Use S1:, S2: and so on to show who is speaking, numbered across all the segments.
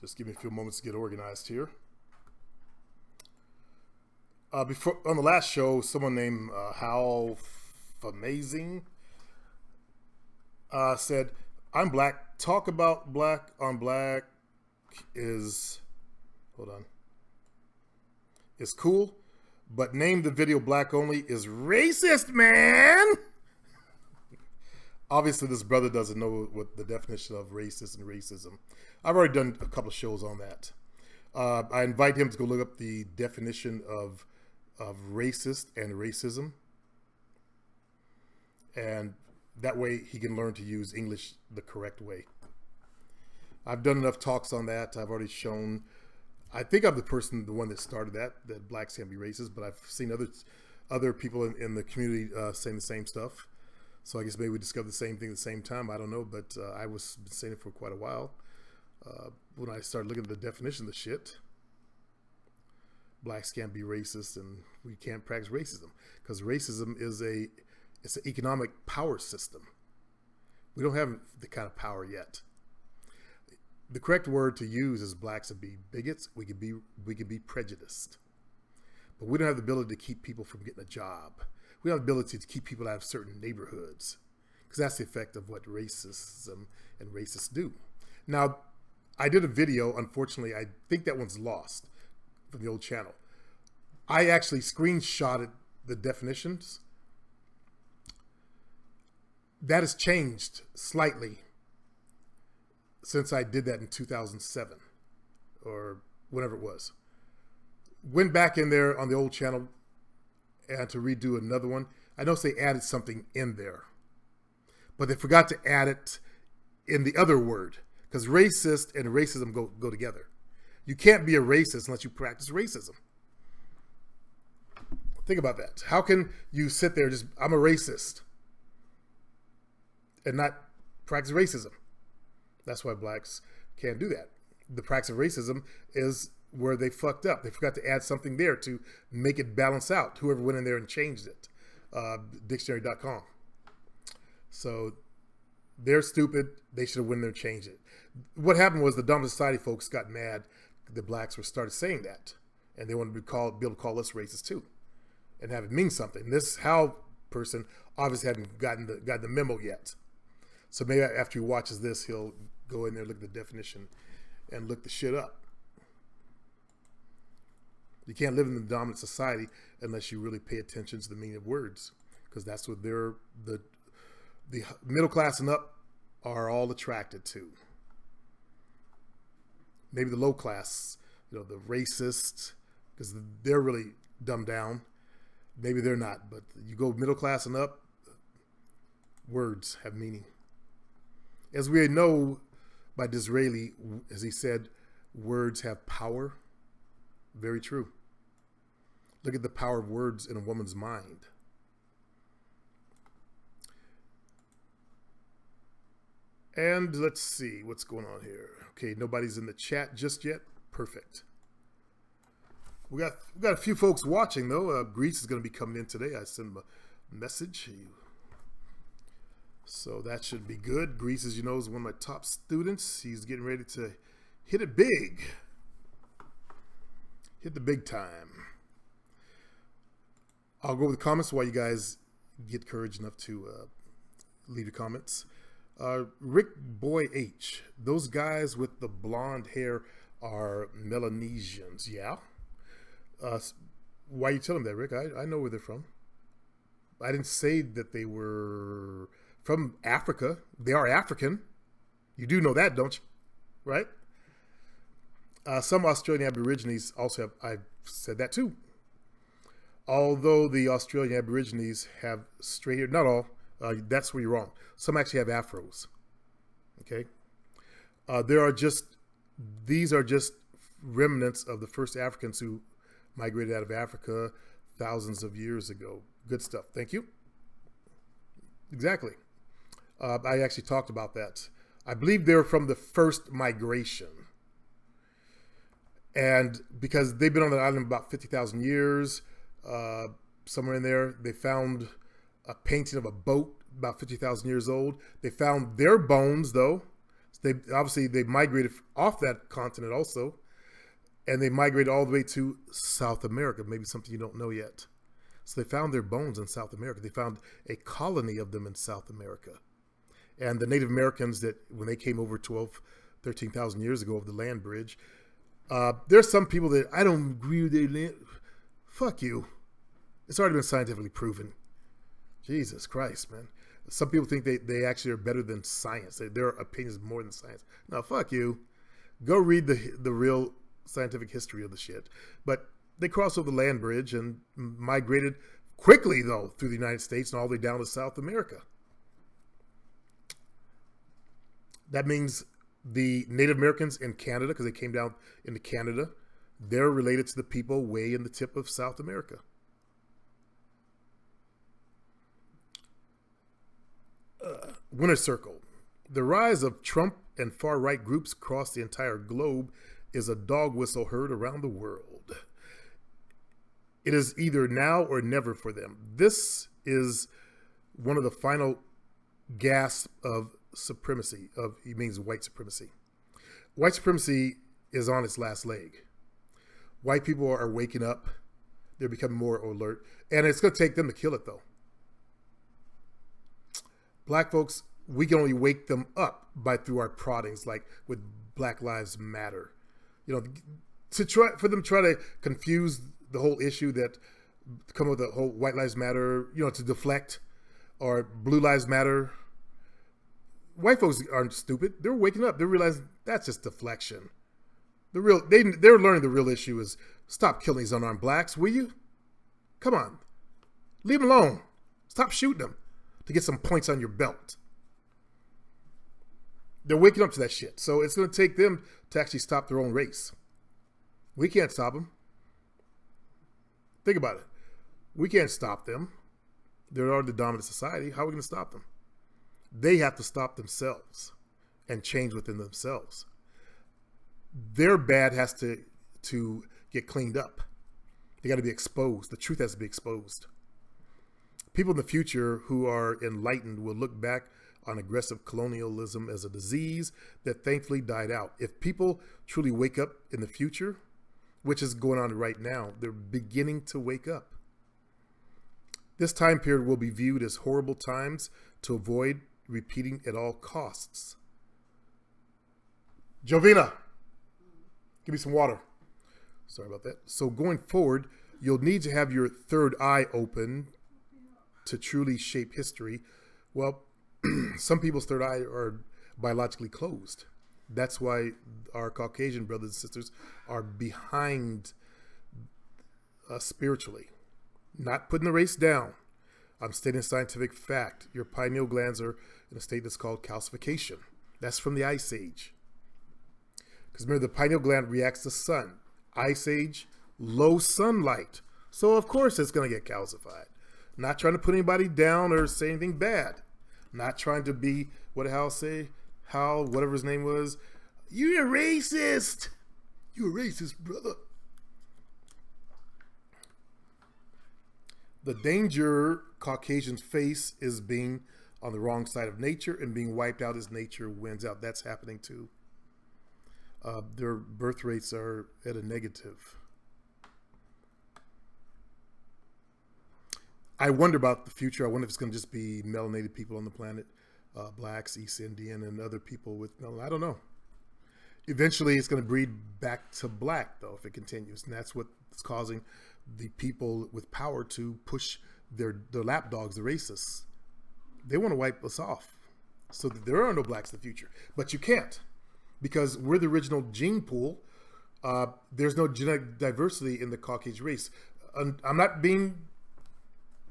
S1: Just give me a few moments to get organized here. Before on the last show, someone named How Amazing said, "I'm black. Talk about black on black is hold on is cool, but name the video black only is racist, man." Obviously, this brother doesn't know what the definition of racist and racism. I've already done a couple of shows on that. I invite him to go look up the definition of racist and racism. And that way he can learn to use English the correct way. I've done enough talks on that. I've already shown, I think I'm the one that started that blacks can't be racist, but I've seen other people in the community saying the same stuff. So I guess maybe we discovered the same thing at the same time. I don't know, but I was saying it for quite a while. When I started looking at the definition of the shit, blacks can't be racist and we can't practice racism because racism is it's an economic power system. We don't have the kind of power yet. The correct word to use is blacks would be bigots. We could be prejudiced, but we don't have the ability to keep people from getting a job. We don't have the ability to keep people out of certain neighborhoods because that's the effect of what racism and racists do. Now, I did a video. Unfortunately, I think that one's lost from the old channel. I actually screenshotted the definitions. That has changed slightly since I did that in 2007 or whenever it was. Went back in there on the old channel and to redo another one. I noticed they added something in there, but they forgot to add it in the other word because racist and racism go together. You can't be a racist unless you practice racism. Think about that. How can you sit there just, I'm a racist, and not practice racism? That's why blacks can't do that. The practice of racism is where they fucked up. They forgot to add something there to make it balance out. Whoever went in there and changed it. Dictionary.com. So they're stupid. They should have went in there and changed it. What happened was the Dominant Society folks got mad. The blacks started saying that, and they wanted to be able to call us racist too, and have it mean something. This How person obviously hadn't gotten the memo yet, so maybe after he watches this, he'll go in there, look at the definition, and look the shit up. You can't live in the dominant society unless you really pay attention to the meaning of words, because that's what the middle class and up are all attracted to. Maybe the low class, the racist, because they're really dumbed down. Maybe they're not, but you go middle class and up, words have meaning. As we know by Disraeli, as he said, words have power. Very true. Look at the power of words in a woman's mind. And let's see what's going on here. Okay, nobody's in the chat just yet. Perfect. We got a few folks watching though. Greece is going to be coming in today. I sent him a message. So that should be good. Greece, as you know, is one of my top students. He's getting ready to hit it big. Hit the big time. I'll go over the comments while you guys get courage enough to leave your comments. Rick Boy H. Those guys with the blonde hair are Melanesians. Yeah. Why are you telling them that, Rick? I know where they're from. I didn't say that they were from Africa. They are African. You do know that, don't you? Right? Some Australian Aborigines also have, I've said that too. Although the Australian Aborigines have straight hair, not all, that's where you're wrong. Some actually have afros. Okay? These are just remnants of the first Africans who migrated out of Africa thousands of years ago. Good stuff. Thank you. Exactly. I actually talked about that. I believe they're from the first migration. And because they've been on the island about 50,000 years, somewhere in there, they found a painting of a boat about 50,000 years old. They found their bones, though. They migrated off that continent also, and they migrated all the way to South America. Maybe something you don't know yet. So they found their bones in South America. They found a colony of them in South America. And the Native Americans that when they came over 13,000 years ago over the land bridge, there's some people that I don't agree with their land. Fuck you. It's already been scientifically proven. Jesus Christ, man. Some people think they actually are better than science. Their opinions more than science. No, fuck you. Go read the real scientific history of the shit. But they crossed over the land bridge and migrated quickly, though, through the United States and all the way down to South America. That means the Native Americans in Canada, because they came down into Canada, they're related to the people way in the tip of South America. Winner Circle. The rise of Trump and far-right groups across the entire globe is a dog whistle heard around the world. It is either now or never for them. This is one of the final gasps of supremacy. He means white supremacy. White supremacy is on its last leg. White people are waking up. They're becoming more alert. And it's going to take them to kill it, though. Black folks, we can only wake them up through our proddings, like with Black Lives Matter. You know, for them to try to confuse the whole issue, that come with the whole White Lives Matter, you know, to deflect, or Blue Lives Matter. White folks aren't stupid. They're waking up. They're realizing that's just deflection. They're learning the real issue is stop killing these unarmed blacks, will you? Come on, leave them alone. Stop shooting them to get some points on your belt. They're waking up to that shit. So it's going to take them to actually stop their own race. We can't stop them. Think about it. We can't stop them. They're the dominant society. How are we going to stop them? They have to stop themselves and change within themselves. Their bad has to get cleaned up. They got to be exposed. The truth has to be exposed. People in the future who are enlightened will look back on aggressive colonialism as a disease that thankfully died out. If people truly wake up in the future, which is going on right now, they're beginning to wake up. This time period will be viewed as horrible times to avoid repeating at all costs. Jovina, give me some water. Sorry about that. So going forward, you'll need to have your third eye open to truly shape history. Well, some people's third eye are biologically closed. That's why our Caucasian brothers and sisters are behind us spiritually. Not putting the race down. I'm stating scientific fact. Your pineal glands are in a state that's called calcification. That's from the Ice Age. Because remember, the pineal gland reacts to sun. Ice Age, low sunlight. So of course it's going to get calcified. Not trying to put anybody down or say anything bad. Not trying to be, what did Hal say? Hal, whatever his name was. You're a racist. You're a racist, brother. The danger Caucasians face is being on the wrong side of nature and being wiped out as nature wins out. That's happening too. Their birth rates are at a negative. I wonder about the future. I wonder if it's going to just be melanated people on the planet, blacks, East Indian, and other people with melanin. I don't know. Eventually, it's going to breed back to black, though, if it continues. And that's what's causing the people with power to push their lapdogs, the racists. They want to wipe us off so that there are no blacks in the future. But you can't, because we're the original gene pool. There's no genetic diversity in the Caucasian race. I'm not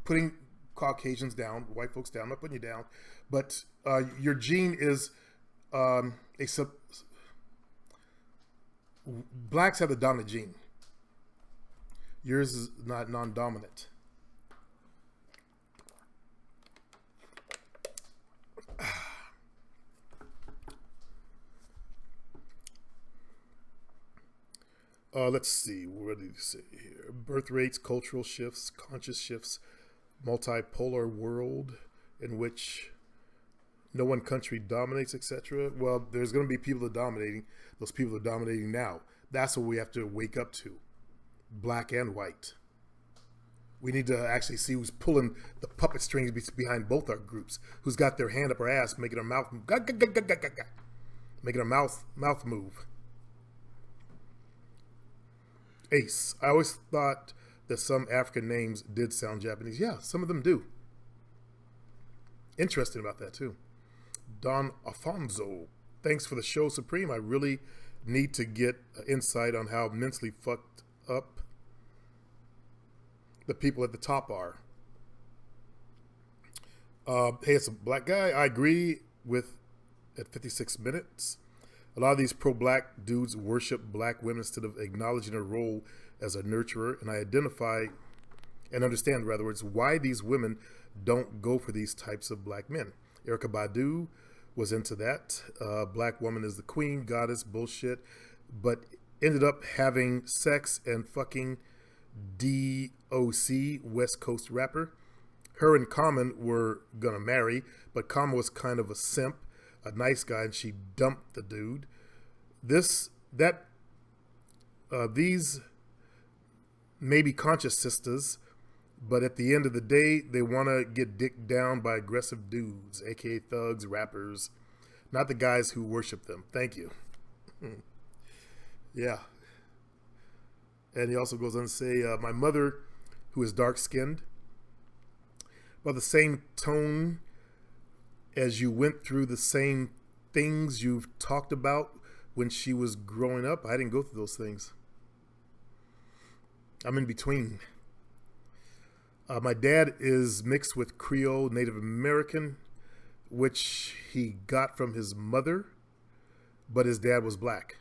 S1: putting Caucasians down, white folks down. I'm not putting you down, but your gene is blacks have the dominant gene. Yours is not non-dominant. Let's see. What did you say here? Birth rates, cultural shifts, conscious shifts, multipolar world in which No one country dominates, etc. Well, there's going to be people that are dominating. Those people are dominating now. That's what we have to wake up to, black and white. We need to actually see who's pulling the puppet strings behind both our groups. Who's got their hand up our ass, making our mouth, making our mouth move. Ace. I always thought that some African names did sound Japanese. Yeah, some of them do. Interesting about that too. Don Afonso. Thanks for the show, Supreme. I really need to get insight on how mentally fucked up the people at the top are. Hey, it's a black guy. I agree with at 56 minutes. A lot of these pro-black dudes worship black women instead of acknowledging their role as a nurturer. And I identify and understand, in other words, why these women don't go for these types of black men. Erykah Badu was into that. Black woman is the queen, goddess, bullshit. But ended up having sex and fucking DOC, West Coast rapper. Her and Common were gonna marry, but Common was kind of a simp, a nice guy, and she dumped the dude. These may be conscious sisters, but at the end of the day, they want to get dicked down by aggressive dudes, aka thugs, rappers, not the guys who worship them. Thank you. Yeah. And he also goes on to say, my mother, who is dark-skinned, by the same tone as you went through the same things you've talked about when she was growing up. I didn't go through those things. I'm in between. My dad is mixed with Creole Native American, which he got from his mother, but his dad was black.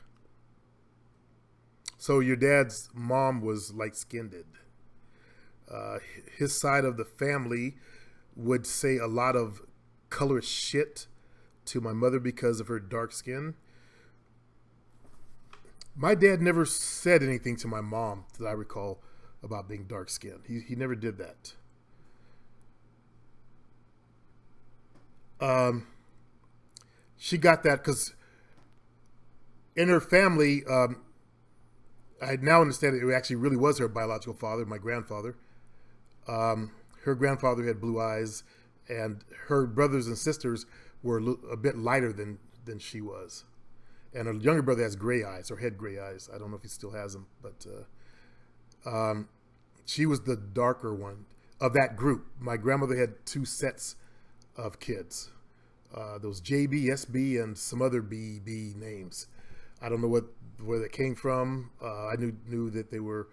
S1: So your dad's mom was light-skinned. His side of the family would say a lot of color shit to my mother because of her dark skin. My dad never said anything to my mom that I recall about being dark skinned. He never did that. She got that because in her family, I now understand it actually really was her biological father, my grandfather. Her grandfather had blue eyes, and her brothers and sisters were a bit lighter than she was. And her younger brother has gray eyes, or had gray eyes. I don't know if he still has them, but she was the darker one of that group. My grandmother had two sets of kids. Those JB, SB, and some other BB names. I don't know where they came from. I knew that they were,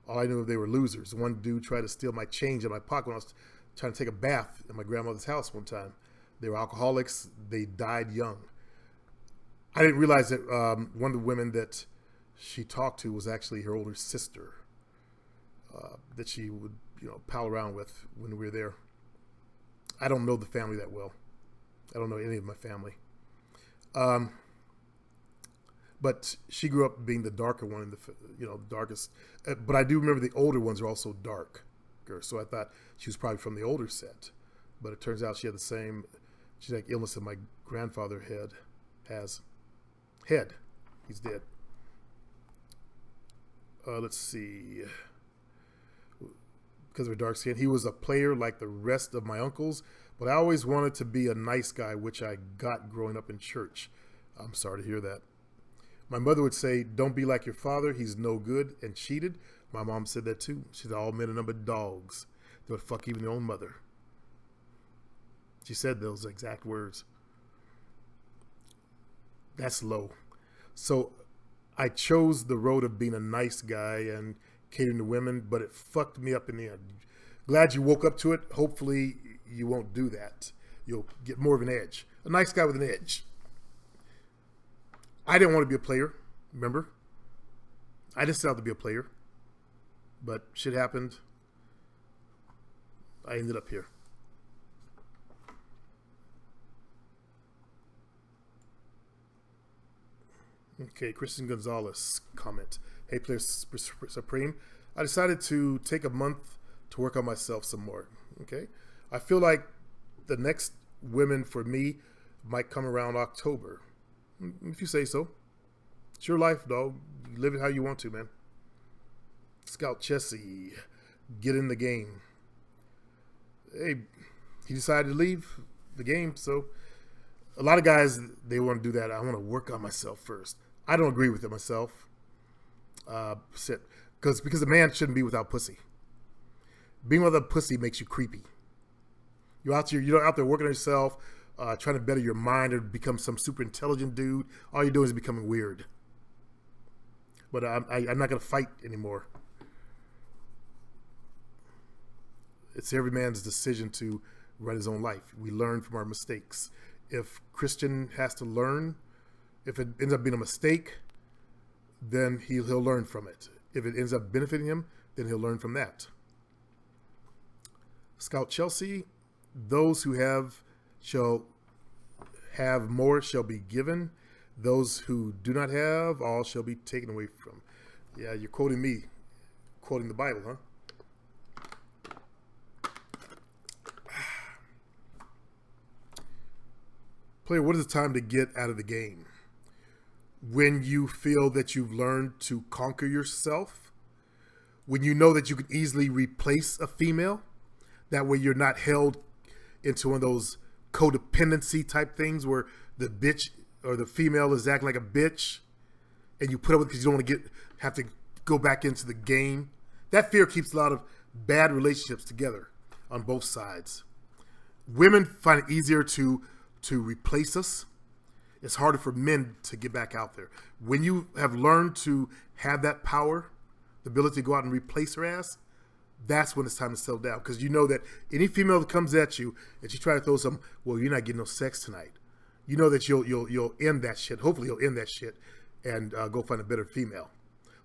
S1: all I knew they were losers. One dude tried to steal my change in my pocket when I was trying to take a bath at my grandmother's house one time. They were alcoholics. They died young. I didn't realize that one of the women that she talked to was actually her older sister that she would, pal around with when we were there. I don't know the family that well. I don't know any of my family. But she grew up being the darker one, in the darkest. But I do remember the older ones are also darker. So I thought she was probably from the older set. But it turns out she had the same genetic illness that my grandfather has. He's dead. Let's see. Because of her dark skin, he was a player like the rest of my uncles. But I always wanted to be a nice guy, which I got growing up in church. I'm sorry to hear that. My mother would say, don't be like your father. He's no good and cheated. My mom said that too. She said all men are numbered dogs. They would fuck even their own mother. She said those exact words. That's low. So I chose the road of being a nice guy and catering to women, but it fucked me up in the end. Glad you woke up to it. Hopefully you won't do that. You'll get more of an edge. A nice guy with an edge. I didn't want to be a player, remember? I didn't set out to be a player. But shit happened. I ended up here. Okay, Christian Gonzalez comment. Hey, Player Supreme. I decided to take a month to work on myself some more. Okay? I feel like the next women for me might come around October. If you say so. It's your life, dog. You live it how you want to, man. Scout Chessie, get in the game. Hey, he decided to leave the game, so a lot of guys, they want to do that. I want to work on myself first. I don't agree with it myself. Because a man shouldn't be without pussy. Being without pussy makes you creepy. You're out there working on yourself, trying to better your mind or become some super intelligent dude. All you're doing is becoming weird. But I'm not going to fight anymore. It's every man's decision to run his own life. We learn from our mistakes. If Christian has to learn, if it ends up being a mistake, then he'll learn from it. If it ends up benefiting him, then he'll learn from that. Scout Chelsea, those who shall have more shall be given. Those who do not have, all shall be taken away from. Yeah, you're quoting me, quoting the Bible, huh? Player, what is the time to get out of the game? When you feel that you've learned to conquer yourself, when you know that you can easily replace a female, that way you're not held into one of those codependency type things where the bitch or the female is acting like a bitch and you put up with it because you don't want to have to go back into the game. That fear keeps a lot of bad relationships together on both sides. Women find it easier to replace us. It's harder for men to get back out there. When you have learned to have that power, the ability to go out and replace her ass, that's when it's time to settle down. Because you know that any female that comes at you and she try to throw some, well, you're not getting no sex tonight. You know that you'll end that shit. Hopefully you'll end that shit and go find a better female.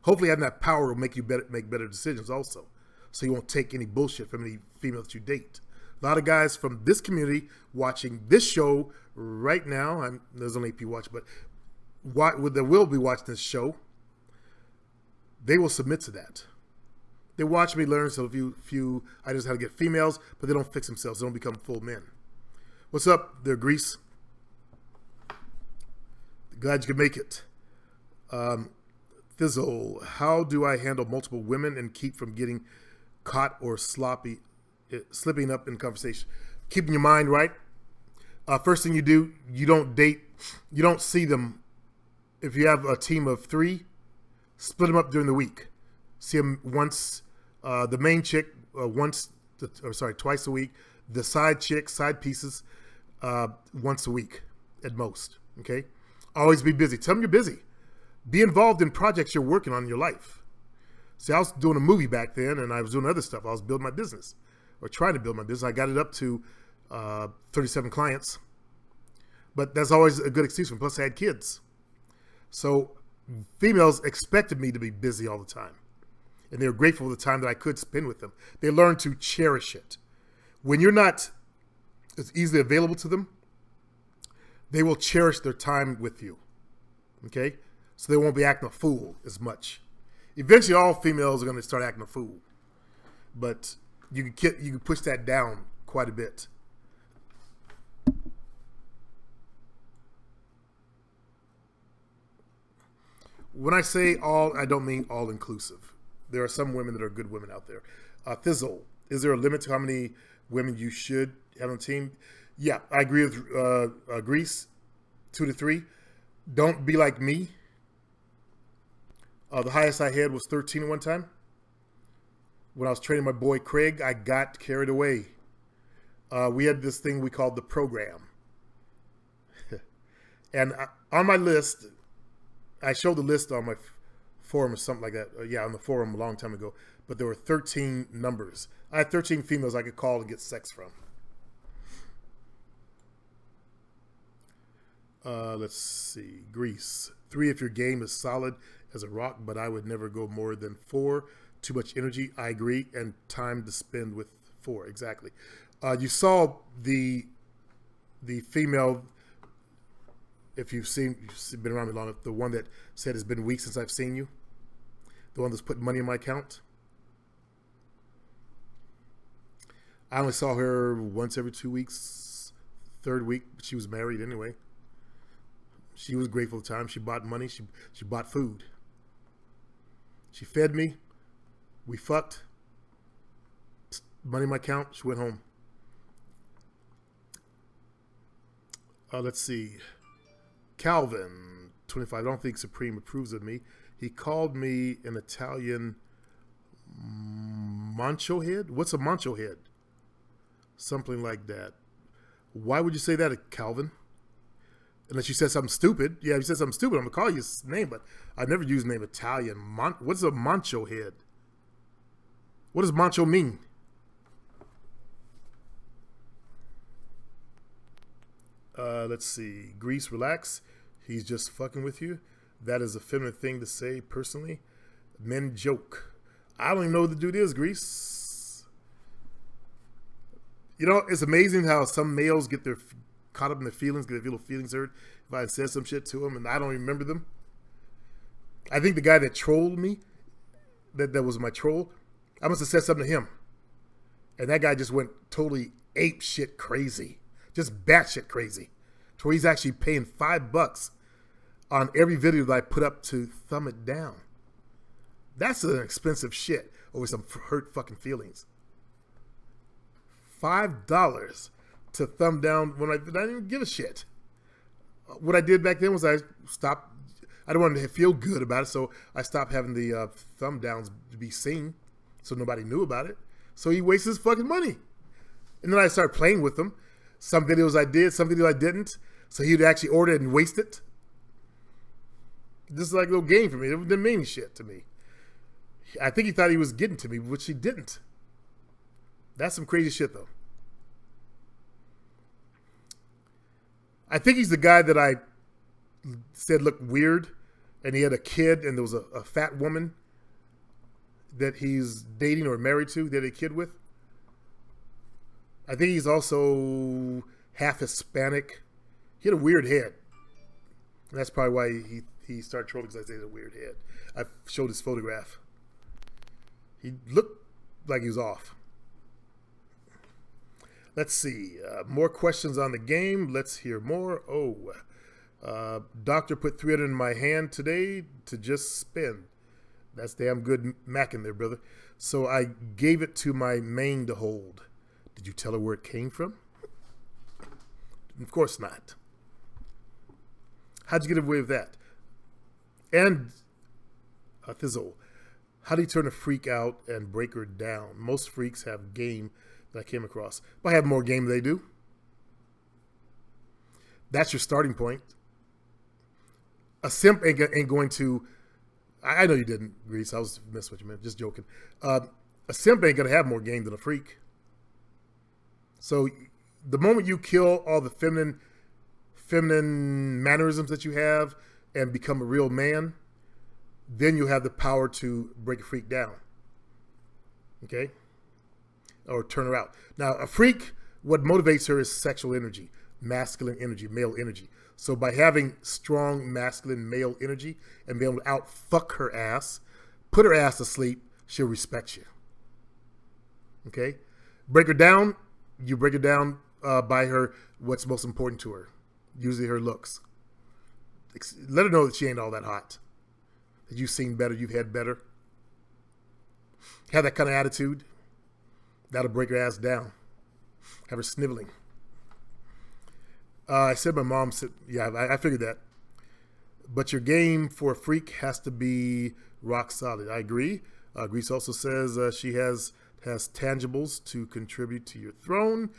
S1: Hopefully having that power will make you make better decisions also. So you won't take any bullshit from any female that you date. A lot of guys from this community watching this show right now, there's only 8 people watching, but they will be watching this show. They will submit to that. They watch me learn so few items how to get females, but they don't fix themselves. They don't become full men. What's up there, Greece? Glad you could make it. Thizzle, how do I handle multiple women and keep from getting caught or slipping up in conversation? Keeping your mind right. First thing you do, you don't see them. If you have a team of 3, split them up during the week. See them once, the main chick twice a week. The side pieces, once a week at most. Okay. Always be busy. Tell them you're busy. Be involved in projects you're working on in your life. See, I was doing a movie back then, and I was doing other stuff. I was building my business, or trying to build my business. I got it up to 37 clients, but that's always a good excuse. Plus, I had kids, so females expected me to be busy all the time, and they were grateful for the time that I could spend with them. They learned to cherish it. When you're not as easily available to them, they will cherish their time with you. Okay, so they won't be acting a fool as much. Eventually, all females are going to start acting a fool, but you can push that down quite a bit. When I say all, I don't mean all inclusive. There are some women that are good women out there. Thizzle, is there a limit to how many women you should have on a team? Yeah, I agree with Greece, 2 to 3. Don't be like me. The highest I had was 13 at one time. When I was training my boy Craig, I got carried away. We had this thing we called the program. And on my list, I showed the list on my forum or something like that. On the forum a long time ago. But there were 13 numbers. I had 13 females I could call and get sex from. Let's see. Greece. 3 if your game is solid as a rock, but I would never go more than 4. Too much energy. I agree. And time to spend with 4. Exactly. You saw the female, if you've been around me long enough, the one that said it's been weeks since I've seen you. The one that's putting money in my account. I only saw her once every 2 weeks, third week, but she was married anyway. She was grateful at the time. She bought money. She bought food. She fed me. We fucked. Money in my account. She went home. Let's see. Calvin, 25. I don't think Supreme approves of me. He called me an Italian mancho head. What's a mancho head? Something like that. Why would you say that, Calvin? Unless you said something stupid. Yeah, if you said something stupid, I'm going to call you his name, but I've never used the name Italian. What's a mancho head? What does mancho mean? Let's see. Grease, relax. He's just fucking with you. That is a feminine thing to say, personally. Men joke. I don't even know what the dude is, Grease. You know, it's amazing how some males get their caught up in their feelings, get their feelings hurt if I said some shit to them and I don't remember them. I think the guy that trolled me, that was my troll, I must have said something to him. And that guy just went totally ape shit crazy. Just batshit crazy. To where he's actually paying $5 on every video that I put up to thumb it down. That's an expensive shit over some hurt fucking feelings. $5 to thumb down when I didn't even give a shit. What I did back then was I stopped. I didn't want to feel good about it, so I stopped having the thumb downs to be seen, so nobody knew about it. So he wastes his fucking money. And then I started playing with him. Some videos I did, some videos I didn't. So he'd actually order it and waste it. This is like a little game for me. It didn't mean shit to me. I think he thought he was getting to me, which he didn't. That's some crazy shit, though. I think he's the guy that I said looked weird, and he had a kid, and there was a fat woman that he's dating or married to, that he had a kid with. I think he's also half Hispanic. He had a weird head. And that's probably why he started trolling, because I said he had a weird head. I showed his photograph. He looked like he was off. Let's see. More questions on the game. Let's hear more. Doctor put 300 in my hand today to just spend. That's damn good macking there, brother. So I gave it to my main to hold. Did you tell her where it came from? Of course not. How'd you get away with that? And Thizzle, how do you turn a freak out and break her down? Most freaks have game that I came across. But I have more game than they do. That's your starting point. A simp ain't going to... I know you didn't, Grease. I was messing with you, man. Just joking. A simp ain't going to have more game than a freak. So the moment you kill all the feminine mannerisms that you have and become a real man, then you have the power to break a freak down. Okay? Or turn her out. Now, a freak, what motivates her is sexual energy, masculine energy, male energy. So by having strong masculine male energy and being able to out-fuck her ass, put her ass to sleep, she'll respect you. Okay? Break her down, you break her down by her, what's most important to her. Usually her looks. Let her know that she ain't all that hot. That you've seen better, you've had better. Have that kind of attitude. That'll break her ass down. Have her sniveling. I said my mom said, yeah, I figured that. But your game for a freak has to be rock solid. I agree. Grease also says she has tangibles to contribute to your throne.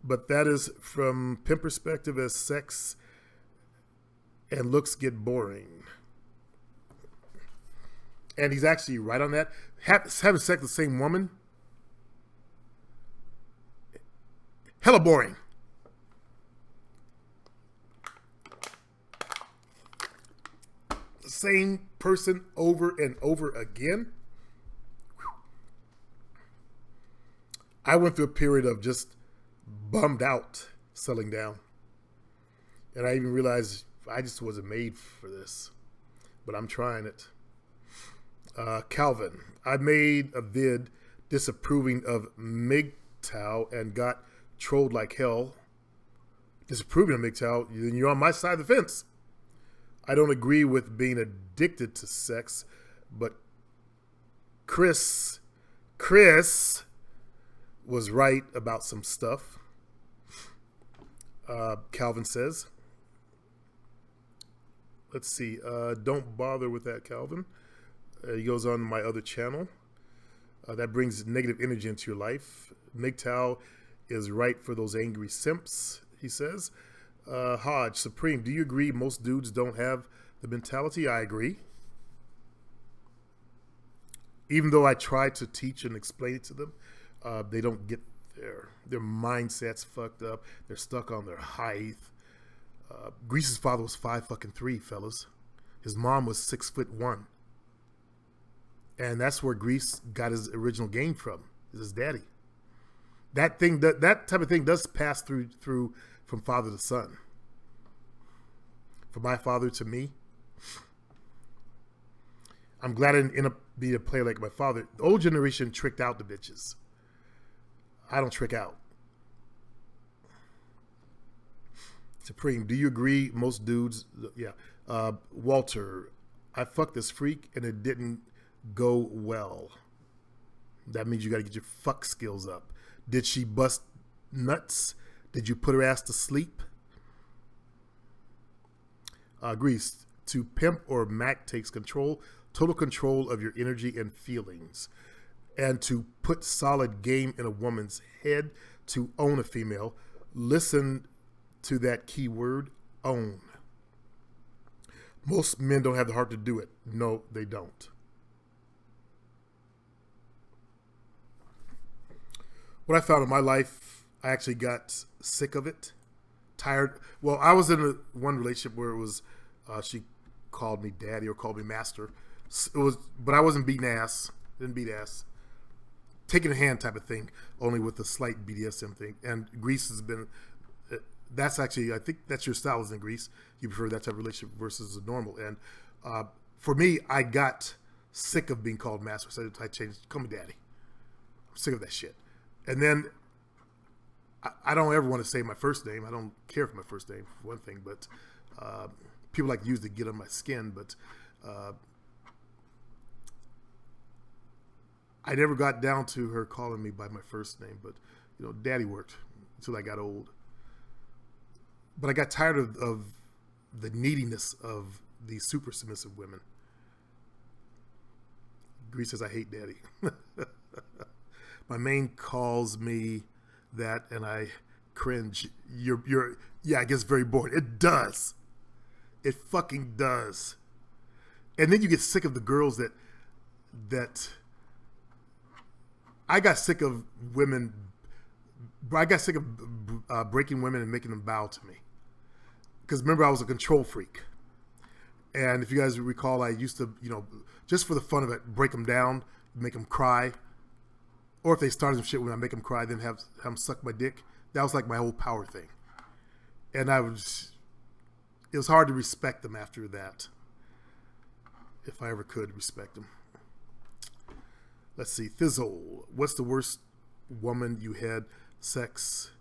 S1: But that is from pimp perspective, as sex and looks get boring. And he's actually right on that. Having sex with the same woman, hella boring. The same person over and over again. I went through a period of just bummed out settling down. And I even realized I just wasn't made for this. But I'm trying it. Calvin, I made a vid disapproving of MGTOW and got trolled like hell. Disapproving of MGTOW, then you're on my side of the fence. I don't agree with being addicted to sex, but Chris was right about some stuff. Calvin says. Let's see. Don't bother with that, Calvin. He goes on my other channel. That brings negative energy into your life. MGTOW is right for those angry simps, he says. Hodge, Supreme, do you agree most dudes don't have the mentality? I agree. Even though I try to teach and explain it to them, they don't get there. Their mindset's fucked up. They're stuck on their height. Grease's father was 5'3", fellas. His mom was 6'1", and that's where Grease got his original game from. Is his daddy. That type of thing does pass through from father to son. From my father to me. I'm glad I didn't end up being a player like my father. The old generation tricked out the bitches. I don't trick out. Supreme, do you agree most dudes? Yeah. Walter, I fucked this freak and it didn't go well. That means you got to get your fuck skills up. Did she bust nuts? Did you put her ass to sleep? Grease, to pimp or Mac takes total control of your energy and feelings. And to put solid game in a woman's head, to own a female. Listen to that key word, own. Most men don't have the heart to do it. No, they don't. What I found in my life, I actually got sick of it, tired. Well, I was in one relationship where it was, she called me daddy or called me master. But I wasn't beating ass. Didn't beat ass. Taking a hand type of thing, only with a slight BDSM thing. And Grease has been, that's actually, I think that's your style is in Grease. You prefer that type of relationship versus a normal. And for me, I got sick of being called master. So I changed, call me daddy. I'm sick of that shit. And then I don't ever want to say my first name. I don't care for my first name, for one thing. But people like to use it to get on my skin. But I never got down to her calling me by my first name. But, you know, daddy worked until I got old. But I got tired of the neediness of these super submissive women. Grease says, I hate daddy. My main calls me that, and I cringe. Yeah, I guess very bored. It does. It fucking does. And then you get sick of the girls that I got sick of women. I got sick of breaking women and making them bow to me. Because remember, I was a control freak. And if you guys recall, I used to, you know, just for the fun of it, break them down, make them cry. Or if they started some shit when I make them cry, then have them suck my dick. That was like my whole power thing. And it was hard to respect them after that. If I ever could respect them. Let's see. Thizzle, what's the worst woman you had sex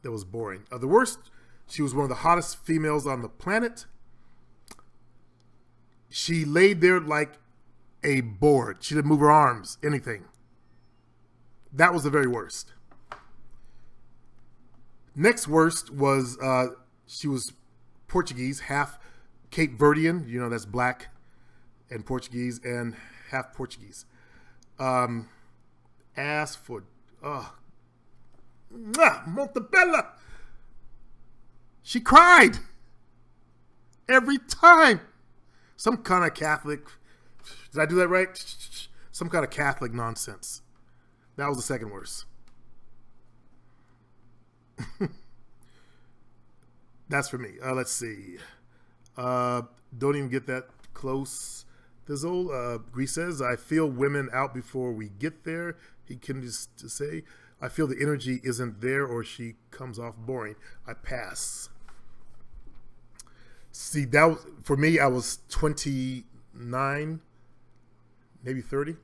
S1: that was boring? The worst, she was one of the hottest females on the planet. She laid there like a board. She didn't move her arms, anything. That was the very worst. Next worst was she was Portuguese, half Cape Verdean. You know, that's black and Portuguese, and half Portuguese. Ass for Montebella. She cried every time. Some kind of Catholic. Did I do that right? Some kind of Catholic nonsense. That was the second worst. That's for me. Let's see. Don't even get that close. This old Grease says, I feel women out before we get there. He can just say, I feel the energy isn't there or she comes off boring. I pass. See, that was, for me, I was 29, maybe 30.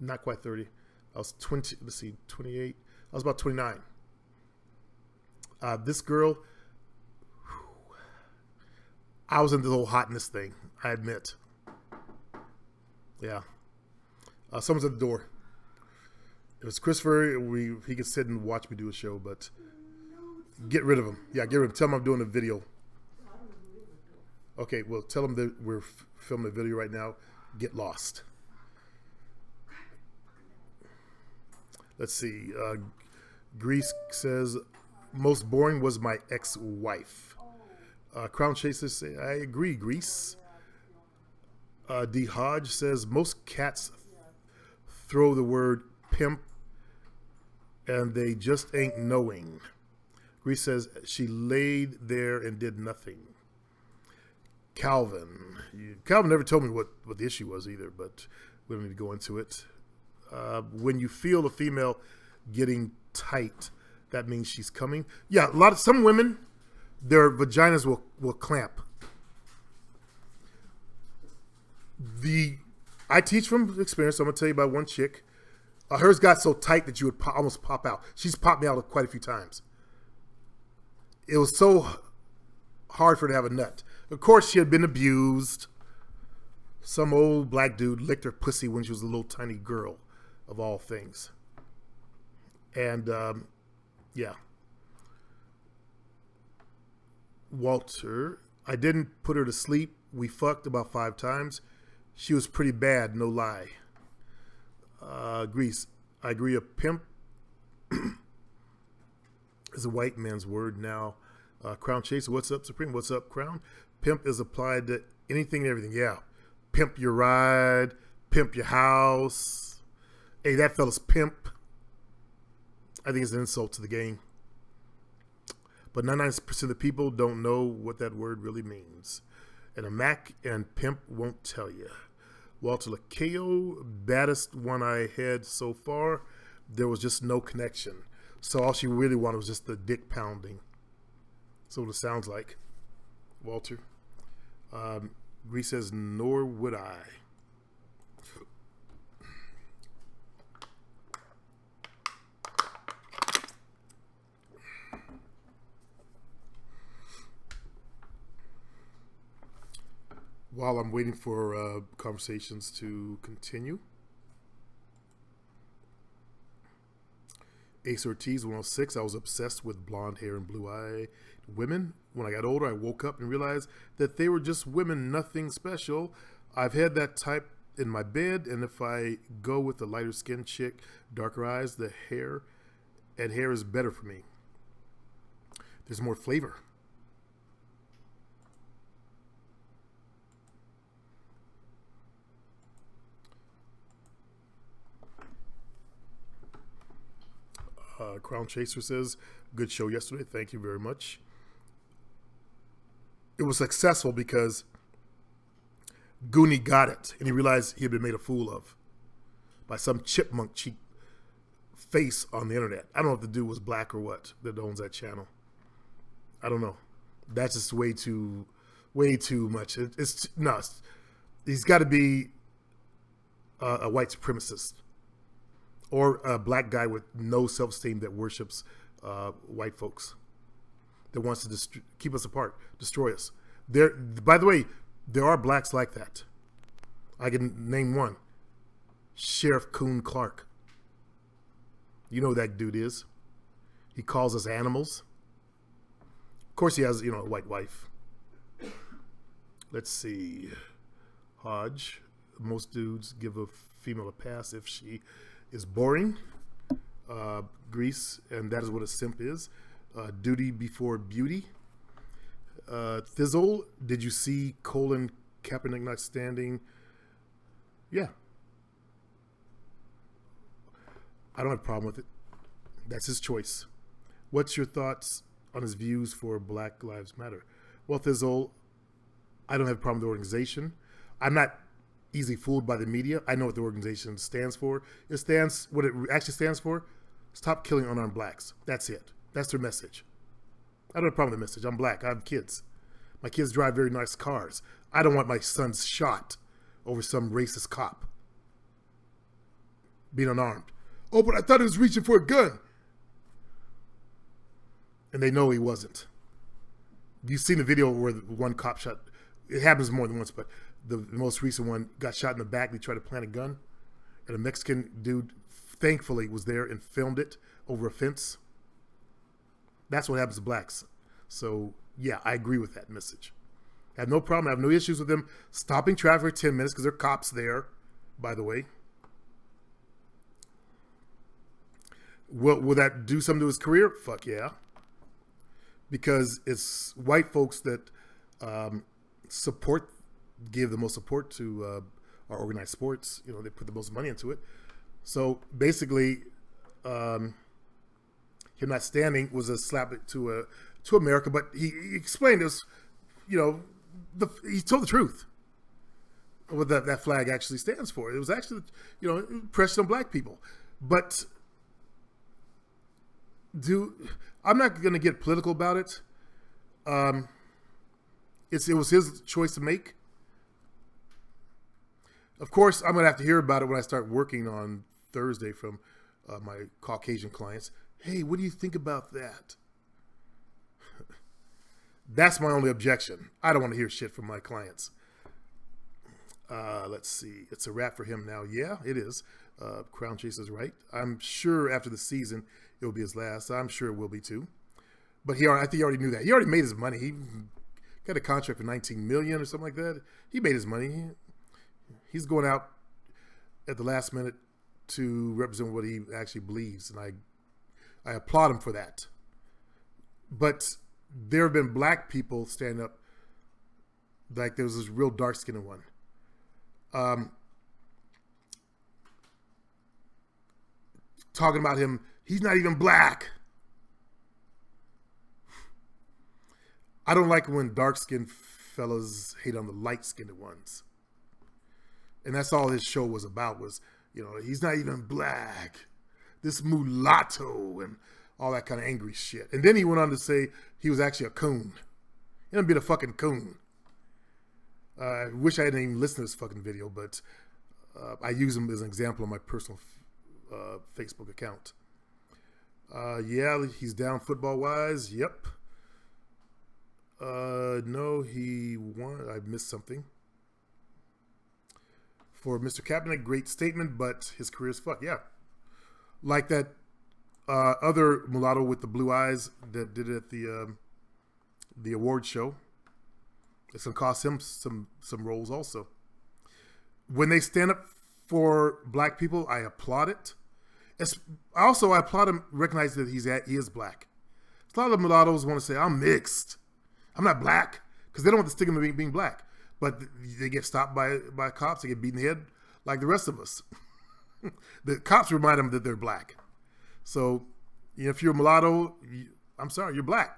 S1: Not quite 30. I was 28. I was about 29. This girl, I was into the whole hotness thing, I admit. Yeah. Someone's at the door. It was Christopher. He could sit and watch me do a show, but get rid of him. Yeah, get rid of him. Tell him I'm doing a video. Okay, well, tell him that we're filming a video right now. Get lost. Let's see. Grease says, most boring was my ex-wife. Crown Chaser says, I agree, Grease. D. Hodge says, most cats throw the word pimp and they just ain't knowing. Grease says, she laid there and did nothing. Calvin never told me what the issue was either, but we don't need to go into it. When you feel a female getting tight, that means she's coming. Yeah, some women, their vaginas will clamp. I teach from experience. So I'm gonna tell you about one chick. Hers got so tight that you would almost pop out. She's popped me out quite a few times. It was so hard for her to have a nut. Of course, she had been abused. Some old black dude licked her pussy when she was a little tiny girl, of all things. And yeah. Walter, I didn't put her to sleep. We fucked about 5 times. She was pretty bad, no lie. Grease, I agree. A pimp is a white man's word now. Crown Chaser, what's up, Supreme? What's up, Crown? Pimp is applied to anything and everything. Yeah. Pimp your ride, pimp your house. Hey, that fella's pimp. I think it's an insult to the game. But 99% of the people don't know what that word really means. And a Mac and pimp won't tell you. Walter Lakeo, baddest one I had so far. There was just no connection. So all she really wanted was just the dick pounding. That's what it sounds like. Walter. Grease says, nor would I. While I'm waiting for conversations to continue, Ace Ortiz 106, I was obsessed with blonde hair and blue-eyed women. When I got older, I woke up and realized that they were just women, nothing special. I've had that type in my bed, and if I go with a lighter-skinned chick, darker eyes, the hair is better for me. There's more flavor. Crown Chaser says, good show yesterday. Thank you very much. It was successful because Goonie got it, and he realized he had been made a fool of by some chipmunk cheap face on the internet. I don't know if the dude was black or what that owns that channel. I don't know. That's just way too much. He's got to be a white supremacist. Or a black guy with no self-esteem that worships white folks, that wants to keep us apart, destroy us. By the way, there are blacks like that. I can name one. Sheriff Coon Clark. You know who that dude is. He calls us animals. Of course he has, a white wife. Let's see. Hodge. Most dudes give a female a pass if she is boring. Grease, and that is what a simp is. Duty before beauty. Thizzle, did you see Colin Kaepernick not standing? Yeah. I don't have a problem with it. That's his choice. What's your thoughts on his views for Black Lives Matter? Well, Thizzle, I don't have a problem with the organization. I'm not easily fooled by the media. I know what the organization stands for. What it actually stands for, stop killing unarmed blacks. That's it. That's their message. I don't have a problem with the message. I'm black. I have kids. My kids drive very nice cars. I don't want my sons shot over some racist cop being unarmed. Oh, but I thought he was reaching for a gun. and they know he wasn't. You've seen the video where the one cop shot. It happens more than once, but the most recent one got shot in the back. They tried to plant a gun, and a Mexican dude, thankfully, was there and filmed it over a fence. That's what happens to blacks. So, yeah, I agree with that message. I have no problem. I have no issues with them stopping traffic for 10 minutes because there are cops there, by the way. Will that do something to his career? Fuck yeah. Because it's white folks that give the most support to our organized sports. You know, they put the most money into it. So basically, him not standing was a slap to America. But he explained this. You know, he told the truth. What that flag actually stands for. It was actually, you know, pressure on black people. But I'm not going to get political about it. It was his choice to make. Of course, I'm going to have to hear about it when I start working on Thursday from my Caucasian clients. Hey, what do you think about that? That's my only objection. I don't want to hear shit from my clients. Let's see. It's a wrap for him now. Yeah, it is. Crown Chaser's right. I'm sure after the season, it will be his last. I'm sure it will be too. But I think he already knew that. He already made his money. He got a contract for $19 million or something like that. He made his money. He's going out at the last minute to represent what he actually believes, and I applaud him for that. But there have been black people stand up, like there was this real dark-skinned one. Talking about him, he's not even black. I don't like when dark-skinned fellas hate on the light-skinned ones. And that's all his show was about was, you know, he's not even black. This mulatto and all that kind of angry shit. And then he went on to say he was actually a coon. He didn't be a fucking coon. I wish I hadn't even listened to this fucking video, but I use him as an example on my personal Facebook account. Yeah, he's down football-wise. Yep. No, he won. I missed something. For Mr. Kaepernick, great statement, but his career is fucked. Yeah. Like that other mulatto with the blue eyes that did it at the award show. It's going to cost him some roles also. When they stand up for black people, I applaud it. I applaud him recognizing that he is black. A lot of mulattoes want to say, I'm mixed. I'm not black. Because they don't want the stigma of being black. But they get stopped by cops. They get beaten in the head like the rest of us. The cops remind them that they're black. So, you know, if you're a mulatto, I'm sorry, you're black.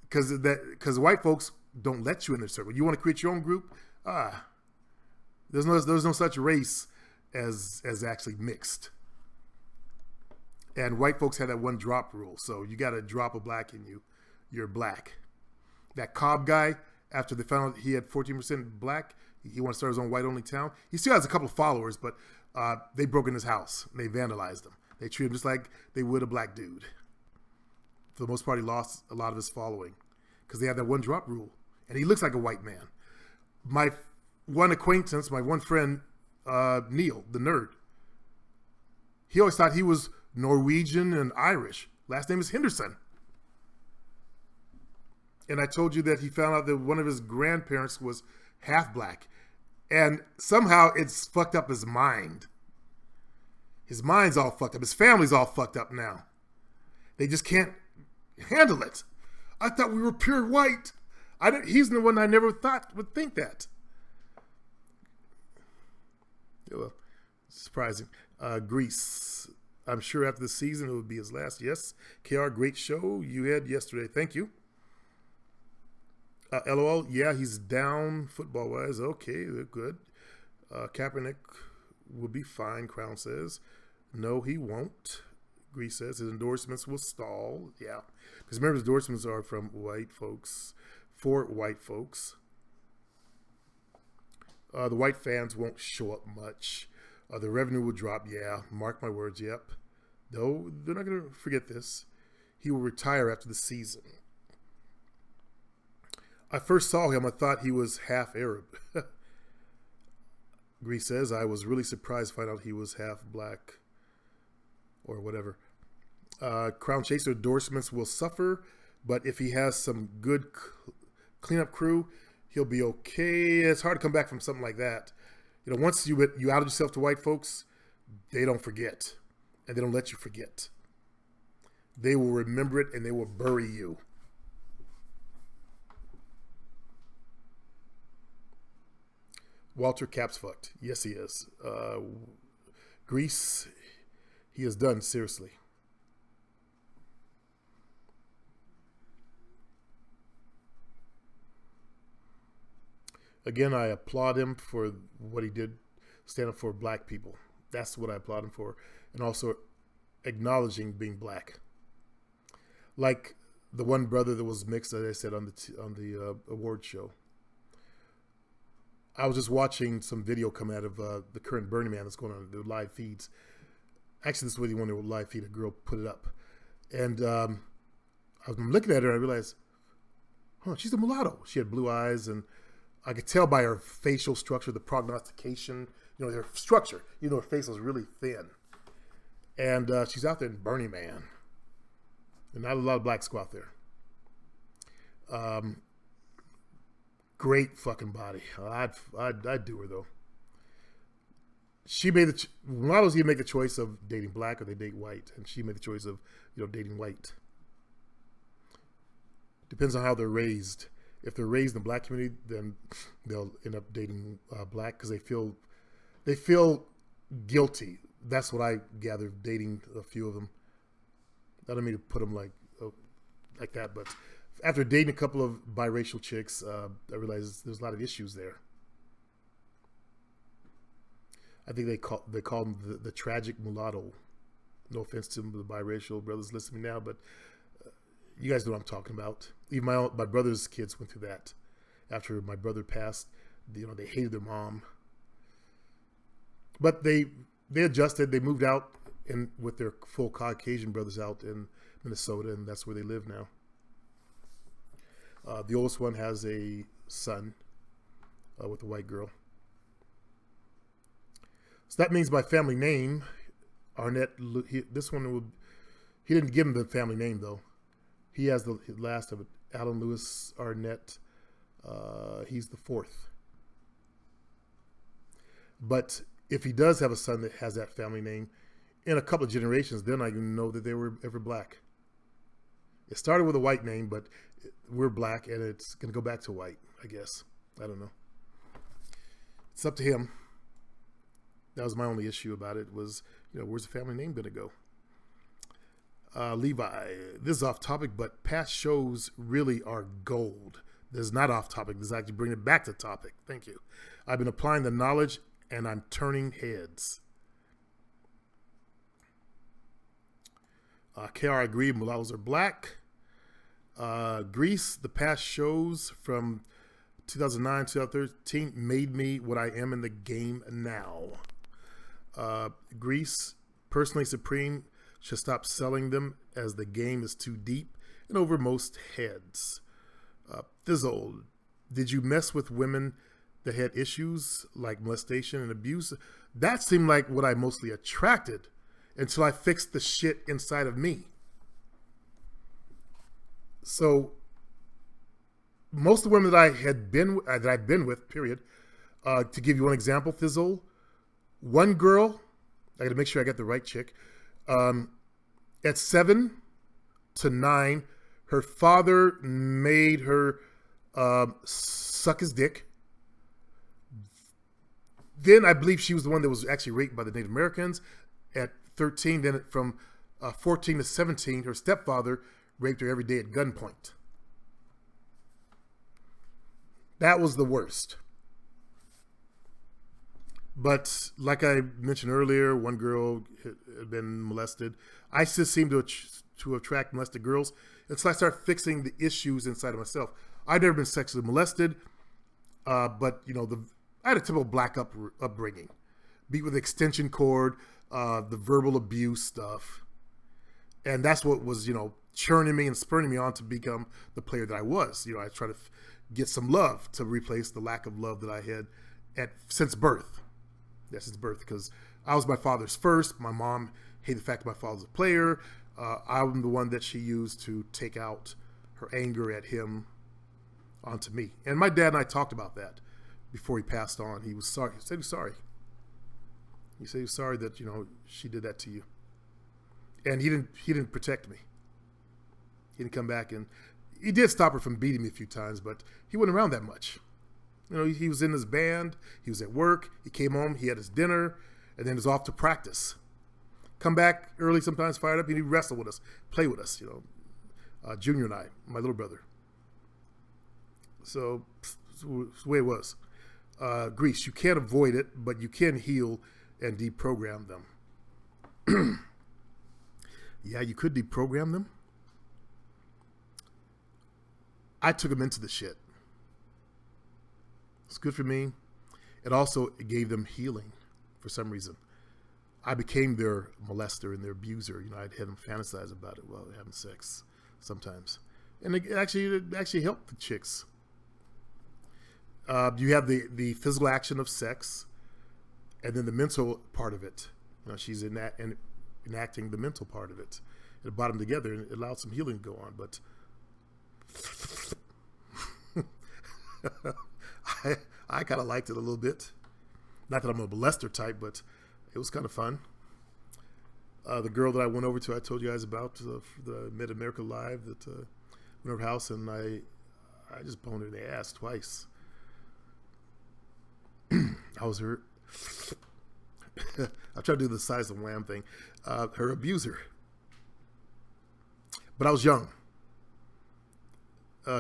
S1: Because white folks don't let you in their circle. You want to create your own group? There's no such race as actually mixed. And white folks had that one drop rule. So you got a drop of black in you, you're black. That Cobb guy, after they found out he had 14% black, he wanted to start his own white-only town. He still has a couple of followers, but they broke in his house. And they vandalized him. They treated him just like they would a black dude. For the most part, he lost a lot of his following because they had that one drop rule. And he looks like a white man. My one acquaintance, my one friend, Neil, the nerd, he always thought he was Norwegian and Irish. Last name is Henderson. And I told you that he found out that one of his grandparents was half black. And somehow it's fucked up his mind. His mind's all fucked up. His family's all fucked up now. They just can't handle it. I thought we were pure white. He's the one I never thought would think that. Yeah, well, surprising. Greece. I'm sure after the season it would be his last. Yes. KR, great show you had yesterday. Thank you. LOL, yeah, he's down football-wise. Okay, they're good. Kaepernick will be fine, Crown says. No, he won't. Grease says his endorsements will stall. Yeah, because remember, his endorsements are from white folks, for white folks. The white fans won't show up much. The revenue will drop. Yeah, mark my words. Yep. No, they're not going to forget this. he will retire after the season. I first saw him, I thought he was half Arab. Grease says, I was really surprised to find out he was half black or whatever. Crown Chaser endorsements will suffer, but if he has some good cleanup crew, he'll be okay. It's hard to come back from something like that. You know, once you outed yourself to white folks, they don't forget, and they don't let you forget. They will remember it, and they will bury you. Walter Cap's fucked. Yes, he is. Grease, he is done, seriously. Again, I applaud him for what he did, stand up for black people. That's what I applaud him for. And also acknowledging being black. Like the one brother that was mixed, as I said, on the award show. I was just watching some video come out of the current Burning Man that's going on, the live feeds. Actually, this is really one of the live feed. A girl put it up. And I was looking at her and I realized, she's a mulatto. She had blue eyes, and I could tell by her facial structure, the prognostication, her structure. Her face was really thin. And she's out there in Burning Man. And not a lot of blacks go out there. Great fucking body. I'd do her though. She made mulattoes either make the choice of dating black or they date white, and she made the choice of dating white. Depends on how they're raised. If they're raised in the black community, then they'll end up dating black because they feel guilty. That's what I gathered dating a few of them. I don't mean to put them like that, but after dating a couple of biracial chicks, I realized there's a lot of issues there. I think they call them the tragic mulatto. No offense to the biracial brothers listening now, but you guys know what I'm talking about. Even my brother's kids went through that. After my brother passed, they hated their mom, but they adjusted. They moved out with their full Caucasian brothers out in Minnesota, and that's where they live now. The oldest one has a son with a white girl. So that means my family name, Arnett. He didn't give him the family name though. He has the last of it, Alan Lewis Arnett. He's the fourth. But if he does have a son that has that family name, in a couple of generations, then I know that they were ever black. It started with a white name, but we're black, and it's going to go back to white, I guess. I don't know. It's up to him. That was my only issue about it was, where's the family name going to go? Levi, this is off topic, but past shows really are gold. This is not off topic. This is actually bringing it back to topic. Thank you. I've been applying the knowledge, and I'm turning heads. KR, I agree. Mulattoes are black. Grease, the past shows from 2009, 2013 made me what I am in the game now. Grease, personally, Supreme should stop selling them as the game is too deep and over most heads. Thizzle, did you mess with women that had issues like molestation and abuse? That seemed like what I mostly attracted until I fixed the shit inside of me. So most of the women that I've been with, period. To give you one example, Thizzle, one girl, I got to make sure I got the right chick. At 7 to 9, her father made her suck his dick. Then I believe she was the one that was actually raped by the Native Americans. At 13, then from 14 to 17, her stepfather raped her every day at gunpoint. That was the worst. But like I mentioned earlier, one girl had been molested. I just seem to attract molested girls until I start fixing the issues inside of myself. I've never been sexually molested, but I had a typical black upbringing. Beat with extension cord, the verbal abuse stuff. And that's what was, churning me and spurning me on to become the player that I was. You know, I try to get some love to replace the lack of love that I had since birth. Yeah, since birth, because I was my father's first. My mom hated the fact that my father was a player. I'm the one that she used to take out her anger at him onto me. And my dad and I talked about that before he passed on. He was sorry. He said he was sorry. He said he was sorry that, you know, she did that to you. And he didn't protect me. He didn't come back, and he did stop her from beating me a few times, but he wasn't around that much. You know, he was in his band, he was at work, he came home, he had his dinner, and then was off to practice. Come back early sometimes, fired up, and he'd wrestle with us, play with us, you know. Junior and I, my little brother. So it's the way it was. Greece, you can't avoid it, but you can heal and deprogram them. Yeah, you could deprogram them. I took them into the shit. It's good for me. It gave them healing for some reason. I became their molester and their abuser. You know, I'd had them fantasize about it while having sex sometimes. And it actually helped the chicks. You have the physical action of sex, and then the mental part of it. You know, she's enacting the mental part of it. It brought them together, and it allowed some healing to go on. But I kind of liked it a little bit. Not that I'm a molester type, but it was kind of fun. The girl that I went over to, I told you guys about, the Mid-America Live, that went over her house, and I just boned her in the ass twice. I was her. I'm trying to do the size of Wham thing. Her abuser. But I was young.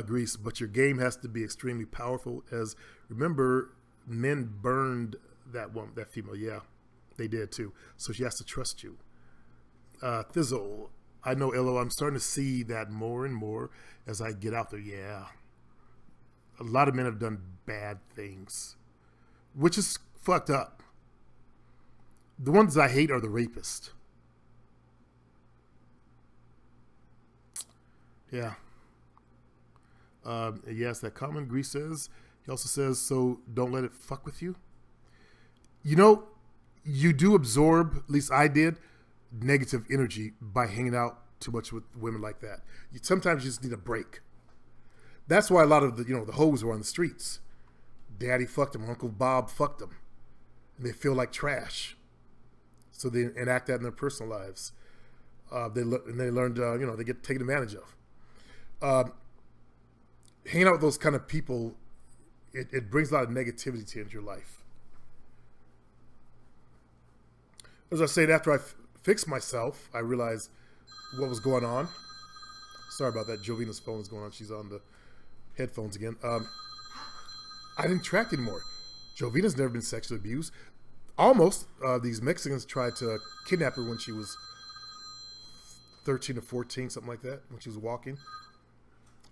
S1: Greece, but your game has to be extremely powerful. As remember, men burned that female. Yeah, they did too. So she has to trust you. Thizzle, I know, Elo, I'm starting to see that more and more as I get out there. Yeah, a lot of men have done bad things, which is fucked up. The ones I hate are the rapists. Yeah. Yes, that comment Greece says. He also says, so don't let it fuck with you. You know, you do absorb, at least I did, negative energy by hanging out too much with women like that. Sometimes you just need a break. That's why a lot of the hoes are on the streets. Daddy fucked them, Uncle Bob fucked them. And they feel like trash. So they enact that in their personal lives. They learned, they get taken advantage of. Hanging out with those kind of people, it brings a lot of negativity into your life. As I said, after I fixed myself, I realized what was going on. Sorry about that. Jovina's phone is going on. She's on the headphones again. I didn't track anymore. Jovina's never been sexually abused. Almost. These Mexicans tried to kidnap her when she was 13 or 14, something like that, when she was walking.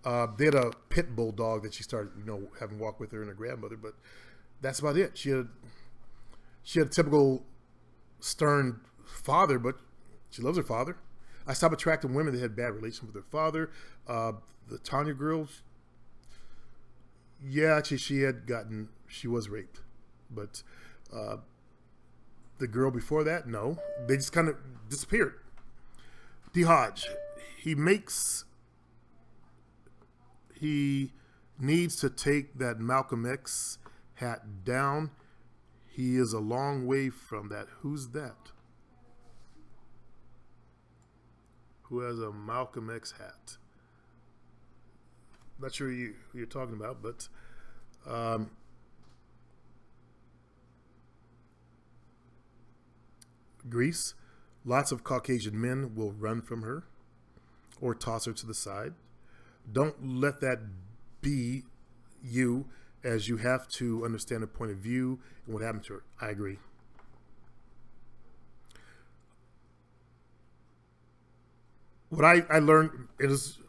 S1: They had a pit bull dog that she started, having walk with her and her grandmother, but that's about it. She had a typical stern father, but she loves her father. I stopped attracting women that had bad relations with their father. The Tanya girl, yeah, actually she was raped, but the girl before that, no, they just kind of disappeared. D. Hodge, he needs to take that Malcolm X hat down. He is a long way from that. Who's that? Who has a Malcolm X hat? Not sure who you're talking about, but Greece, lots of Caucasian men will run from her or toss her to the side. Don't let that be you, as you have to understand the point of view and what happened to her. I agree. What I learned is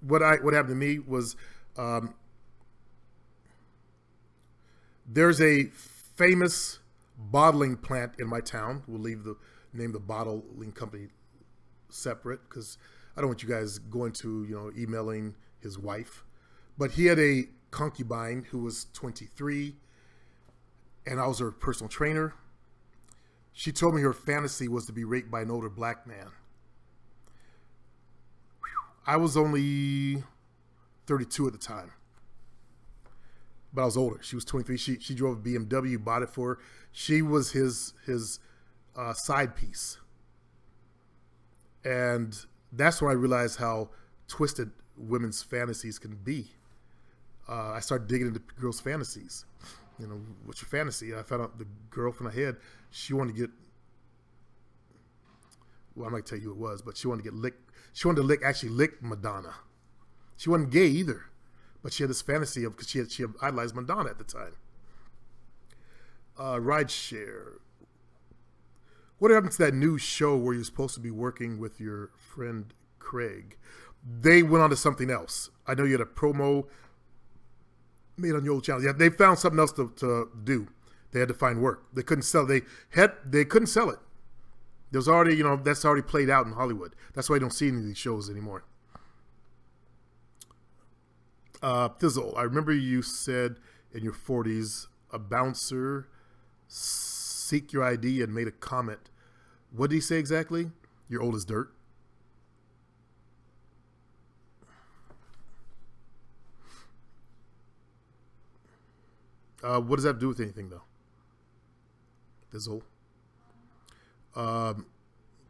S1: what happened to me was there's a famous bottling plant in my town. We'll leave the name of the bottling company separate because I don't want you guys going to, emailing his wife. But he had a concubine who was 23, and I was her personal trainer. She told me her fantasy was to be raped by an older black man. I was only 32 at the time, but I was older. She was 23. She drove a BMW, bought it for her. She was his side piece. And that's when I realized how twisted women's fantasies can be. I started digging into girls' fantasies. What's your fantasy? I found out the girlfriend I had, she wanted to get, well, I'm not going to tell you who it was, but she wanted to get licked. She wanted to actually lick Madonna. She wasn't gay either, but she had this fantasy of, because she had idolized Madonna at the time. Rideshare. What happened to that new show where you're supposed to be working with your friend Craig? They went on to something else. I know you had a promo made on your old channel. Yeah, they found something else to do. They had to find work. They couldn't sell. They couldn't sell it. There's already, that's already played out in Hollywood. That's why you don't see any of these shows anymore. Thizzle, I remember you said in your 40s, a bouncer seek your ID and made a comment. What did he say exactly? You're old as dirt. What does that have to do with anything, though? Thizzle.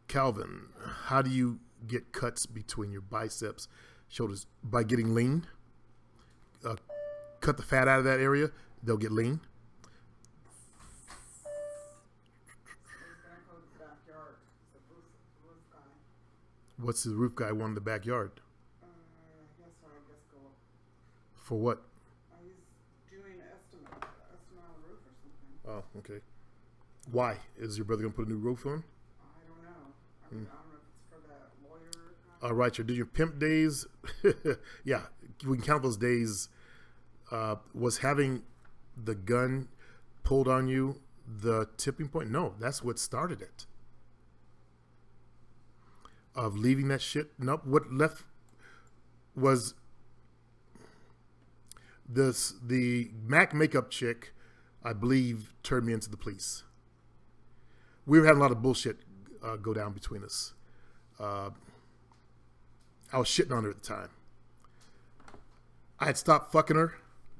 S1: Calvin, how do you get cuts between your biceps, shoulders? By getting lean. Cut the fat out of that area, they'll get lean. What's the roof guy want in the backyard? For what?
S2: He's doing an estimate on a roof or something.
S1: Oh, okay. Why? Is your brother going to put a new roof on?
S2: I don't know. I don't know if it's for that lawyer.
S1: All right, did your pimp days? Yeah, we can count those days. Was having the gun pulled on you the tipping point? No, that's what started it. Of leaving that shit. Nope. What left was the Mac makeup chick, I believe, turned me into the police. We were having a lot of bullshit go down between us. I was shitting on her at the time. I had stopped fucking her.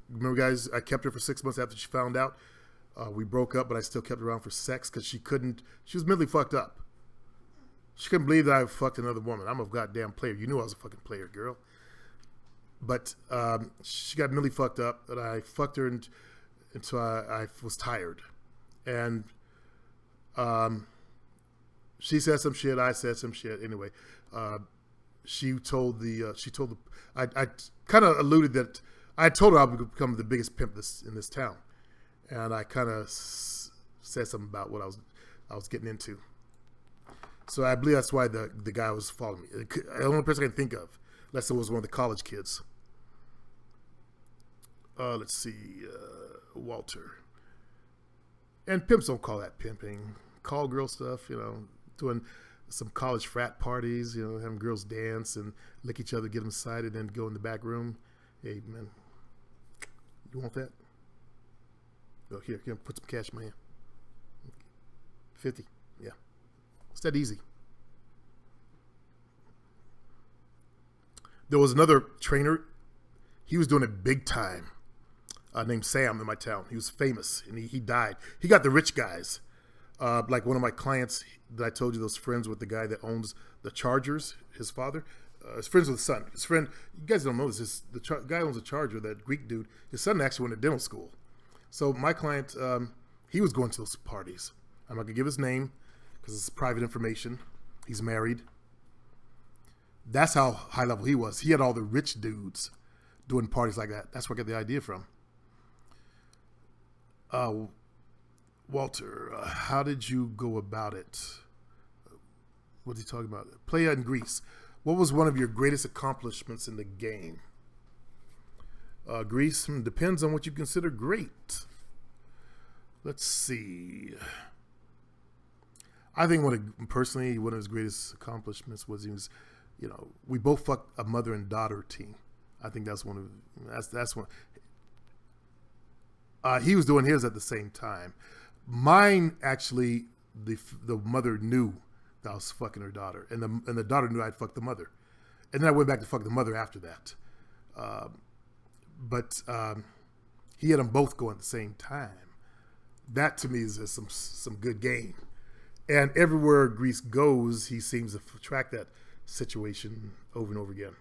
S1: Remember, guys, I kept her for 6 months after she found out. We broke up, but I still kept her around for sex because she was mentally fucked up. She couldn't believe that I fucked another woman. I'm a goddamn player. You knew I was a fucking player, girl. But she got mentally fucked up, and I fucked her until I was tired. And she said some shit. I said some shit. Anyway, I kind of alluded that I told her I would become the biggest pimp in this town, and I kind of said something about what I was getting into. So I believe that's why the guy was following me. The only person I can think of, unless it was one of the college kids. Let's see, Walter. And pimps don't call that pimping. Call girl stuff, doing some college frat parties, having girls dance and lick each other, get them excited, then go in the back room. Hey, man, you want that? Oh, here, put some cash in my hand. 50, yeah. It's that easy. There was another trainer. He was doing it big time. Named Sam in my town. He was famous, and he died. He got the rich guys. Like one of my clients that I told you, those friends with the guy that owns the Chargers, his father. His friends with his son. His friend, you guys don't know this, the guy owns a Charger, that Greek dude. His son actually went to dental school. So my client, he was going to those parties. I'm not going to give his name because it's private information. He's married. That's how high level he was. He had all the rich dudes doing parties like that. That's where I got the idea from. Walter, how did you go about it? What's he talking about? Playa in Greece. What was one of your greatest accomplishments in the game? Greece depends on what you consider great. Let's see. I think one of his greatest accomplishments was he was we both fucked a mother and daughter team. I think that's one of that's one. He was doing his at the same time. Mine actually, the mother knew that I was fucking her daughter, and the daughter knew I'd fucked the mother, and then I went back to fuck the mother after that. But he had them both going at the same time. That to me is some good game. And everywhere Grease goes, he seems to attract that situation over and over again.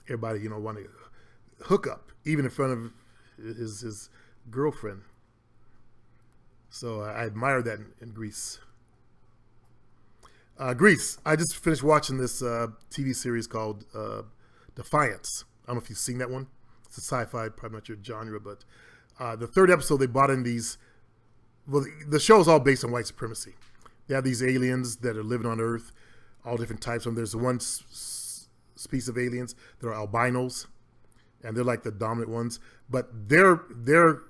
S1: Everybody, want to hook up, even in front of his girlfriend. So I admire that in Grease. Grease. I just finished watching this TV series called Defiance. I don't know if you've seen that one. It's a sci-fi, probably not your genre, but the third episode they brought in these. Well, the show is all based on white supremacy. They have these aliens that are living on Earth, all different types of them. There's one species of aliens that are albinos, and they're like the dominant ones. But their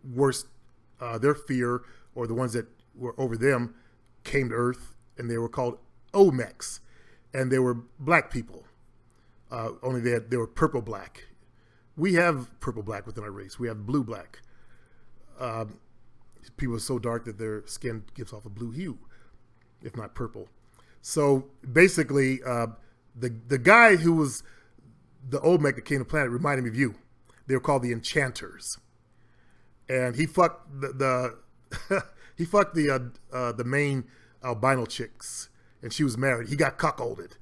S1: worst, their fear, or the ones that were over them, came to Earth, and they were called Olmecs, and they were black people. Only they were purple black. We have purple black within our race. We have blue black. People are so dark that their skin gives off a blue hue, if not purple. So basically, the guy who was the Olmec that came to the planet reminded me of you. They were called the Enchanters, and he fucked he fucked the main albino chicks, and she was married. He got cuckolded,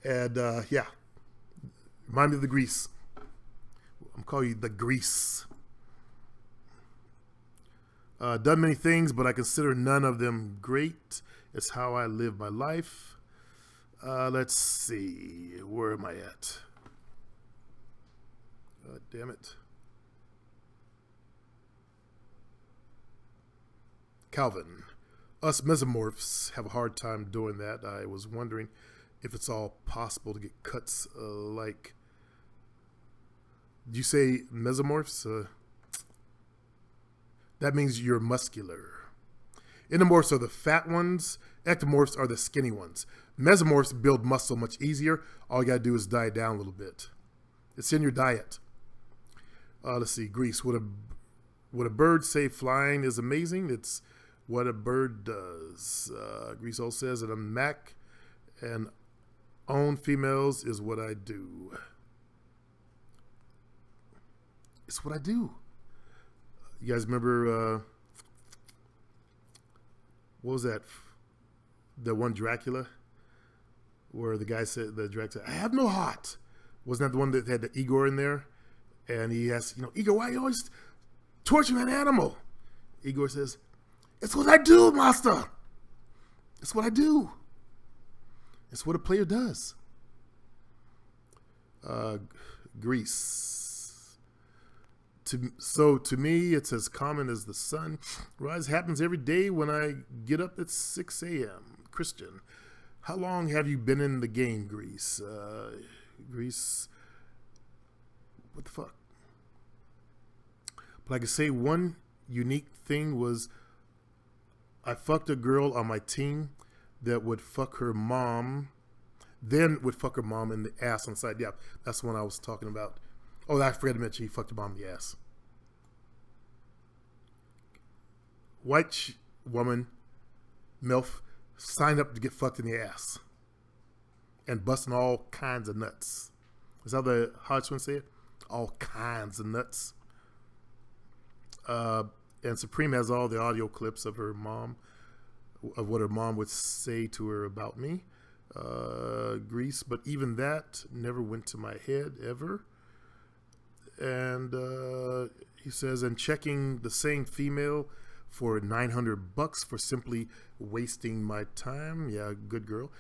S1: and yeah, remind me of the Grease. I'm calling you the Grease. Done many things, but I consider none of them great. It's how I live my life. Let's see. Where am I at? Damn it. Calvin. Us mesomorphs have a hard time doing that. I was wondering if it's all possible to get cuts like... Did you say mesomorphs? That means you're muscular. Endomorphs are the fat ones. Ectomorphs are the skinny ones. Mesomorphs build muscle much easier. All you gotta do is diet down a little bit. It's in your diet. Let's see. Grease. Would a bird say flying is amazing? It's what a bird does. Grease also says that I'm Mac and own females is what I do. It's what I do. You guys remember, what was that? The one Dracula? Where the guy said, I have no heart. Wasn't that the one that had the Igor in there? And he asked, Igor, why are you always torturing that animal? Igor says, it's what I do, master. It's what I do. It's what a player does. Grease. To me, it's as common as the sun rise. Happens every day when I get up at 6 a.m. Christian, how long have you been in the game, Grease? Grease, what the fuck? But I could say one unique thing was I fucked a girl on my team that would fuck her mom, then would fuck her mom in the ass on the side. Yeah, that's the one I was talking about. Oh, I forgot to mention he fucked her mom in the ass. White woman, MILF, signed up to get fucked in the ass. And busting all kinds of nuts. Is that the Hodgson say it? All kinds of nuts. And Supreme has all the audio clips of her mom, of what her mom would say to her about me. Grease, but even that never went to my head ever. And he says, and checking the same female for $900 for simply wasting my time. Yeah, good girl.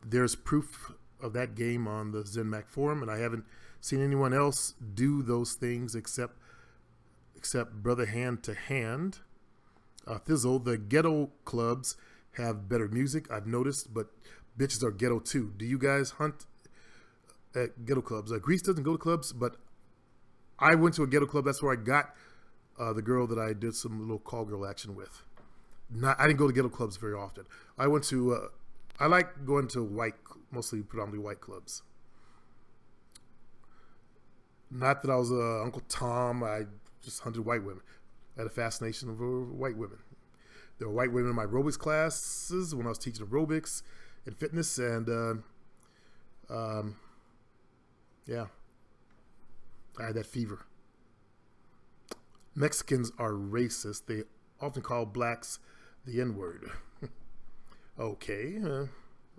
S1: There's proof of that game on the ZenMac forum, and I haven't seen anyone else do those things except Brother Hand to Hand. Thizzle, the ghetto clubs have better music, I've noticed, but bitches are ghetto too. Do you guys hunt at ghetto clubs? Grease doesn't go to clubs, but I went to a ghetto club. That's where I got the girl that I did some little call girl action with. I didn't go to ghetto clubs very often. I went to I like going to mostly predominantly white clubs. Not that I was Uncle Tom. I just hunted white women. I had a fascination over white women. There were white women in my aerobics classes when I was teaching aerobics and fitness, and yeah, I had that fever. Mexicans are racist. They often call blacks the N-word. Okay,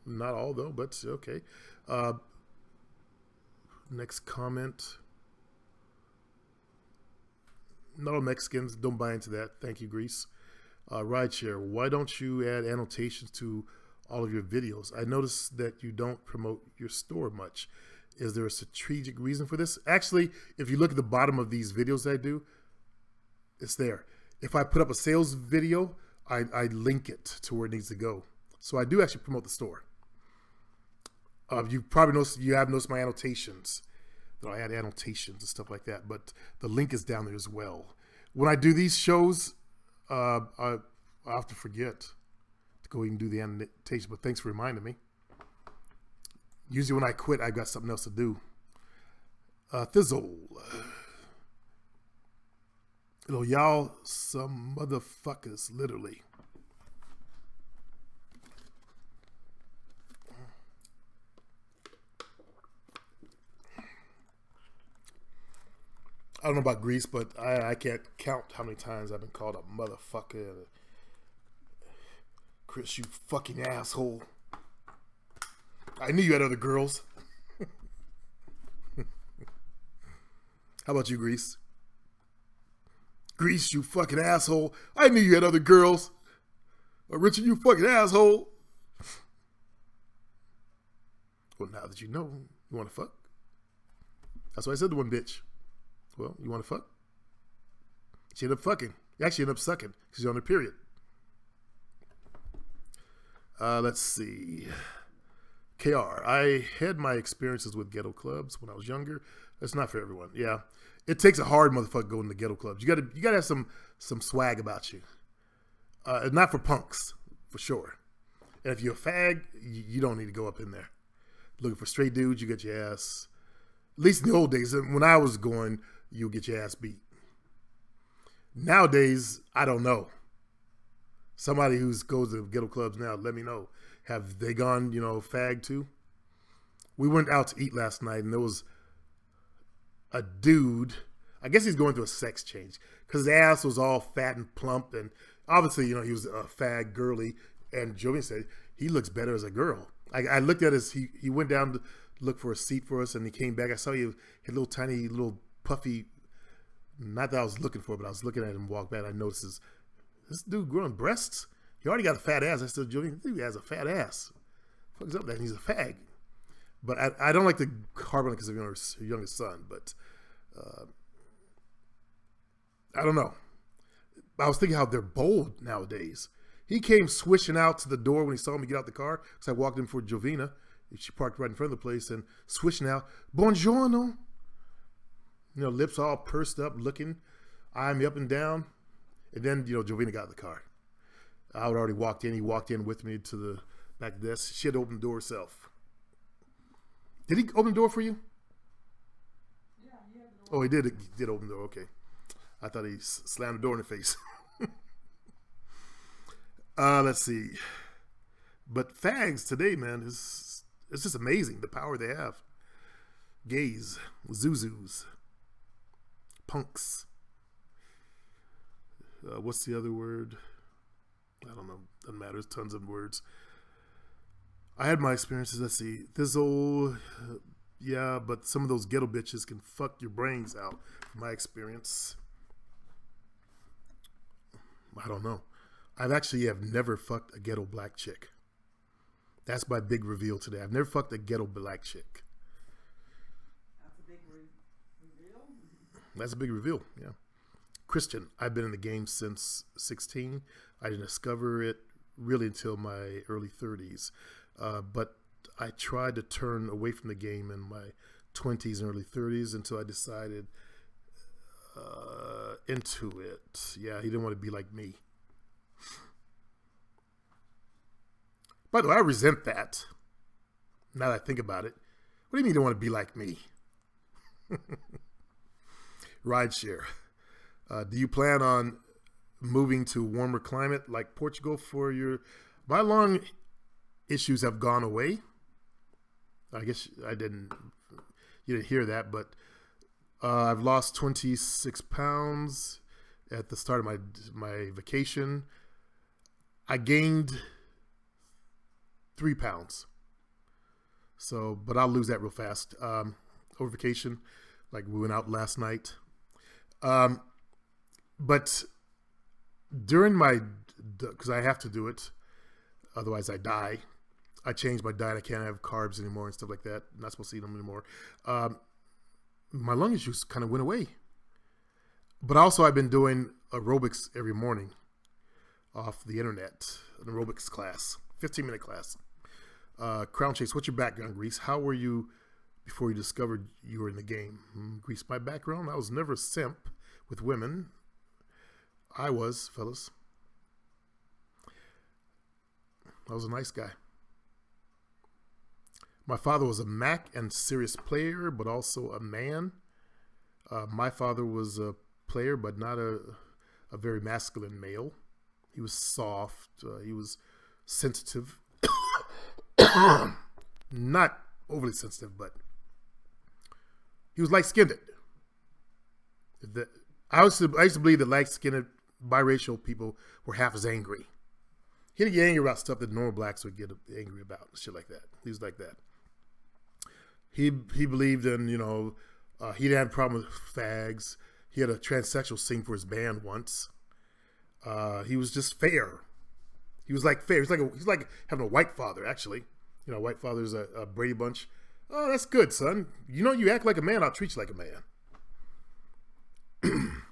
S1: not all though, but okay. Next comment. Not all Mexicans, don't buy into that. Thank you, Greece. Rideshare, why don't you add annotations to all of your videos? I noticed that you don't promote your store much. Is there a strategic reason for this? Actually, if you look at the bottom of these videos I do, it's there. If I put up a sales video, I link it to where it needs to go. So I do actually promote the store. You probably noticed, you have noticed my annotations. That I add annotations and stuff like that, but the link is down there as well. When I do these shows, I have to forget to go and do the annotation, but thanks for reminding me. Usually when I quit, I've got something else to do. Thizzle. Hello, y'all, some motherfuckers, literally. I don't know about Greece, but I can't count how many times I've been called a motherfucker. Chris, you fucking asshole. I knew you had other girls. How about you, Greece? Greece, you fucking asshole. I knew you had other girls. Richard, you fucking asshole. Well, now that you know, you want to fuck? That's what I said to one bitch. Well, you want to fuck? She ended up fucking. You actually ended up sucking because she's on her period. Let's see. KR, I had my experiences with ghetto clubs when I was younger. That's not for everyone. Yeah, it takes a hard motherfucker going to ghetto clubs. You gotta have some swag about you. Not for punks, for sure. And if you're a fag, you don't need to go up in there. Looking for straight dudes, you get your ass. At least in the old days, when I was going, you'll get your ass beat. Nowadays, I don't know. Somebody who goes to ghetto clubs now, let me know. Have they gone, fag too? We went out to eat last night, and there was a dude. I guess he's going through a sex change because his ass was all fat and plump, and obviously, he was a fag, girly. And Jovian said he looks better as a girl. I looked at he went down to look for a seat for us, and he came back. I saw he had little tiny, little puffy. Not that I was looking for, but I was looking at him walk back. I noticed this dude growing breasts. He already got a fat ass. I said, Jovian, this dude has a fat ass. What the fuck is up with that? And he's a fag. But I don't like to harp on it because of your youngest son. But I don't know. I was thinking how they're bold nowadays. He came swishing out to the door when he saw me get out the car. So I walked in for Jovina. She parked right in front of the place and swishing out, buongiorno. Lips all pursed up, looking, eyeing me up and down. And then, Jovina got in the car. I had already walked in. He walked in with me to the back desk. She had to open the door herself. Did he open the door for you?
S2: Yeah, he had the door.
S1: Oh, he did open the door. Okay. I thought he slammed the door in the face. Let's see. But fags today, man, it's just amazing the power they have. Gays, zuzus, punks. What's the other word? I don't know. Doesn't matter. There's tons of words. I had my experiences. Let's see. Yeah, but some of those ghetto bitches can fuck your brains out. From my experience. I don't know. I've never fucked a ghetto black chick. That's my big reveal today. I've never fucked a ghetto black chick.
S2: That's a big reveal?
S1: That's a big reveal, yeah. Christian, I've been in the game since 16. I didn't discover it really until my early 30s. But I tried to turn away from the game in my 20s and early 30s until I decided into it. Yeah, he didn't want to be like me. By the way, I resent that. Now that I think about it. What do you mean you don't want to be like me? Rideshare. Do you plan on moving to a warmer climate like Portugal for your... My lung issues have gone away. I guess you didn't hear that, but I've lost 26 pounds at the start of my vacation. I gained 3 pounds. So, but I'll lose that real fast. Over vacation, like we went out last night. But during because I have to do it, otherwise I die. I changed my diet. I can't have carbs anymore and stuff like that. I'm not supposed to eat them anymore. My lung issues kind of went away. But also I've been doing aerobics every morning off the internet, an aerobics class, 15-minute class. Crown Chase, what's your background, Grease? How were you before you discovered you were in the game? Grease, my background, I was never a simp with women. I was, fellas. I was a nice guy. My father was a Mac and serious player, but also a man. My father was a player, but not a very masculine male. He was soft. He was sensitive. Not overly sensitive, but he was light-skinned. I used to believe that light-skinned biracial people were half as angry. He didn't get angry about stuff that normal blacks would get angry about, shit like that. He was like that. He believed in, he didn't have a problem with fags. He had a transsexual sing for his band once. He was just fair. He was like fair. He's like having a white father, actually. White father's a Brady Bunch. Oh, that's good, son. You act like a man, I'll treat you like a man.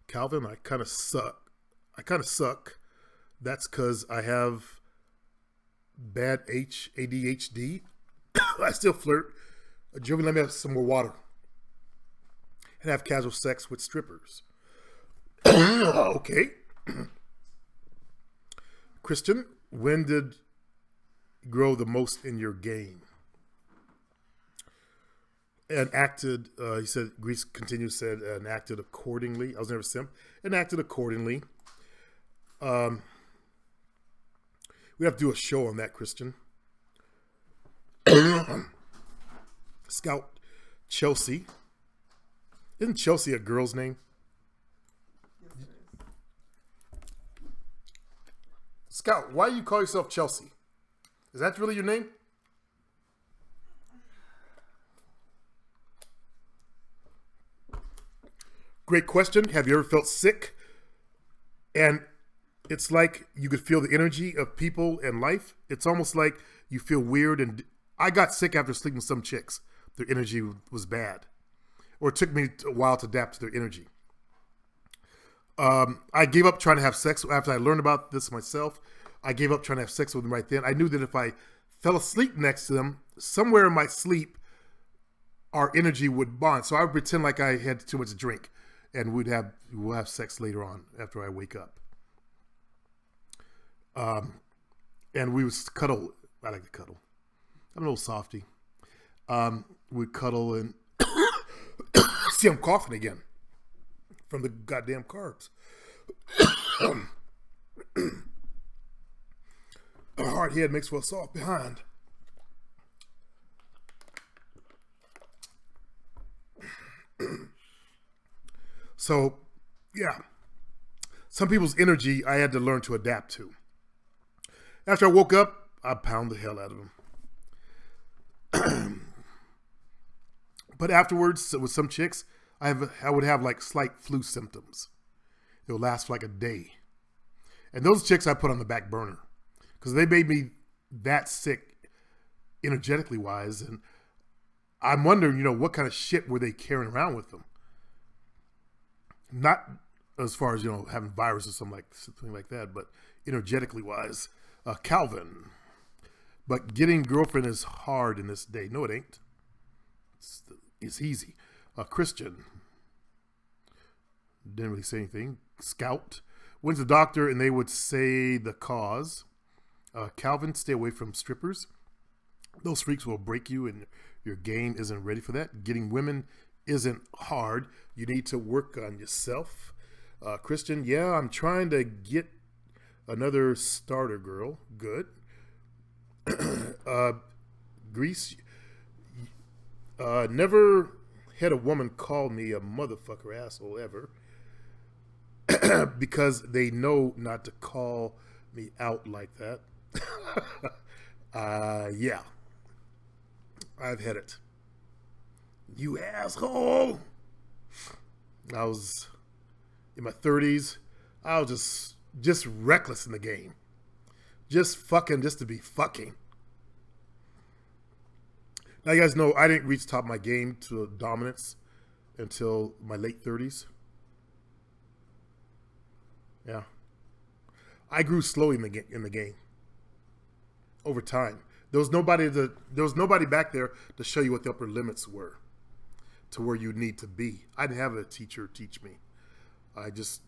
S1: Calvin, I kind of suck. That's because I have bad ADHD. I still flirt. Jovi, let me have some more water. And have casual sex with strippers. Okay. Christian, when did you grow the most in your game? And acted, he said, Greece continues, said, and acted accordingly. I was never a simp. And acted accordingly. We have to do a show on that, Christian. Scout Chelsea. Isn't Chelsea a girl's name?
S2: Yes, it is.
S1: Scout, why do you call yourself Chelsea? Is that really your name? Great question. Have you ever felt sick? And it's like you could feel the energy of people and life. It's almost like you feel weird. And I got sick after sleeping with some chicks. Their energy was bad. Or it took me a while to adapt to their energy. I gave up trying to have sex after I learned about this myself. I gave up trying to have sex with them right then. I knew that if I fell asleep next to them, somewhere in my sleep, our energy would bond. So I would pretend like I had too much to drink, and we'll have sex later on after I wake up. And we would cuddle. I like to cuddle. I'm an old softy. We'd cuddle and see, I'm coughing again from the goddamn carbs. A hard head makes for a soft behind. So, yeah. Some people's energy I had to learn to adapt to. After I woke up, I pound the hell out of them. But afterwards, with some chicks, I would have like slight flu symptoms. It would last for like a day. And those chicks I put on the back burner because they made me that sick energetically wise. And I'm wondering, what kind of shit were they carrying around with them? Not as far as, having virus or something like that, but energetically wise. Calvin. But getting girlfriend is hard in this day. No, it ain't. It's easy. Christian. Didn't really say anything. Scout. When's the doctor and they would say the cause. Calvin, stay away from strippers. Those freaks will break you, and your game isn't ready for that. Getting women isn't hard. You need to work on yourself. Christian, yeah, I'm trying to get another starter girl. Good. Greece, never had a woman call me a motherfucker asshole ever because they know not to call me out like that. Yeah. I've had it. You asshole. I was in my 30s. I was just reckless in the game. Just fucking just to be fucking. Now you guys know I didn't reach the top of my game to dominance until my late 30s. Yeah. I grew slowly in the game. Over time. There was nobody back there to show you what the upper limits were to where you need to be. I didn't have a teacher teach me. I just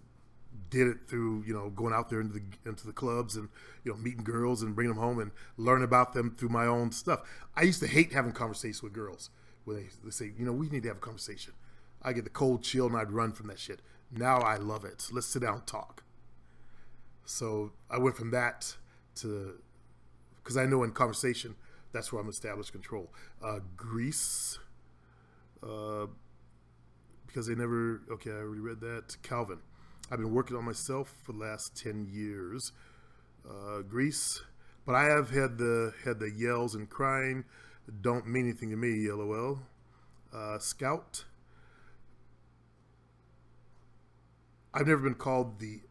S1: did it through, going out there into the clubs and, meeting girls and bringing them home and learn about them through my own stuff. I used to hate having conversations with girls when they say, we need to have a conversation. I get the cold chill and I'd run from that shit. Now I love it. Let's sit down and talk. So I went from that to, because I know in conversation, that's where I'm established control. Greece, because they never, okay, I already read that. Calvin, I've been working on myself for the last 10 years. Greece, but I have had the yells and crying. Don't mean anything to me, LOL. Scout, I've never been called the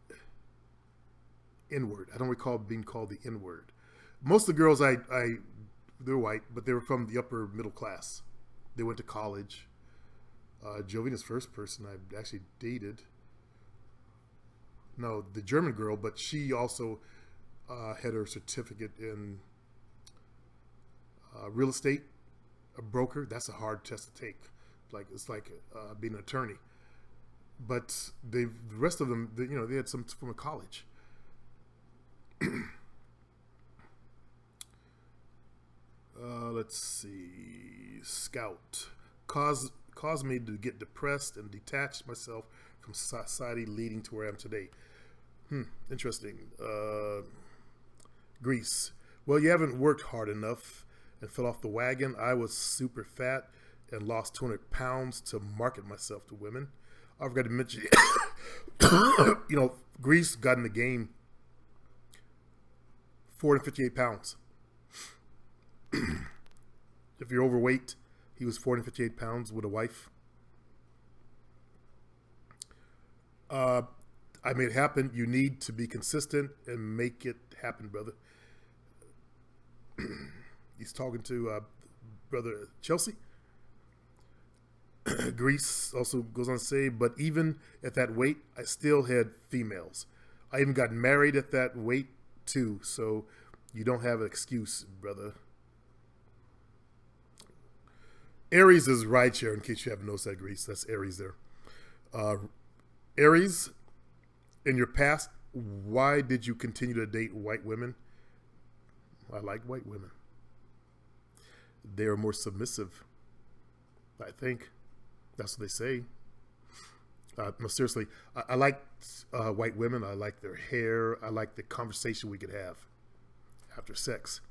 S1: N-word. I don't recall being called the N-word. Most of the girls they're white, but they were from the upper middle class. They went to college. Jovina's first person I actually dated. No, the German girl, but she also had her certificate in real estate, a broker. That's a hard test to take. It's like being an attorney. But the rest of them, they had some from a college. Let's see. Scout caused me to get depressed and detach myself from society, leading to where I am today. Interesting. Greece. Well, you haven't worked hard enough and fell off the wagon. I was super fat and lost 200 pounds to market myself to women. I forgot to mention, Greece got in the game 458 pounds. If you're overweight, he was 458 pounds with a wife. I made it happen. You need to be consistent and make it happen, brother. He's talking to brother Chelsea. Greece also goes on to say, but even at that weight, I still had females. I even got married at that weight too, so you don't have an excuse, brother. Aries is rideshare, in case you haven't noticed that, Greece. That's Aries there. Aries, in your past, why did you continue to date white women? I like white women. They are more submissive, I think. That's what they say. No, seriously, I like white women. I like their hair. I like the conversation we could have after sex.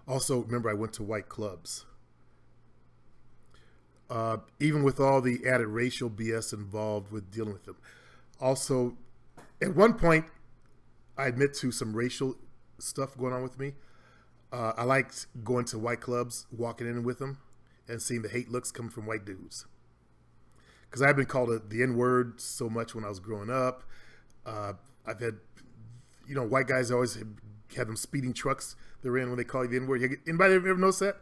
S1: Also, remember, I went to white clubs. Even with all the added racial BS involved with dealing with them. Also, at one point, I admit to some racial stuff going on with me. I liked going to white clubs, walking in with them, and seeing the hate looks coming from white dudes. Because I've been called the N-word so much when I was growing up. I've had, white guys always have them speeding trucks they're in when they call you the N-word. Anybody ever notice that?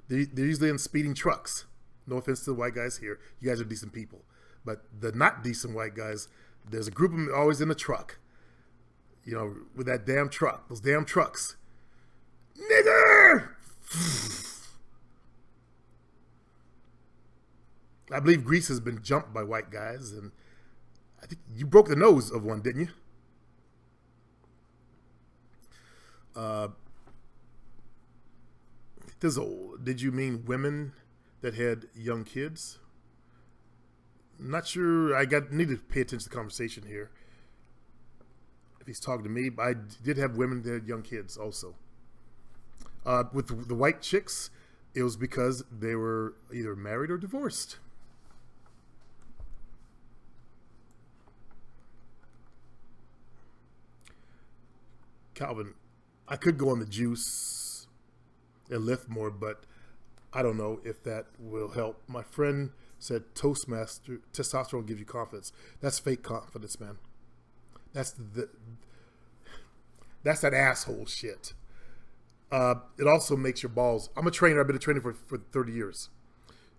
S1: They're usually in speeding trucks. No offense to the white guys here. You guys are decent people. But the not decent white guys, there's a group of them always in a truck. With that damn truck. Those damn trucks. Nigger! I believe Greece has been jumped by white guys, and I think you broke the nose of one, didn't you? Thizzle, did you mean women that had young kids? Not sure. Need to pay attention to the conversation here. If he's talking to me, but I did have women that had young kids also. With the white chicks, it was because they were either married or divorced. Calvin, I could go on the juice and lift more, but I don't know if that will help. My friend said testosterone gives you confidence. That's fake confidence, man. That's that asshole shit. It also makes your balls. I'm a trainer. I've been a trainer for 30 years.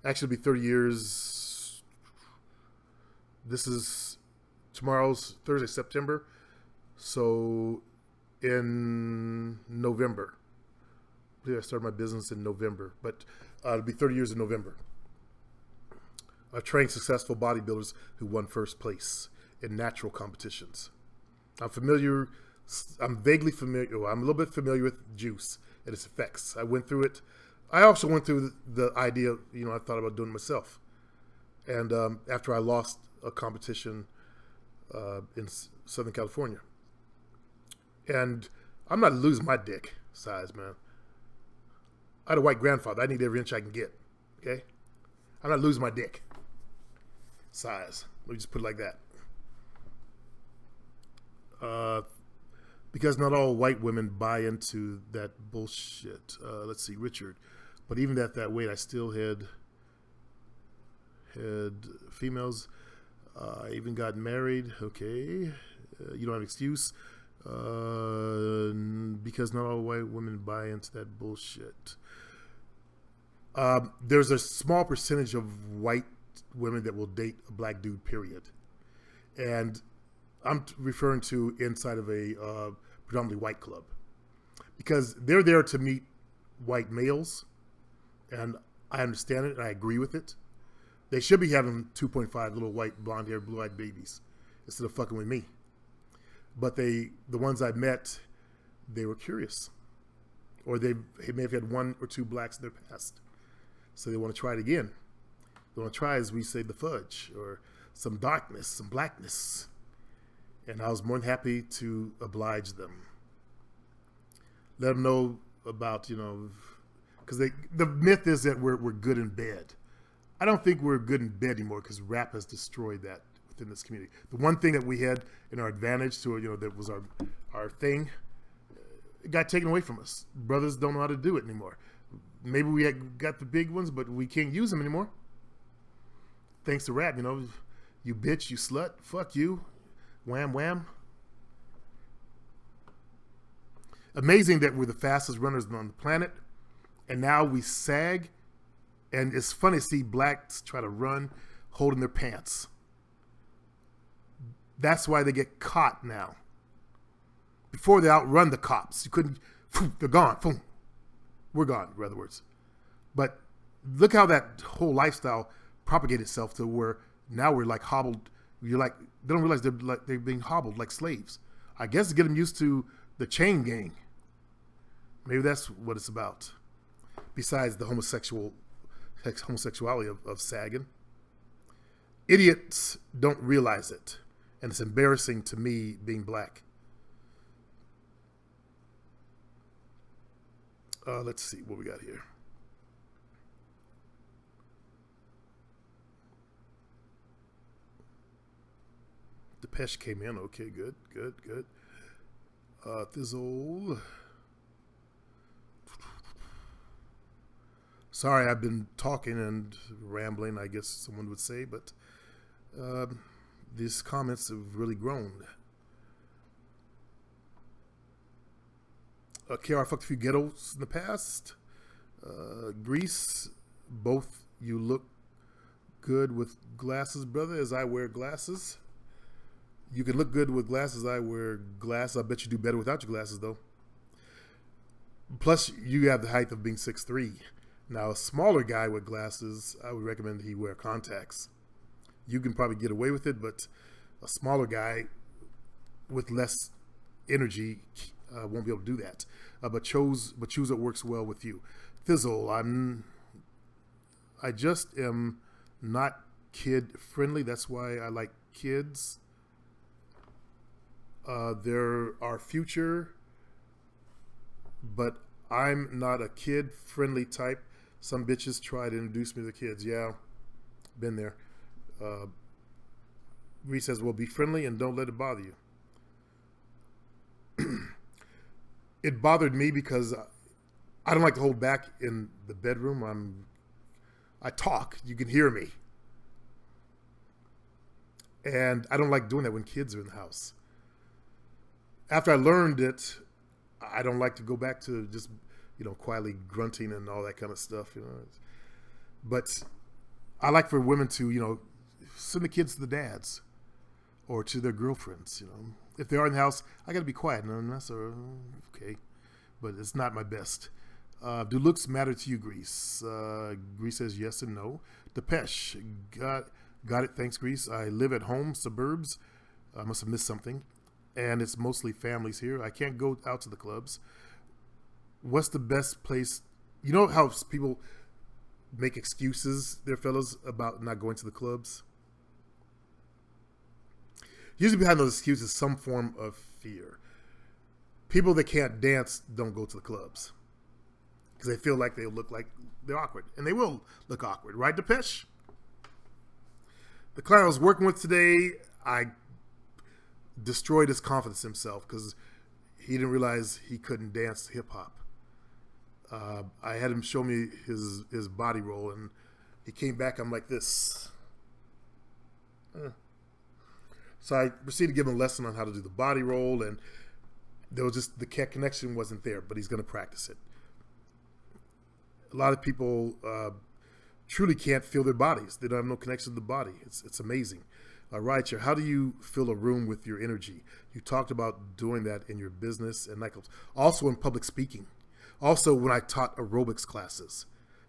S1: Actually, it'll be 30 years. This is tomorrow's Thursday, September. So in November. I believe I started my business in November, but it'll be 30 years in November. I've trained successful bodybuilders who won first place in natural competitions. I'm vaguely familiar. Well, I'm a little bit familiar with juice and its effects. I went through it. I also went through the idea, I thought about doing it myself. And after I lost a competition in Southern California. And I'm not losing my dick size, man. I had a white grandfather. I need every inch I can get. Okay? I'm not losing my dick size. Let me just put it like that. Because not all white women buy into that bullshit. Let's see, Richard. But even at that weight, I still had females. I even got married. Okay. You don't have an excuse. Because not all white women buy into that bullshit. There's a small percentage of white women that will date a black dude, period. And I'm referring to inside of a predominantly white club. Because they're there to meet white males. And I understand it and I agree with it. They should be having 2.5 little white, blonde-haired, blue-eyed babies instead of fucking with me. But the ones I met, they were curious. Or they may have had one or two blacks in their past. So they want to try it again. They want to try, as we say, the fudge, or some darkness, some blackness. And I was more than happy to oblige them. Let them know about, because the myth is that we're good in bed. I don't think we're good in bed anymore because rap has destroyed that within this community. The one thing that we had in our advantage to, that was our thing, it got taken away from us. Brothers don't know how to do it anymore. Maybe we got the big ones, but we can't use them anymore. Thanks to rap, you bitch, you slut, fuck you, wham wham. Amazing that we're the fastest runners on the planet, and now we sag, and it's funny to see blacks try to run holding their pants. That's why they get caught now. Before they outrun the cops, you couldn't. They're gone. We're gone, in other words. But look how that whole lifestyle propagated itself to where now we're like hobbled. They don't realize they're being hobbled like slaves. I guess to get them used to the chain gang. Maybe that's what it's about. Besides the homosexuality of sagging. Idiots don't realize it. And it's embarrassing to me being black. Let's see what we got here. Depeche came in. Okay, good. Thizzle. Sorry, I've been talking and rambling, I guess someone would say, but these comments have really grown. KR fucked a few ghettos in the past. Greece, both you look good with glasses, brother, as I wear glasses. You can look good with glasses. I wear glasses. I bet you do better without your glasses, though. Plus, you have the height of being 6'3". Now, a smaller guy with glasses, I would recommend he wear contacts. You can probably get away with it, but a smaller guy with less energy won't be able to do that. But choose what works well with you. Thizzle, I just am not kid friendly. That's why I like kids. They're our future, but I'm not a kid friendly type. Some bitches try to introduce me to kids. Yeah, been there. Reese says, well, be friendly and don't let it bother you. It bothered me because I don't like to hold back in the bedroom. I talk. You can hear me. And I don't like doing that when kids are in the house. After I learned it, I don't like to go back to just, quietly grunting and all that kind of stuff, But I like for women to, send the kids to the dads or to their girlfriends, If they are in the house, I got to be quiet. No, that's okay. But it's not my best. Do looks matter to you, Grease? Grease says yes and no. Depeche, got it. Thanks, Grease. I live at home, suburbs. I must have missed something. And it's mostly families here. I can't go out to the clubs. What's the best place? You know how people make excuses, their fellows, about not going to the clubs? Usually behind those excuses, some form of fear. People that can't dance don't go to the clubs because they feel like they look like they're awkward. And they will look awkward, right, Depeche? The client I was working with today, I destroyed his confidence in himself because he didn't realize he couldn't dance hip-hop. I had him show me his body roll, and he came back, I'm like this. So I proceeded to give him a lesson on how to do the body roll, and there was just the connection wasn't there, but he's going to practice it. A lot of people truly can't feel their bodies. They don't have no connection to the body. It's amazing. Right, how do you fill a room with your energy? You talked about doing that in your business and nightclubs. Also in public speaking. Also when I taught aerobics classes.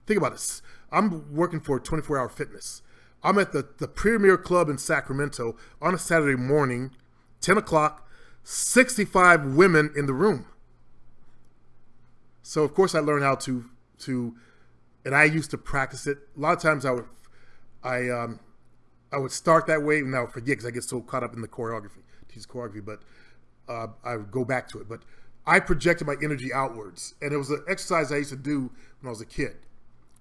S1: Think about this. I'm working for 24 Hour Fitness. I'm at the Premier Club in Sacramento on a Saturday morning, 10 o'clock, 65 women in the room. So, of course, I learned how to and I used to practice it. A lot of times I would start that way, and I would forget because I get so caught up in the choreography, teach choreography, but I would go back to it. But I projected my energy outwards, and it was an exercise I used to do when I was a kid.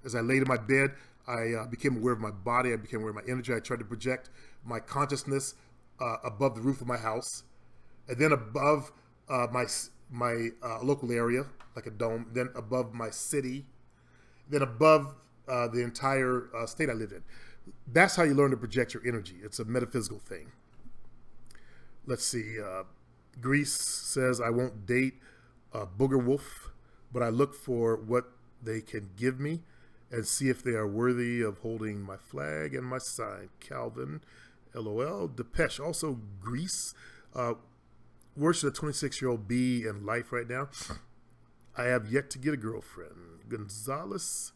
S1: As I laid in my bed, I became aware of my body. I became aware of my energy. I tried to project my consciousness above the roof of my house, and then above my local area, like a dome, then above my city, then above the entire state I lived in. That's how you learn to project your energy. It's a metaphysical thing. Let's see. Grease says, I won't date a booger wolf, but I look for what they can give me and see if they are worthy of holding my flag and my sign. Calvin, LOL. Depeche, also Grease. Where should a 26-year-old be in life right now? I have yet to get a girlfriend. Gonzalez.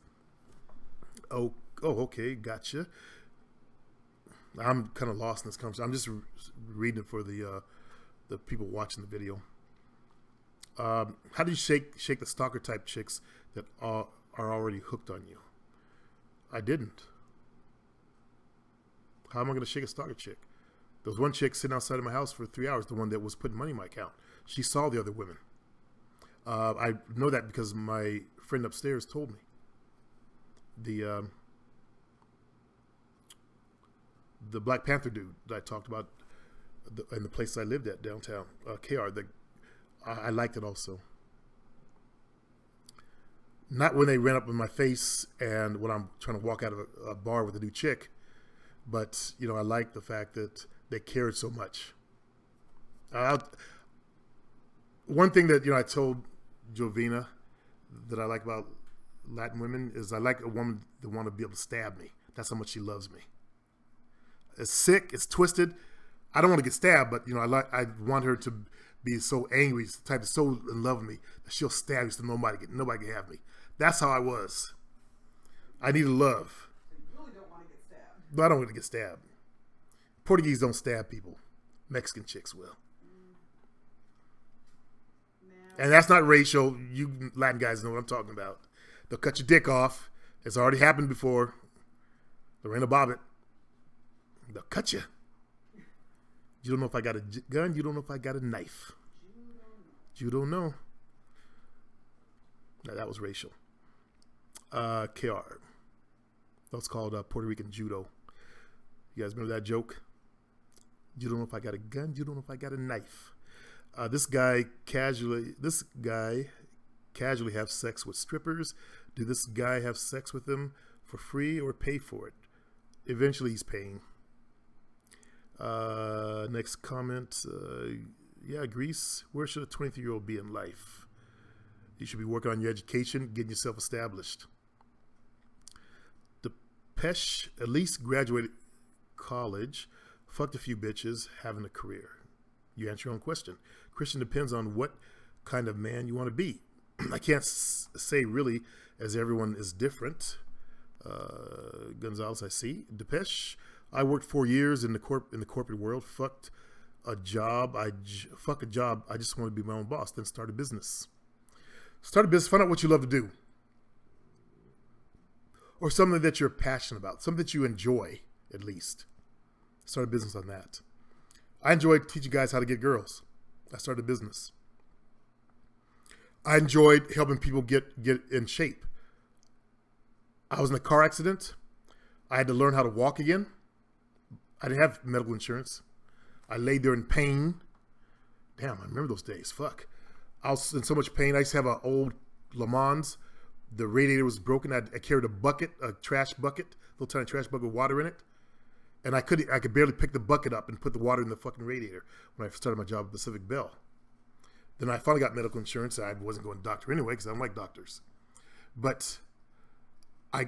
S1: Oh, okay, gotcha. I'm kind of lost in this conversation. I'm just reading it for the people watching the video. How do you shake the stalker type chicks that are already hooked on you? I didn't. How am I going to shake a stalker chick? There was one chick sitting outside of my house for 3 hours, the one that was putting money in my account. She saw the other women. I know that because my friend upstairs told me. The Black Panther dude that I talked about in the place I lived at downtown, KR, I liked it also. Not when they ran up in my face and when I'm trying to walk out of a bar with a new chick, but, I like the fact that they cared so much. One thing that, I told Jovina that I like about Latin women is I like a woman that want to be able to stab me. That's how much she loves me. It's sick. It's twisted. I don't want to get stabbed, but I want her to be so angry, the type that's so in love with me that she'll stab me so nobody can have me. That's how I was. I needed love.
S2: So you really don't want to get stabbed.
S1: No, I don't want to get stabbed. Portuguese don't stab people. Mexican chicks will. And that's not racial. You Latin guys know what I'm talking about. They'll cut your dick off. It's already happened before. Lorena Bobbitt. They'll cut you. You don't know if I got a gun. You don't know if I got a knife. You don't know. Now, that was racial. KR. That's called Puerto Rican judo. You guys remember that joke? You don't know if I got a gun. You don't know if I got a knife. This guy casually have sex with strippers. Do this guy have sex with them for free or pay for it? Eventually, he's paying. Next comment. Yeah, Greece. Where should a 23-year-old be in life? You should be working on your education, getting yourself established. Depeche, at least graduated college, fucked a few bitches, having a career. You answer your own question. Christian depends on what kind of man you want to be. I can't say really, as everyone is different. Gonzalez, I see. Depeche, I worked 4 years in the corporate world. Fuck a job. I just want to be my own boss. Then start a business. Start a business. Find out what you love to do, or something that you're passionate about, something that you enjoy at least. Start a business on that. I enjoyed teaching guys how to get girls. I started a business. I enjoyed helping people get in shape. I was in a car accident. I had to learn how to walk again. I didn't have medical insurance. I laid there in pain. Damn, I remember those days. Fuck. I was in so much pain. I used to have an old Le Mans. The radiator was broken. I carried a trash bucket, little tiny trash bucket with water in it. And I could barely pick the bucket up and put the water in the fucking radiator when I started my job at Pacific Bell. Then I finally got medical insurance. I wasn't going to doctor anyway because I don't like doctors. But I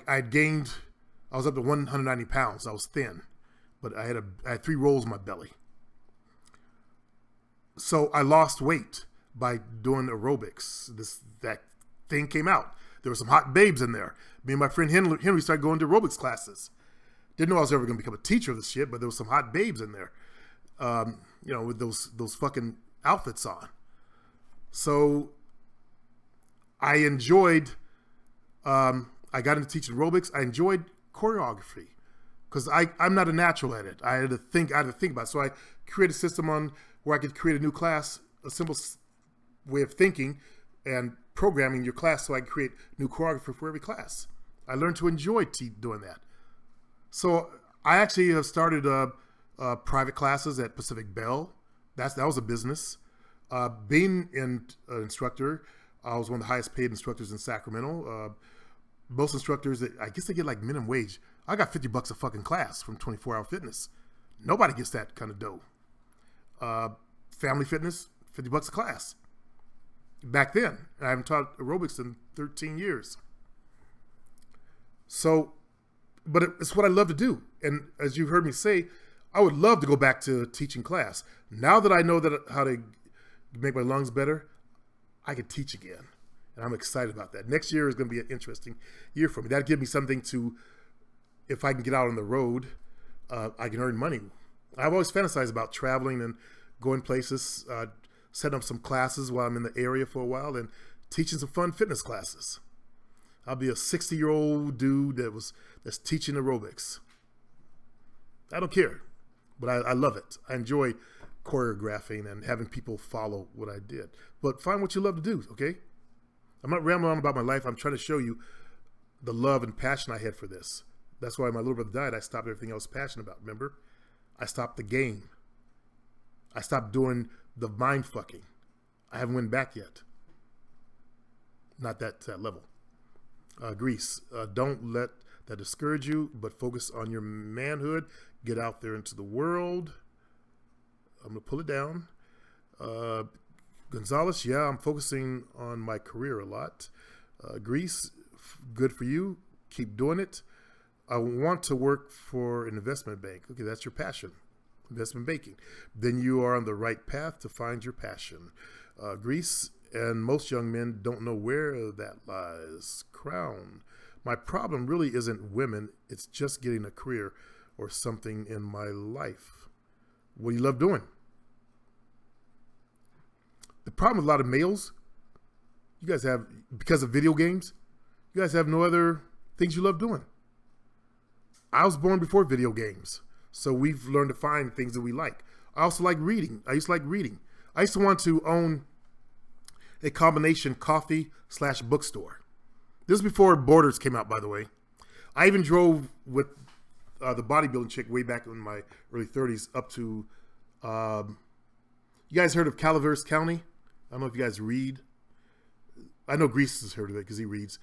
S1: was up to 190 pounds. I was thin. But I had 3 rolls in my belly. So I lost weight by doing aerobics. That thing came out. There were some hot babes in there. Me and my friend Henry started going to aerobics classes. Didn't know I was ever going to become a teacher of this shit, but there was some hot babes in there, with those fucking outfits on. So I enjoyed, I got into teaching aerobics. I enjoyed choreography because I'm not a natural at it. I had to think about it. So I created a system where I could create a new class, a simple way of thinking and programming your class so I could create new choreography for every class. I learned to enjoy doing that. So I actually have started private classes at Pacific Bell. That was a business. Being an instructor, I was one of the highest paid instructors in Sacramento. Most instructors, I guess they get like minimum wage. I got $50 a fucking class from 24 Hour Fitness. Nobody gets that kind of dough. Family Fitness, $50 a class. Back then, I haven't taught aerobics in 13 years. So, but it's what I love to do. And as you've heard me say, I would love to go back to teaching class. Now that I know how to make my lungs better, I can teach again. And I'm excited about that. Next year is going to be an interesting year for me. That'll give me something to, if I can get out on the road, I can earn money. I've always fantasized about traveling and going places, setting up some classes while I'm in the area for a while and teaching some fun fitness classes. I'll be a 60-year-old dude that's teaching aerobics. I don't care, but I love it. I enjoy choreographing and having people follow what I did. But find what you love to do, okay? I'm not rambling on about my life. I'm trying to show you the love and passion I had for this. That's why my little brother died. I stopped everything I was passionate about, remember? I stopped the game. I stopped doing the mind fucking. I haven't went back yet. Not that level. Greece, don't let that discourage you, but focus on your manhood. Get out there into the world. I'm going to pull it down. Gonzalez, yeah, I'm focusing on my career a lot. Greece, good for you. Keep doing it. I want to work for an investment bank. Okay, that's your passion. Investment banking. Then you are on the right path to find your passion. Greece, and most young men don't know where that lies. Crown. My problem really isn't women. It's just getting a career or something in my life. What do you love doing? The problem with a lot of males, you guys have, because of video games, You guys have no other things you love doing. I was born before video games, so we've learned to find things that we like. I also like reading. I used to like reading. I used to want to own a combination coffee/bookstore. This is before Borders came out, by the way. I even drove with the bodybuilding chick way back in my early 30s up to, you guys heard of Calaveras County? I don't know if you guys read. I know Grease has heard of it because he reads.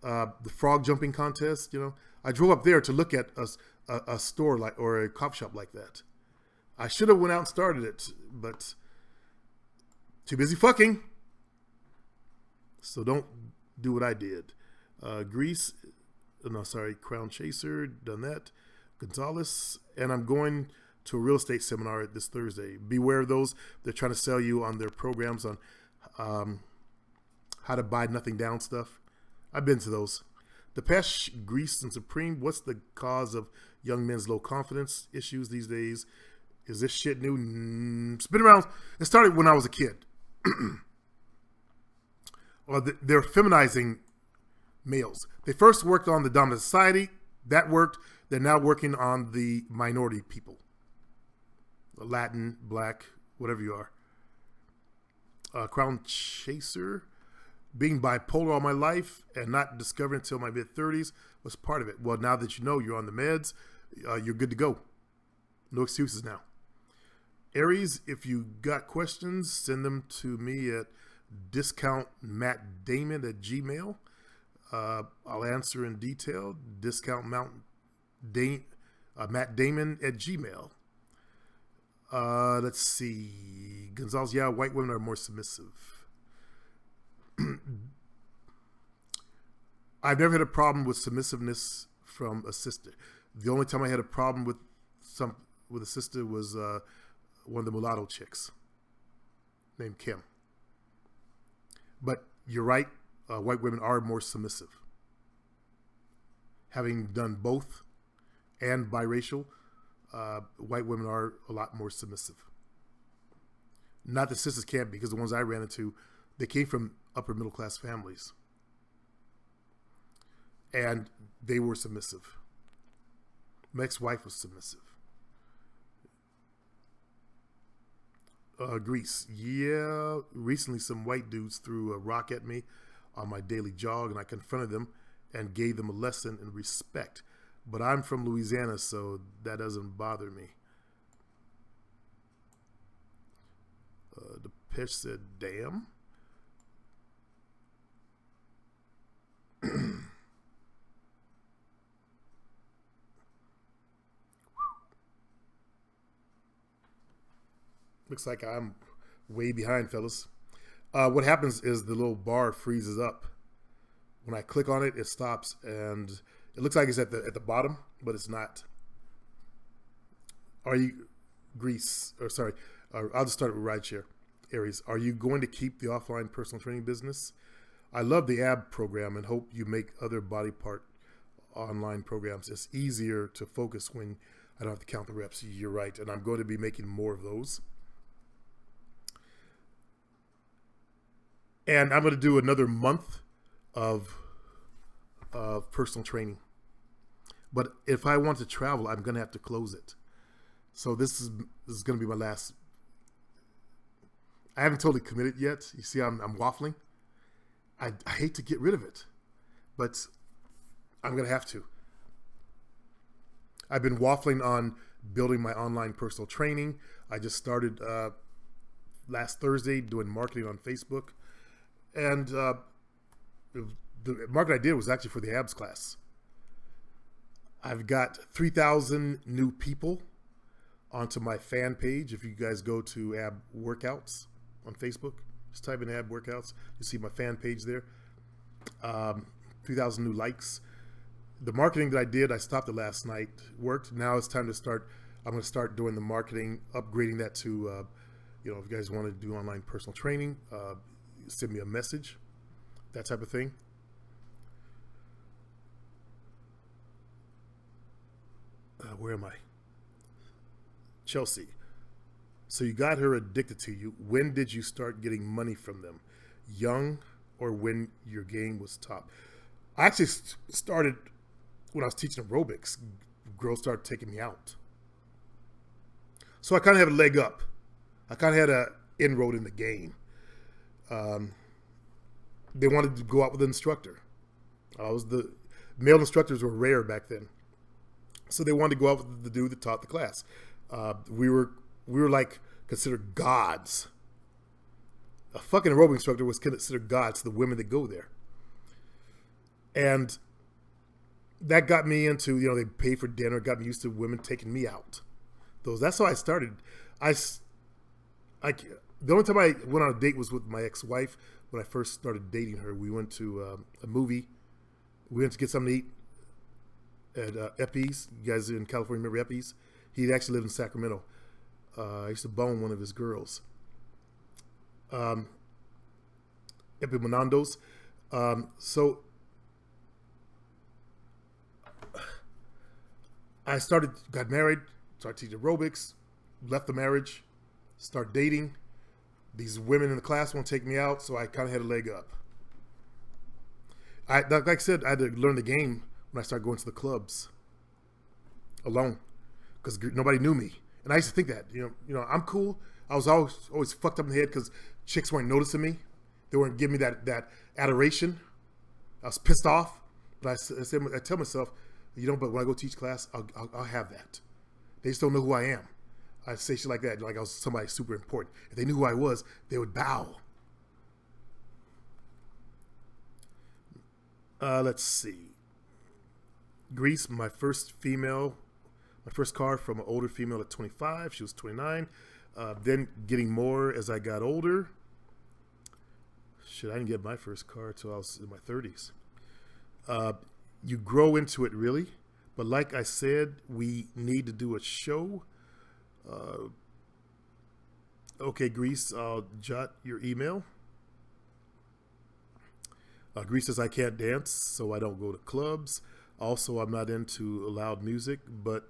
S1: The frog jumping contest, you know. I drove up there to look at a store like, or a cop shop like that. I should have went out and started it, but too busy fucking. So don't do what I did. Grease, Crown Chaser, done that. Gonzalez, and I'm going to a real estate seminar this Thursday. Beware of those. They're trying to sell you on their programs on how to buy nothing down stuff. I've been to those. Depeche, Grease, and Supreme. What's the cause of young men's low confidence issues these days? Is this shit new? It's been around. It started when I was a kid. Well, they're feminizing males. They first worked on the dominant society. That worked. They're now working on the minority people. Latin, black, whatever you are. Crown Chaser. Being bipolar all my life and not discovering until my mid-30s was part of it. Well, now that you know you're on the meds, you're good to go. No excuses now. Aries, if you got questions, send them to me at discountmattdamon@gmail. I'll answer in detail. Mattdamon@gmail. Let's see. Gonzalez, yeah, white women are more submissive. I've never had a problem with submissiveness from a sister. The only time I had a problem with a sister was one of the mulatto chicks named Kim. But you're right, white women are more submissive. Having done both and biracial, white women are a lot more submissive. Not that sisters can't, because the ones I ran into, they came from upper middle class families. And they were submissive. My ex-wife was submissive. Grease. Yeah, recently some white dudes threw a rock at me on my daily jog, and I confronted them and gave them a lesson in respect. But I'm from Louisiana, so that doesn't bother me. Depeche said, damn. Looks like I'm way behind, fellas. What happens is the little bar freezes up. When I click on it, it stops, and it looks like it's at the bottom, but it's not. Are you I'll just start with rideshare. Aries, are you going to keep the offline personal training business? I love the AB program and hope you make other body part online programs. It's easier to focus when I don't have to count the reps. You're right, and I'm going to be making more of those. And I'm going to do another month of personal training. But if I want to travel, I'm going to have to close it. So this is going to be my last. I haven't totally committed yet. You see, I'm waffling. I hate to get rid of it, but I'm going to have to. I've been waffling on building my online personal training. I just started last Thursday doing marketing on Facebook. And the marketing I did was actually for the abs class. I've got 3,000 new people onto my fan page. If you guys go to ab workouts on Facebook, just type in ab workouts. You see my fan page there. 3,000 new likes. The marketing that I did, I stopped it last night. Worked. Now it's time to start. I'm going to start doing the marketing, upgrading that to, if you guys want to do online personal training, send me a message, that type of thing. Where am I? Chelsea. So you got her addicted to you. When did you start getting money from them? Young or when your game was top? I actually started when I was teaching aerobics. Girls started taking me out, so I kind of had a leg up. I kind of had an inroad in the game. They wanted to go out with an instructor. Male instructors were rare back then, so they wanted to go out with the dude that taught the class. We were like considered gods. A fucking aerobic instructor was considered gods to the women that go there, and that got me into, they paid for dinner, got me used to women taking me out. That's how I started. The only time I went on a date was with my ex-wife. When I first started dating her, we went to a movie. We went to get something to eat at Eppie's. You guys in California remember Eppie's? He actually lived in Sacramento. I used to bone one of his girls. Epimonandos. So I got married, started teaching aerobics, left the marriage, started dating. These women in the class won't take me out, so I kind of had a leg up. Like I said, I had to learn the game when I started going to the clubs alone, because nobody knew me, and I used to think that I'm cool. I was always fucked up in the head because chicks weren't noticing me. They weren't giving me that adoration. I was pissed off, but I tell myself, but when I go teach class, I'll have that. They just don't know who I am. I say shit like that, like I was somebody super important. If they knew who I was, they would bow. Let's see. Greece, my first car from an older female at 25. She was 29. Then getting more as I got older. Shit, I didn't get my first car until I was in my 30s. You grow into it, really. But like I said, we need to do a show. Okay, Greece, I'll jot your email. Greece says, I can't dance, so I don't go to clubs. Also, I'm not into loud music, but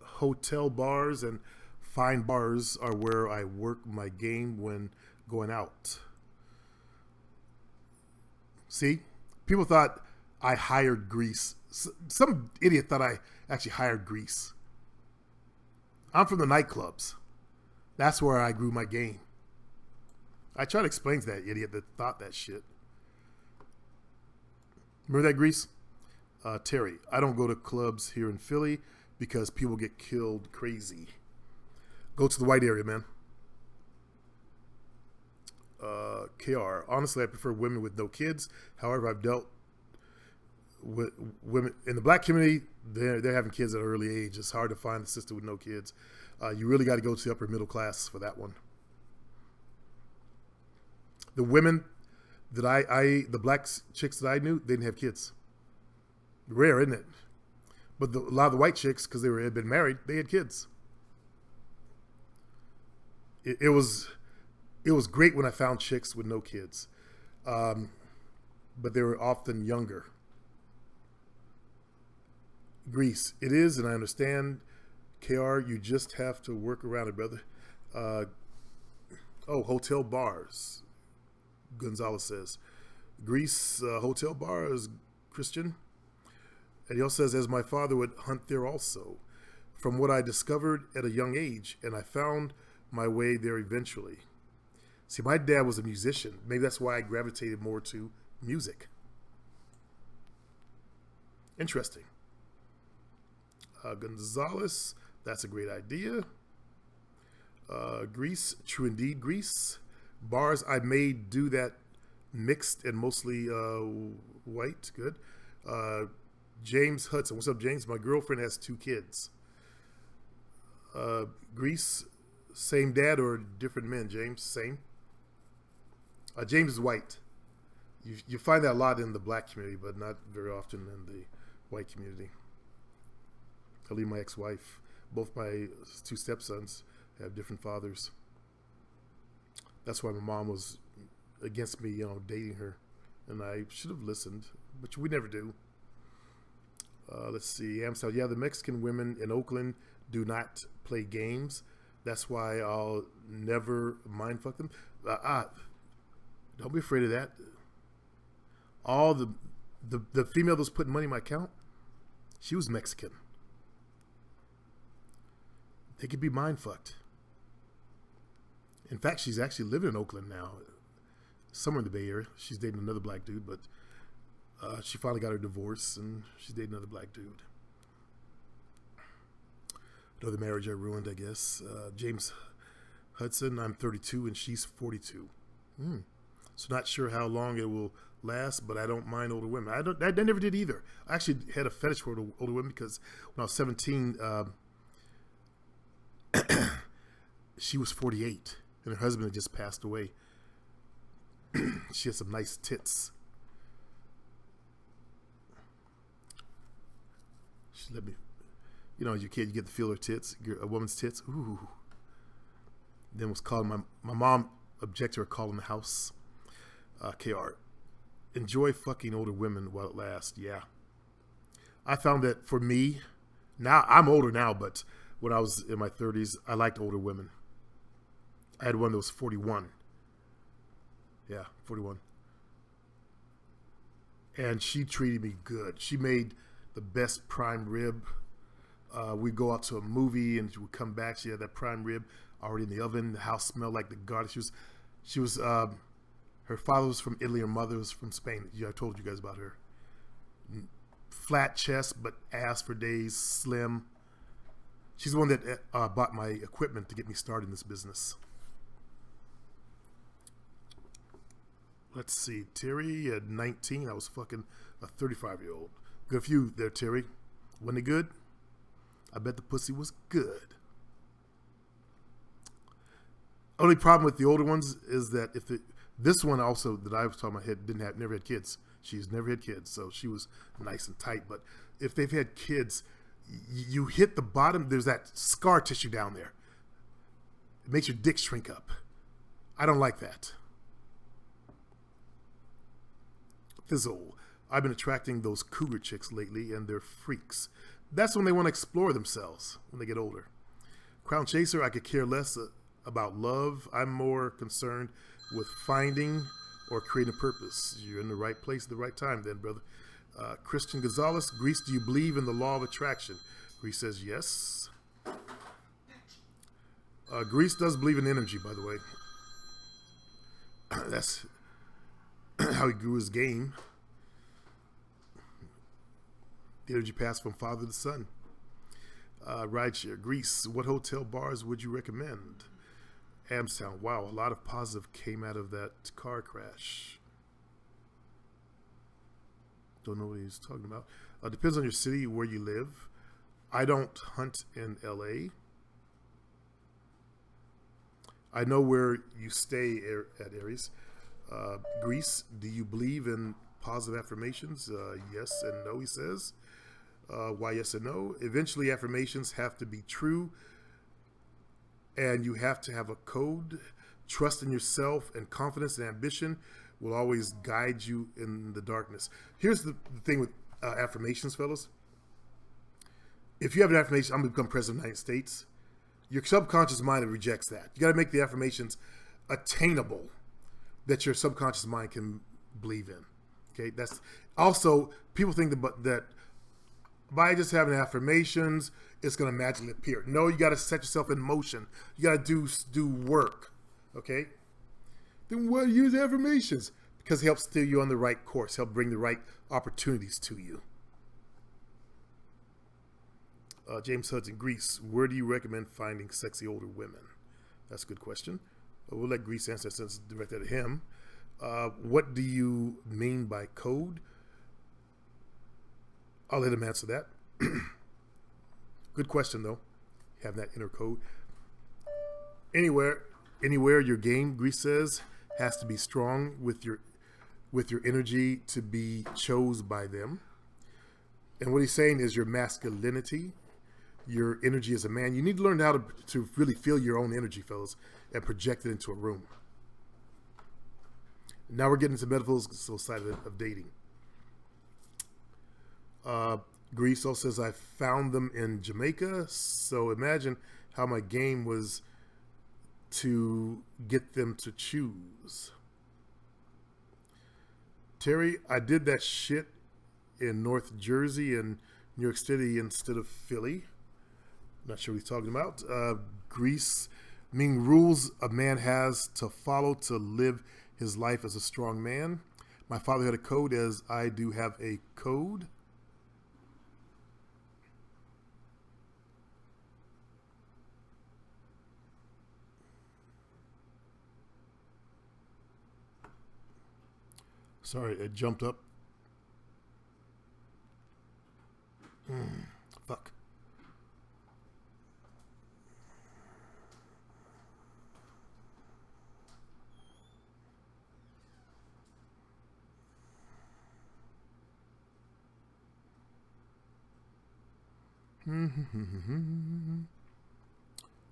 S1: hotel bars and fine bars are where I work my game when going out. See? People thought I hired Greece. Some idiot thought I actually hired Greece. I'm from the nightclubs. That's where I grew my game. I try to explain to that idiot that thought that shit. Remember that, Greece? Terry, I don't go to clubs here in Philly because people get killed crazy. Go to the white area, man. KR, honestly, I prefer women with no kids. However, I've dealt with women in the black community. They're having kids at an early age. It's hard to find a sister with no kids. You really got to go to the upper middle class for that one. The women that the black chicks that I knew, they didn't have kids. Rare, isn't it? But a lot of the white chicks, because had been married, they had kids. It was great when I found chicks with no kids, but they were often younger. Greece, it is, and I understand. KR, you just have to work around it, brother. Hotel bars. Gonzalez says. Greece, hotel bars, Christian. And he also says, as my father would hunt there also. From what I discovered at a young age, and I found my way there eventually. See, my dad was a musician. Maybe that's why I gravitated more to music. Interesting. Gonzalez, that's a great idea. Greece, true indeed, Greece. Bars, I may do that mixed and mostly white. Good. James Hudson, what's up, James? My girlfriend has 2 kids. Greece, same dad or different men, James? Same. James is white. You find that a lot in the black community, but not very often in the white community. I leave my ex-wife. Both my 2 stepsons have different fathers. That's why my mom was against me, dating her. And I should have listened, but we never do. Let's see. Amstel, yeah, the Mexican women in Oakland do not play games. That's why I'll never mind fuck them. Did Don't be afraid of that. All the female that was putting money in my account, she was Mexican. They could be mind fucked. In fact, she's actually living in Oakland now, somewhere in the Bay Area. She's dating another black dude, but she finally got her divorce, and she's dating another black dude. Another marriage I ruined, I guess. James Hudson, I'm 32, and she's 42. So not sure how long it will last, but I don't mind older women. I never did either. I actually had a fetish for older women because when I was 17, she was 48, and her husband had just passed away. She had some nice tits. She let me, as your kid, you get to feel her tits, a woman's tits. Ooh. Then was calling my mom objected to her calling the house. KR, enjoy fucking older women while it lasts. Yeah, I found that for me, now I'm older now, but when I was in my 30s, I liked older women. I had one that was 41. Yeah, 41. And she treated me good. She made the best prime rib. We'd go out to a movie and she would come back. She had that prime rib already in the oven. The house smelled like the garden. She was her father was from Italy. Her mother was from Spain. Yeah, I told you guys about her. Flat chest, but ass for days, slim. She's the one that bought my equipment to get me started in this business. Let's see. Terry at 19. I was fucking a 35-year-old. Good for you there, Terry. Wasn't it good? I bet the pussy was good. Only problem with the older ones is that this one also that I was talking about never had kids. She's never had kids, so she was nice and tight. But if they've had kids, you hit the bottom. There's that scar tissue down there. It makes your dick shrink up. I don't like that. Fizzle. I've been attracting those cougar chicks lately, and they're freaks. That's when they want to explore themselves when they get older. Crown Chaser, I could care less about love. I'm more concerned with finding or creating a purpose. You're in the right place at the right time then, brother. Christian Gonzalez, Greece, do you believe in the law of attraction? Greece says yes. Greece does believe in energy, by the way. That's how he grew his game. The energy passed from father to son. Rideshare, Greece, what hotel bars would you recommend? Amstown, wow, a lot of positive came out of that car crash. Don't know what he's talking about. Depends on your city, where you live. I don't hunt in LA. I know where you stay at Aries. Greece, do you believe in positive affirmations? Yes and no, he says. Why yes and no? Eventually, affirmations have to be true, and you have to have a code. Trust in yourself and confidence and ambition will always guide you in the darkness. Here's the thing with affirmations, fellas. If you have an affirmation, I'm going to become president of the United States, your subconscious mind rejects that. You got to make the affirmations attainable that your subconscious mind can believe in. Okay, that's also, people think that by just having affirmations, it's going to magically appear. No, you got to set yourself in motion. You got to do work. Okay? Then why use affirmations? Because it helps steer you on the right course, help bring the right opportunities to you. James Hudson, Greece, where do you recommend finding sexy older women? That's a good question. We'll let Greece answer since it's directed at him. What do you mean by code? I'll let him answer that. Good question, though. Have that inner code. Anywhere your game, Greece says, has to be strong with your energy to be chose by them. And what he's saying is your masculinity, your energy as a man. You need to learn how to really feel your own energy, fellas, and project it into a room. Now we're getting into the metaphysical side of dating. Greece also says, I found them in Jamaica. So imagine how my game was to get them to choose. Terry, I did that shit in North Jersey and New York City instead of Philly. Not sure what he's talking about. Greece, meaning rules a man has to follow to live his life as a strong man. My father had a code, as I do have a code. Sorry, it jumped up. Fuck.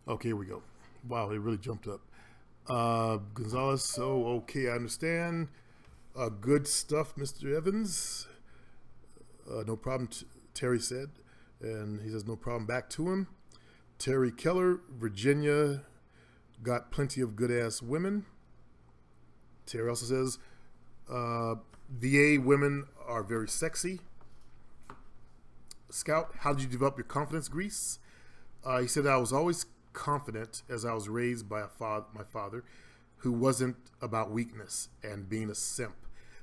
S1: Okay, here we go. Wow, it really jumped up. Gonzalez, so okay, I understand. Good stuff, Mr. Evans. No problem, Terry said. And he says, no problem back to him. Terry Keller, Virginia, got plenty of good-ass women. Terry also says, VA women are very sexy. Scout, how did you develop your confidence, Grease? He said, I was always confident as I was raised by my father, who wasn't about weakness and being a simp.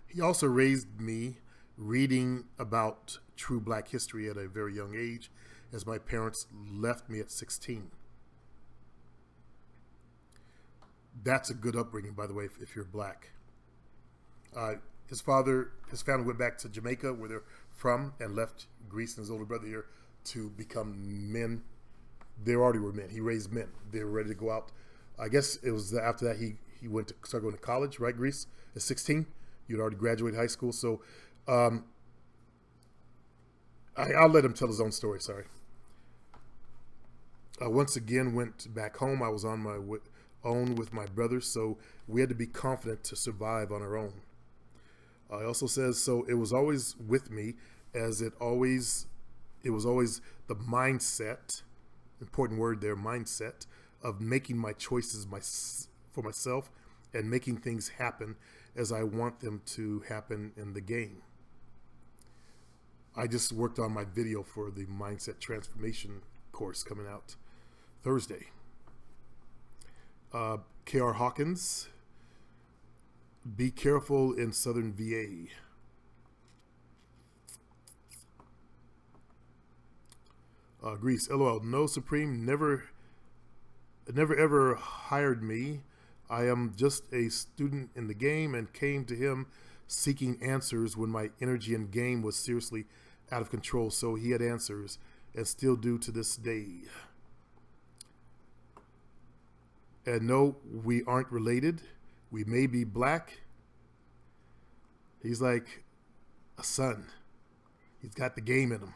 S1: He also raised me reading about true black history at a very young age, as my parents left me at 16. That's a good upbringing, by the way, if you're black. His family went back to Jamaica, where they're from, and left Greece and his older brother here to become men. They already were men. He raised men. They were ready to go out. I guess it was after that he went to start going to college, right, Greece? At 16, you'd already graduated high school. So I'll let him tell his own story, sorry. Once again, went back home. I was on my own with my brother, so we had to be confident to survive on our own. He also says, so it was always with me, as it was always the mindset, important word there, mindset, of making my choices for myself and making things happen as I want them to happen in the game. I just worked on my video for the Mindset Transformation course coming out Thursday. K.R. Hawkins, be careful in Southern VA. Greece, LOL, no, Supreme never ever hired me. I am just a student in the game and came to him seeking answers when my energy in game was seriously out of control. So he had answers and still do to this day. And no, we aren't related. We may be black. He's like a son. He's got the game in him.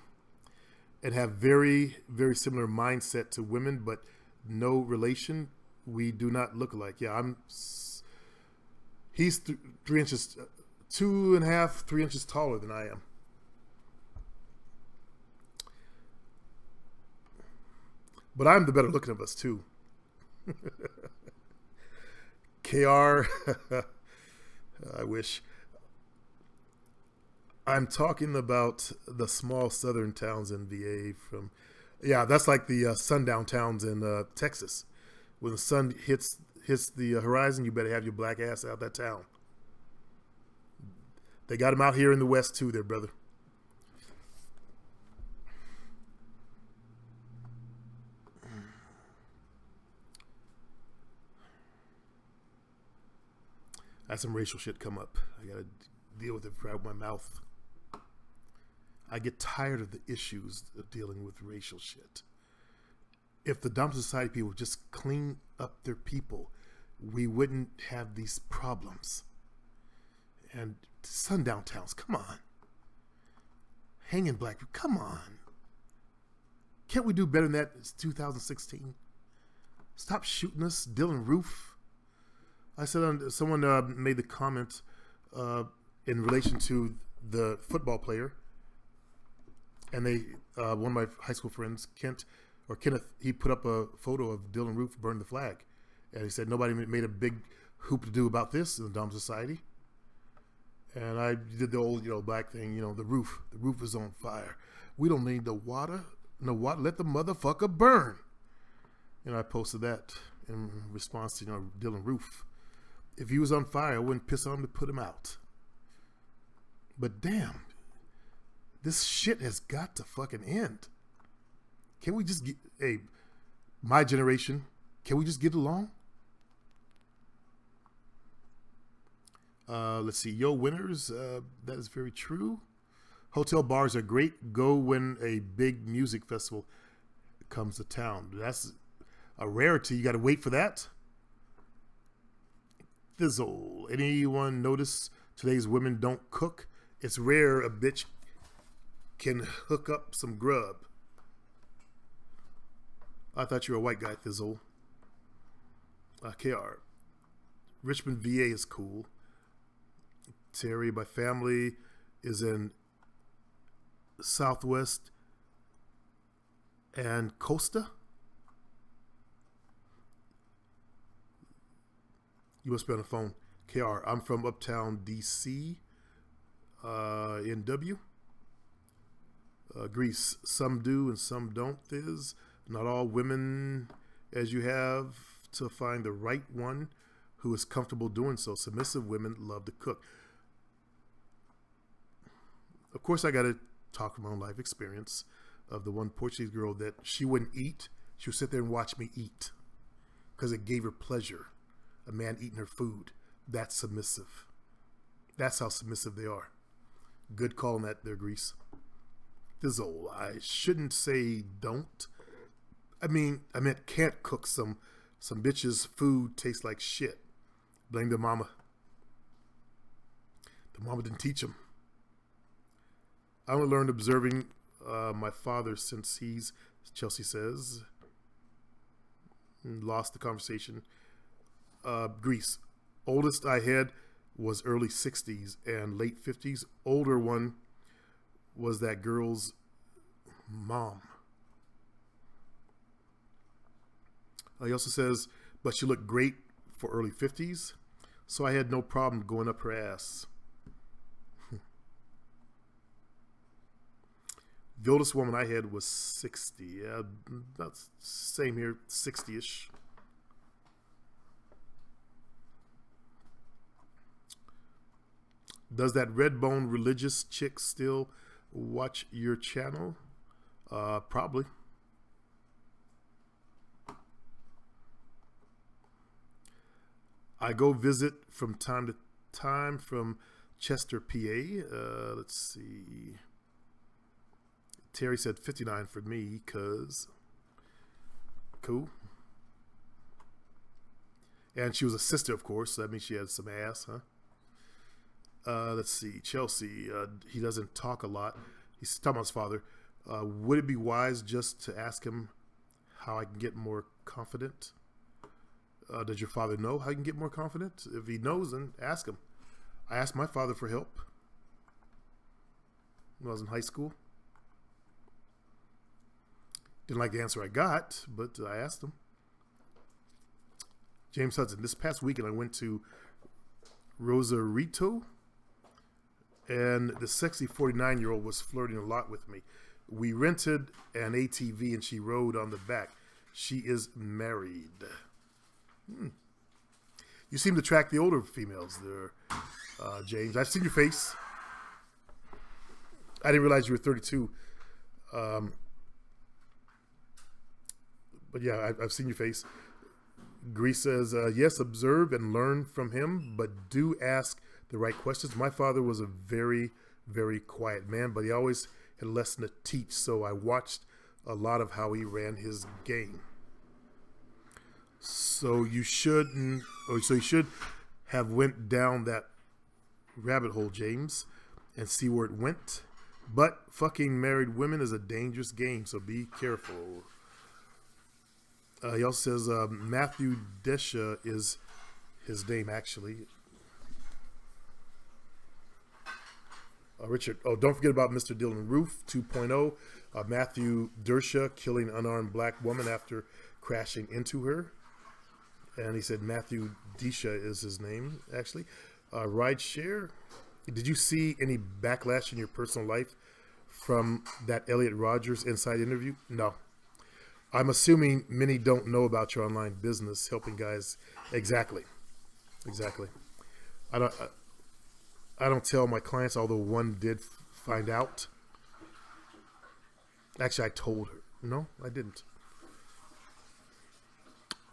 S1: And have very, very similar mindset to women, but no relation. We do not look alike. Yeah, he's 3 inches, 2.5, 3 inches taller than I am. But I'm the better looking of us too. KR, I wish. I'm talking about the small southern towns in VA that's like the sundown towns in Texas. When the sun hits the horizon, you better have your black ass out that town. They got them out here in the West too, there, brother. I had some racial shit come up. I gotta deal with it right with my mouth. I get tired of the issues of dealing with racial shit. If the Dom Society people just clean up their people, we wouldn't have these problems. And sundown towns, come on. Hanging black people, come on. Can't we do better than that? It's 2016. Stop shooting us, Dylan Roof. I said someone made the comment in relation to the football player. And one of my high school friends, Kenneth, he put up a photo of Dylan Roof burning the flag. And he said nobody made a big hoop to do about this in the Dom Society. And I did the old, black thing, the roof. The roof is on fire. We don't need the water. No water. Let the motherfucker burn. I posted that in response to, Dylan Roof. If he was on fire, I wouldn't piss on him to put him out. But damn, this shit has got to fucking end. Can we just get, my generation, can we just get along? Let's see. Yo, winners. That is very true. Hotel bars are great. Go when a big music festival comes to town. That's a rarity. You got to wait for that. Thizzle. Anyone notice today's women don't cook? It's rare a bitch can hook up some grub. I thought you were a white guy, Thizzle. KR. Richmond, VA is cool. Terry, my family is in Southwest and Costa. You must be on the phone. KR, I'm from Uptown, DC. NW. Greece, some do and some don't. Thiz. Not all women as you have to find the right one who is comfortable doing so. Submissive women love to cook. Of course, I got to talk from my own life experience of the one Portuguese girl that she wouldn't eat. She would sit there and watch me eat because it gave her pleasure. A man eating her food. That's submissive. That's how submissive they are. Good call on that there, Grease. Thizzle. I shouldn't say don't. I meant can't cook some bitches' food tastes like shit. Blame the mama. The mama didn't teach them. I only learned observing my father since he's, Chelsea says, lost the conversation. Greece. Oldest I had was early 60s and late 50s. Older one was that girl's mom. He also says, but she looked great for early 50s, so I had no problem going up her ass. The oldest woman I had was 60. Yeah, that's same here, 60-ish. Does that Redbone religious chick still watch your channel? Probably. I go visit from time to time from Chester, PA. Let's see. Terry said 59 for me, cause cool. And she was a sister, of course, so that means she had some ass, huh? Let's see. Chelsea, he doesn't talk a lot. He's talking about his father. Would it be wise just to ask him how I can get more confident? Does your father know how you can get more confident? If he knows, then ask him. I asked my father for help when I was in high school. Didn't like the answer I got, but I asked him. James Hudson, this past weekend I went to Rosarito, and the sexy 49-year-old was flirting a lot with me. We rented an ATV and she rode on the back. She is married. You seem to track the older females there, James. I've seen your face. I didn't realize you were 32. But yeah, I've seen your face. Grease says, yes, observe and learn from him, but do ask the right questions. My father was a very, very quiet man, but he always had a lesson to teach, so I watched a lot of how he ran his game. So you should have went down that rabbit hole, James, and see where it went. But fucking married women is a dangerous game, so be careful. He also says Matthew Desha is his name, actually. Richard, don't forget about Mr. Dylan Roof 2.0. Matthew Dersha killing unarmed black woman after crashing into her. And he said Matthew Desha is his name, actually. Rideshare. Did you see any backlash in your personal life from that Elliot Rogers Inside interview? No. I'm assuming many don't know about your online business helping guys. Exactly. I don't tell my clients, although one did find out. Actually, I told her. No, I didn't.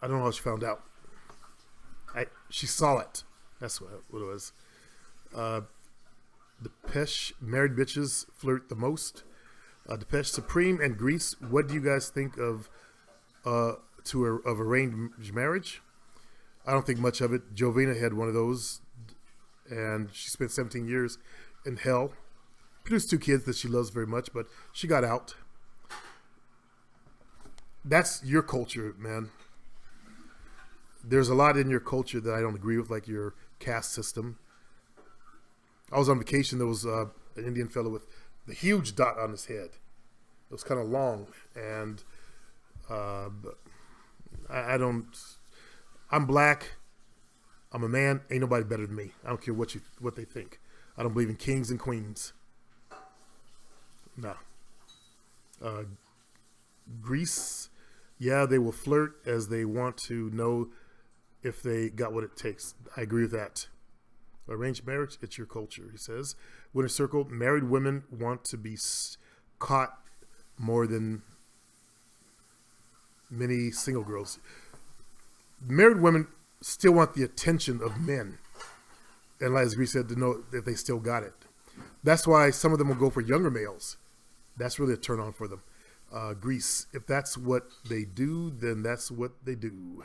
S1: I don't know how she found out. She saw it. That's what it was. Depeche, married bitches flirt the most. Depeche, Supreme, and Grease. What do you guys think of arranged marriage? I don't think much of it. Jovina had one of those, and she spent 17 years in hell. Produced 2 kids that she loves very much, but she got out. That's your culture, man. There's a lot in your culture that I don't agree with, like your caste system. I was on vacation. There was an Indian fellow with the huge dot on his head. It was kind of long, and I don't. I'm black. I'm a man. Ain't nobody better than me. I don't care what they think. I don't believe in kings and queens. No. Grease, yeah, they will flirt as they want to know if they got what it takes. I agree with that. Arranged marriage, it's your culture, he says. Winner Circle, married women want to be caught more than many single girls. Married women still want the attention of men. And like Grease said, to know that they still got it. That's why some of them will go for younger males. That's really a turn on for them. Grease, if that's what they do, then that's what they do.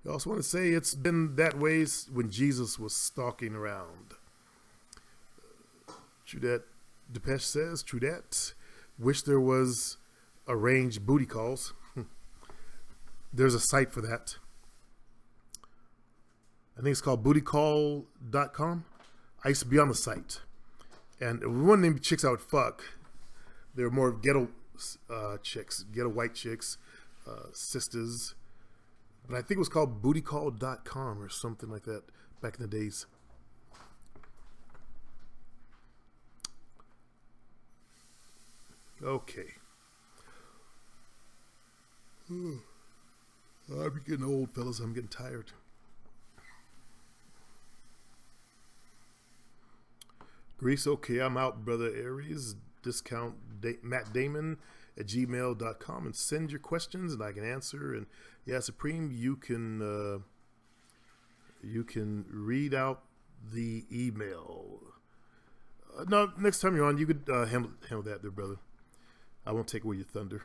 S1: I also want to say it's been that way when Jesus was stalking around. Trudette Depeche says, Trudette, wish there was arranged booty calls. There's a site for that. I think it's called bootycall.com. I used to be on the site. And one name chicks I would fuck, they were more ghetto chicks, ghetto white chicks, sisters. But I think it was called bootycall.com or something like that back in the days. Okay. I'm getting old, fellas. I'm getting tired. Grease, okay, I'm out, brother Aries. Discount Matt Damon at gmail.com and send your questions and I can answer. And yeah, Supreme, you can read out the email. No, next time you're on, you could handle that there, brother. I won't take away your thunder.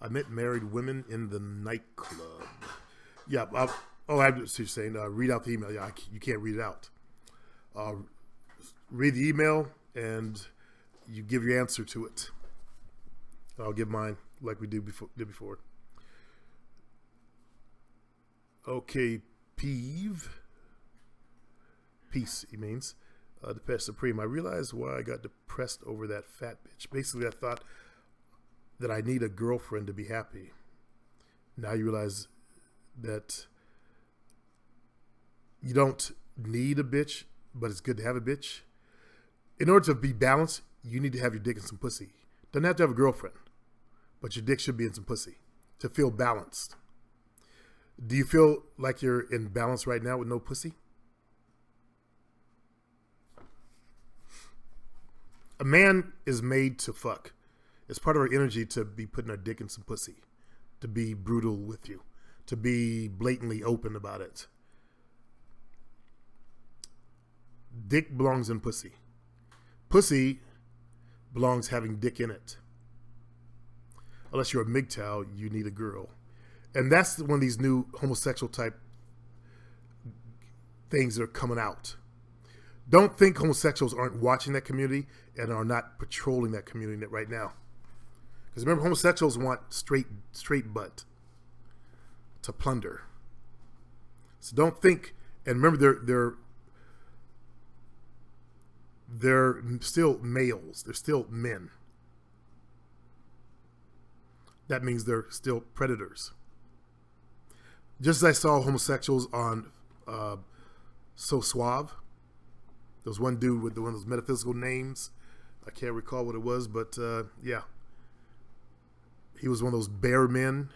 S1: I met married women in the nightclub. Yeah, I see what you're saying. Read out the email. Yeah, you can't read it out. Read the email and you give your answer to it. I'll give mine like we did before. Okay, peeve. Peace, he means. Depeche Supreme. I realized why I got depressed over that fat bitch. Basically, I thought that I need a girlfriend to be happy. Now you realize that you don't need a bitch, but it's good to have a bitch. In order to be balanced, you need to have your dick in some pussy. Doesn't have to have a girlfriend, but your dick should be in some pussy to feel balanced. Do you feel like you're in balance right now with no pussy? A man is made to fuck. It's part of our energy to be putting our dick in some pussy, to be brutal with you, to be blatantly open about it. Dick belongs in pussy. Pussy belongs having dick in it. Unless you're a MGTOW, you need a girl. And that's one of these new homosexual type things that are coming out. Don't think homosexuals aren't watching that community and are not patrolling that community right now. Because remember, homosexuals want straight butt to plunder. So don't think, and remember they're still males. They're still men. That means they're still predators. Just as I saw homosexuals on So Suave, There was one dude with one of those metaphysical names. I can't recall what it was, but yeah. He was one of those bear men,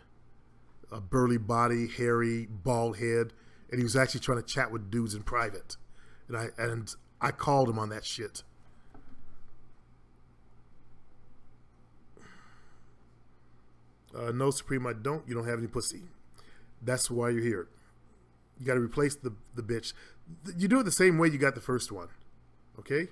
S1: a burly body, hairy, bald head, and he was actually trying to chat with dudes in private. And I called him on that shit. No, Supreme, I don't. You don't have any pussy. That's why you're here. You got to replace the bitch. You do it the same way you got the first one. Okay?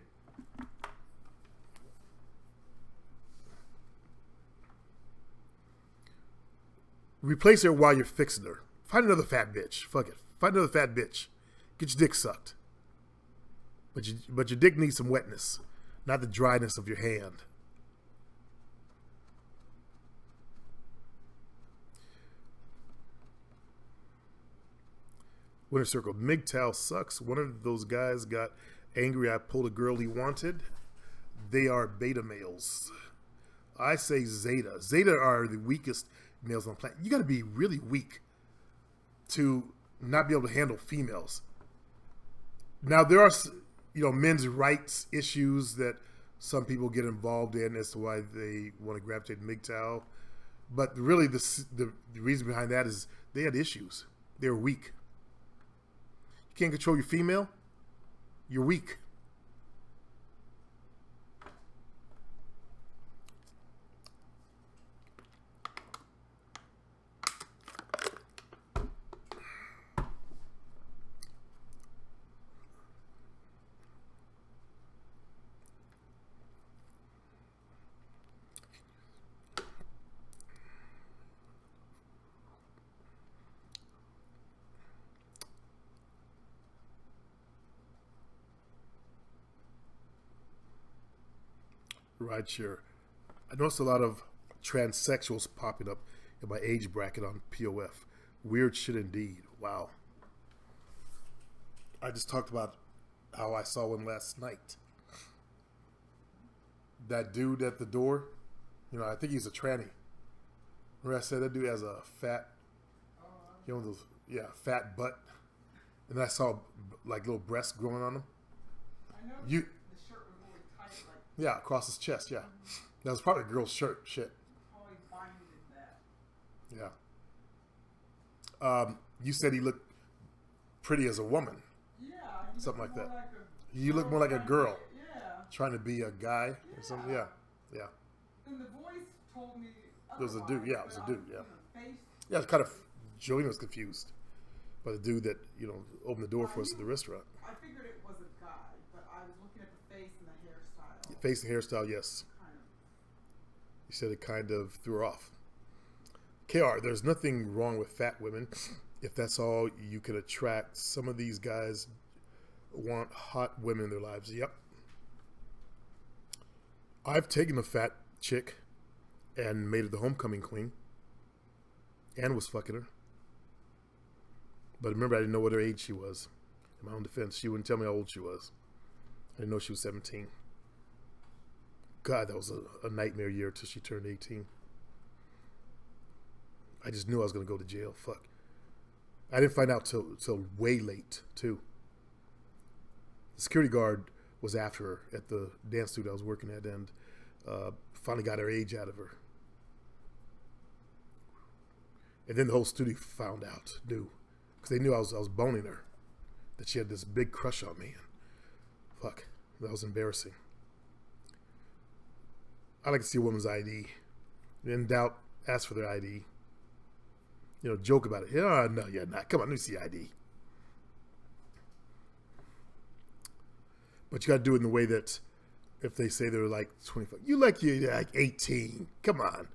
S1: Replace her while you're fixing her. Find another fat bitch. Fuck it. Find another fat bitch. Get your dick sucked. But your dick needs some wetness, not the dryness of your hand. Winter Circle. MGTOW sucks. One of those guys got angry I pulled a girl he wanted. They are beta males. I say Zeta. Zeta are the weakest males on the planet. You got to be really weak to not be able to handle females. Now, there are, men's rights issues that some people get involved in as to why they want to gravitate to MGTOW. But really, the reason behind that is they had issues. They were weak. You can't control your female, you're weak. Right, sure. I noticed a lot of transsexuals popping up in my age bracket on POF. Weird shit indeed. Wow. I just talked about how I saw one last night. That dude at the door, I think he's a tranny. Remember I said that dude has a fat, fat butt, and then I saw like little breasts growing on him.
S2: I know the shirt was really tight, like.
S1: Yeah, across his chest. Yeah, that was probably a girl's shirt. Shit.
S2: Probably binded that.
S1: Yeah. You said he looked pretty as a woman.
S2: Yeah.
S1: Something like that. You look more like a girl.
S2: Yeah.
S1: Trying to be a guy or something. Yeah. Yeah.
S2: And the voice told me.
S1: There was a dude. Yeah, it was a dude. Yeah.
S2: Face.
S1: Yeah, it's kind of. Joey was confused by the dude that opened the door for us at the restaurant.
S2: I figured it was a guy, but I was looking at the face and the hairstyle.
S1: Face and hairstyle, yes. You said it kind of threw her off. KR, there's nothing wrong with fat women if that's all you can attract. Some of these guys want hot women in their lives. Yep. I've taken a fat chick and made her the homecoming queen and was fucking her. But remember, I didn't know what her age she was. In my own defense, she wouldn't tell me how old she was. I didn't know she was 17. God, that was a nightmare year until she turned 18. I just knew I was going to go to jail. Fuck. I didn't find out till way late, too. The security guard was after her at the dance studio I was working at and finally got her age out of her. And then the whole studio found out, knew. Because they knew I was boning her. That she had this big crush on me. And fuck. That was embarrassing. I like to see a woman's ID. In doubt, ask for their ID. Joke about it. Yeah, no, you're not. Come on, let me see ID. But you got to do it in the way that if they say they're like 25, you're like 18. Come on.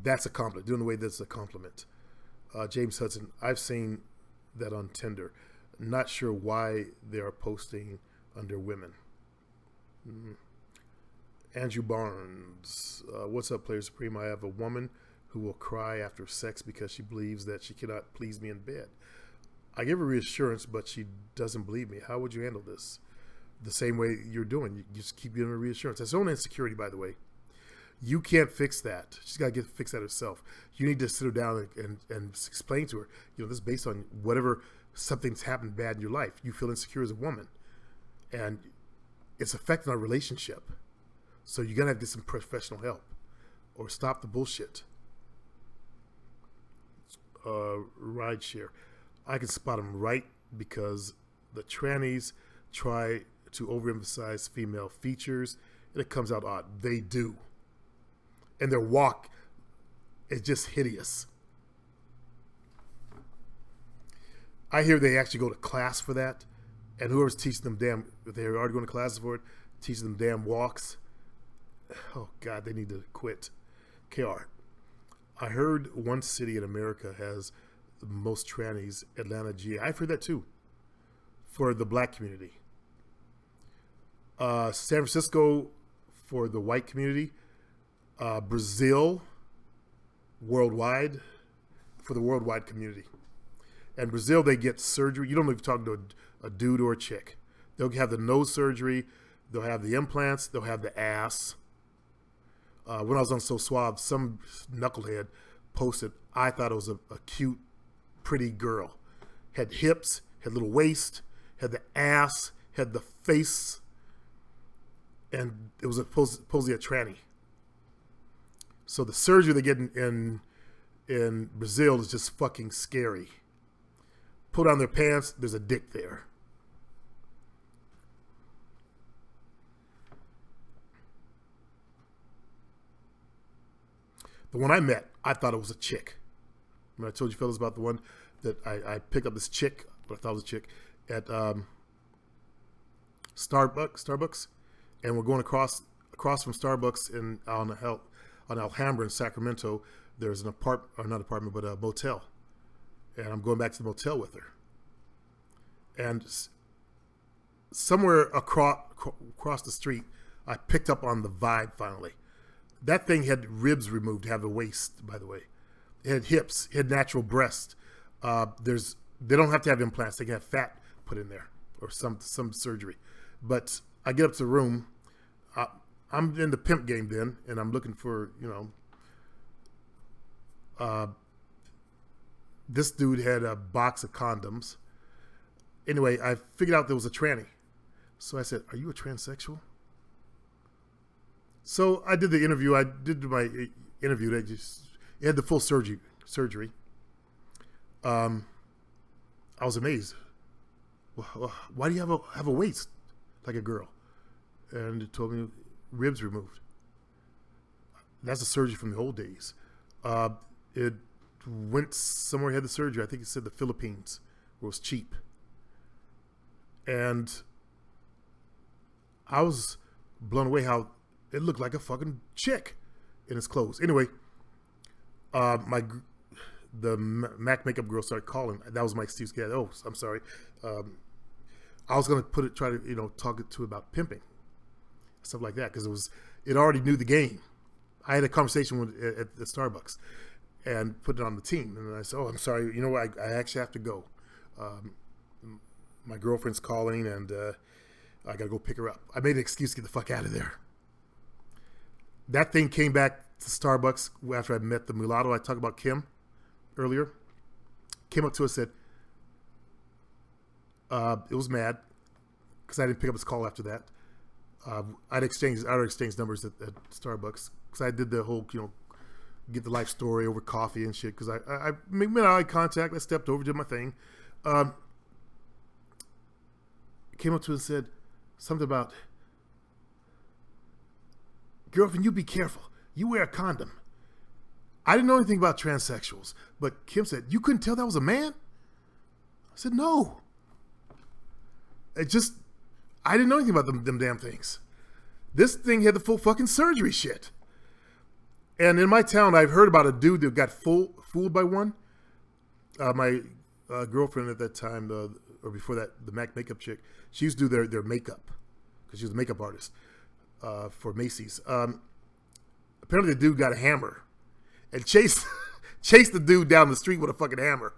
S1: That's a compliment. Do it in the way that's a compliment. James Hudson, I've seen that on Tinder. Not sure why they are posting under women. Andrew Barnes, what's up, Player Supreme? I have a woman who will cry after sex because she believes that she cannot please me in bed. I give her reassurance, but she doesn't believe me. How would you handle this? The same way you're doing. You just keep giving her reassurance. That's her own insecurity, by the way. You can't fix that. She's got to fix that herself. You need to sit her down and explain to her, this is based on whatever something's happened bad in your life. You feel insecure as a woman. And it's affecting our relationship. So you're going to have to get some professional help or stop the bullshit. Rideshare. I can spot them right because the trannies try to overemphasize female features and it comes out odd. They do. And their walk is just hideous. I hear they actually go to class for that. And whoever's teaching them if they're already going to classes for it, teaching them damn walks. Oh, God, they need to quit. KR, I heard one city in America has the most trannies, Atlanta, GA. I've heard that too, for the black community. San Francisco for the white community. Brazil, worldwide, for the worldwide community. And Brazil, they get surgery. You don't know if you're talking to a dude or a chick. They'll have the nose surgery. They'll have the implants. They'll have the ass. When I was on So Suave, some knucklehead posted, I thought it was a cute, pretty girl. Had hips, had little waist, had the ass, had the face, and it was supposedly a tranny. So the surgery they get in Brazil is just fucking scary. Pull down their pants, there's a dick there. The one I met, I thought it was a chick. When I told you fellas about the one that I picked up this chick, but I thought it was a chick, at Starbucks, and we're going across from Starbucks on Alhambra in Sacramento. There's an a motel, and I'm going back to the motel with her. And somewhere across the street, I picked up on the vibe finally. That thing had ribs removed to have the waist, by the way. It had hips, it had natural breasts. They don't have to have implants. They can have fat put in there or some surgery. But I get up to the room. I'm in the pimp game then, and I'm looking for, this dude had a box of condoms. Anyway, I figured out there was a tranny. So I said, "Are you a transsexual?" So I did the interview. I did my interview. It had the full surgery. I was amazed. Why do you have a waist like a girl? And it told me ribs removed. That's a surgery from the old days. It went somewhere, had the surgery. I think it said the Philippines, where it was cheap. And I was blown away how it looked like a fucking chick in its clothes. Anyway, the Mac makeup girl started calling. That was my excuse. Yeah, oh, I'm sorry. I was gonna try to talk it to about pimping, stuff like that, because it already knew the game. I had a conversation at the Starbucks and put it on the team, and I said, "Oh, I'm sorry. You know what? I actually have to go. My girlfriend's calling, and I gotta go pick her up." I made an excuse to get the fuck out of there. That thing came back to Starbucks after I met the mulatto. I talked about Kim earlier. Came up to us, said, it was mad because I didn't pick up his call after that. I'd exchanged numbers at Starbucks because I did the whole, get the life story over coffee and shit. Because I made eye contact. I stepped over, did my thing. Came up to us and said something about, "Girlfriend, you be careful. You wear a condom." I didn't know anything about transsexuals, but Kim said, "You couldn't tell that was a man?" I said, "No." I didn't know anything about them damn things. This thing had the full fucking surgery shit. And in my town, I've heard about a dude that got fooled by one. My girlfriend at that time, or before that, the Mac makeup chick, she used to do their makeup because she was a makeup artist for Macy's. Apparently the dude got a hammer and chased the dude down the street with a fucking hammer.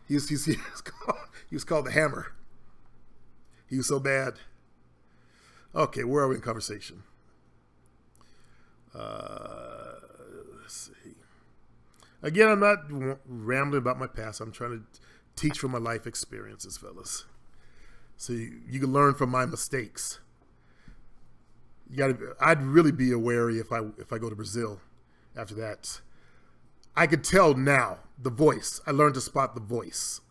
S1: He was called the Hammer. He was so bad. Okay, where are we in conversation? Let's see. Again, I'm not rambling about my past. I'm trying to teach from my life experiences, fellas. So you can learn from my mistakes. I'd really be wary if I go to Brazil after that. I could tell now the voice. I learned to spot the voice.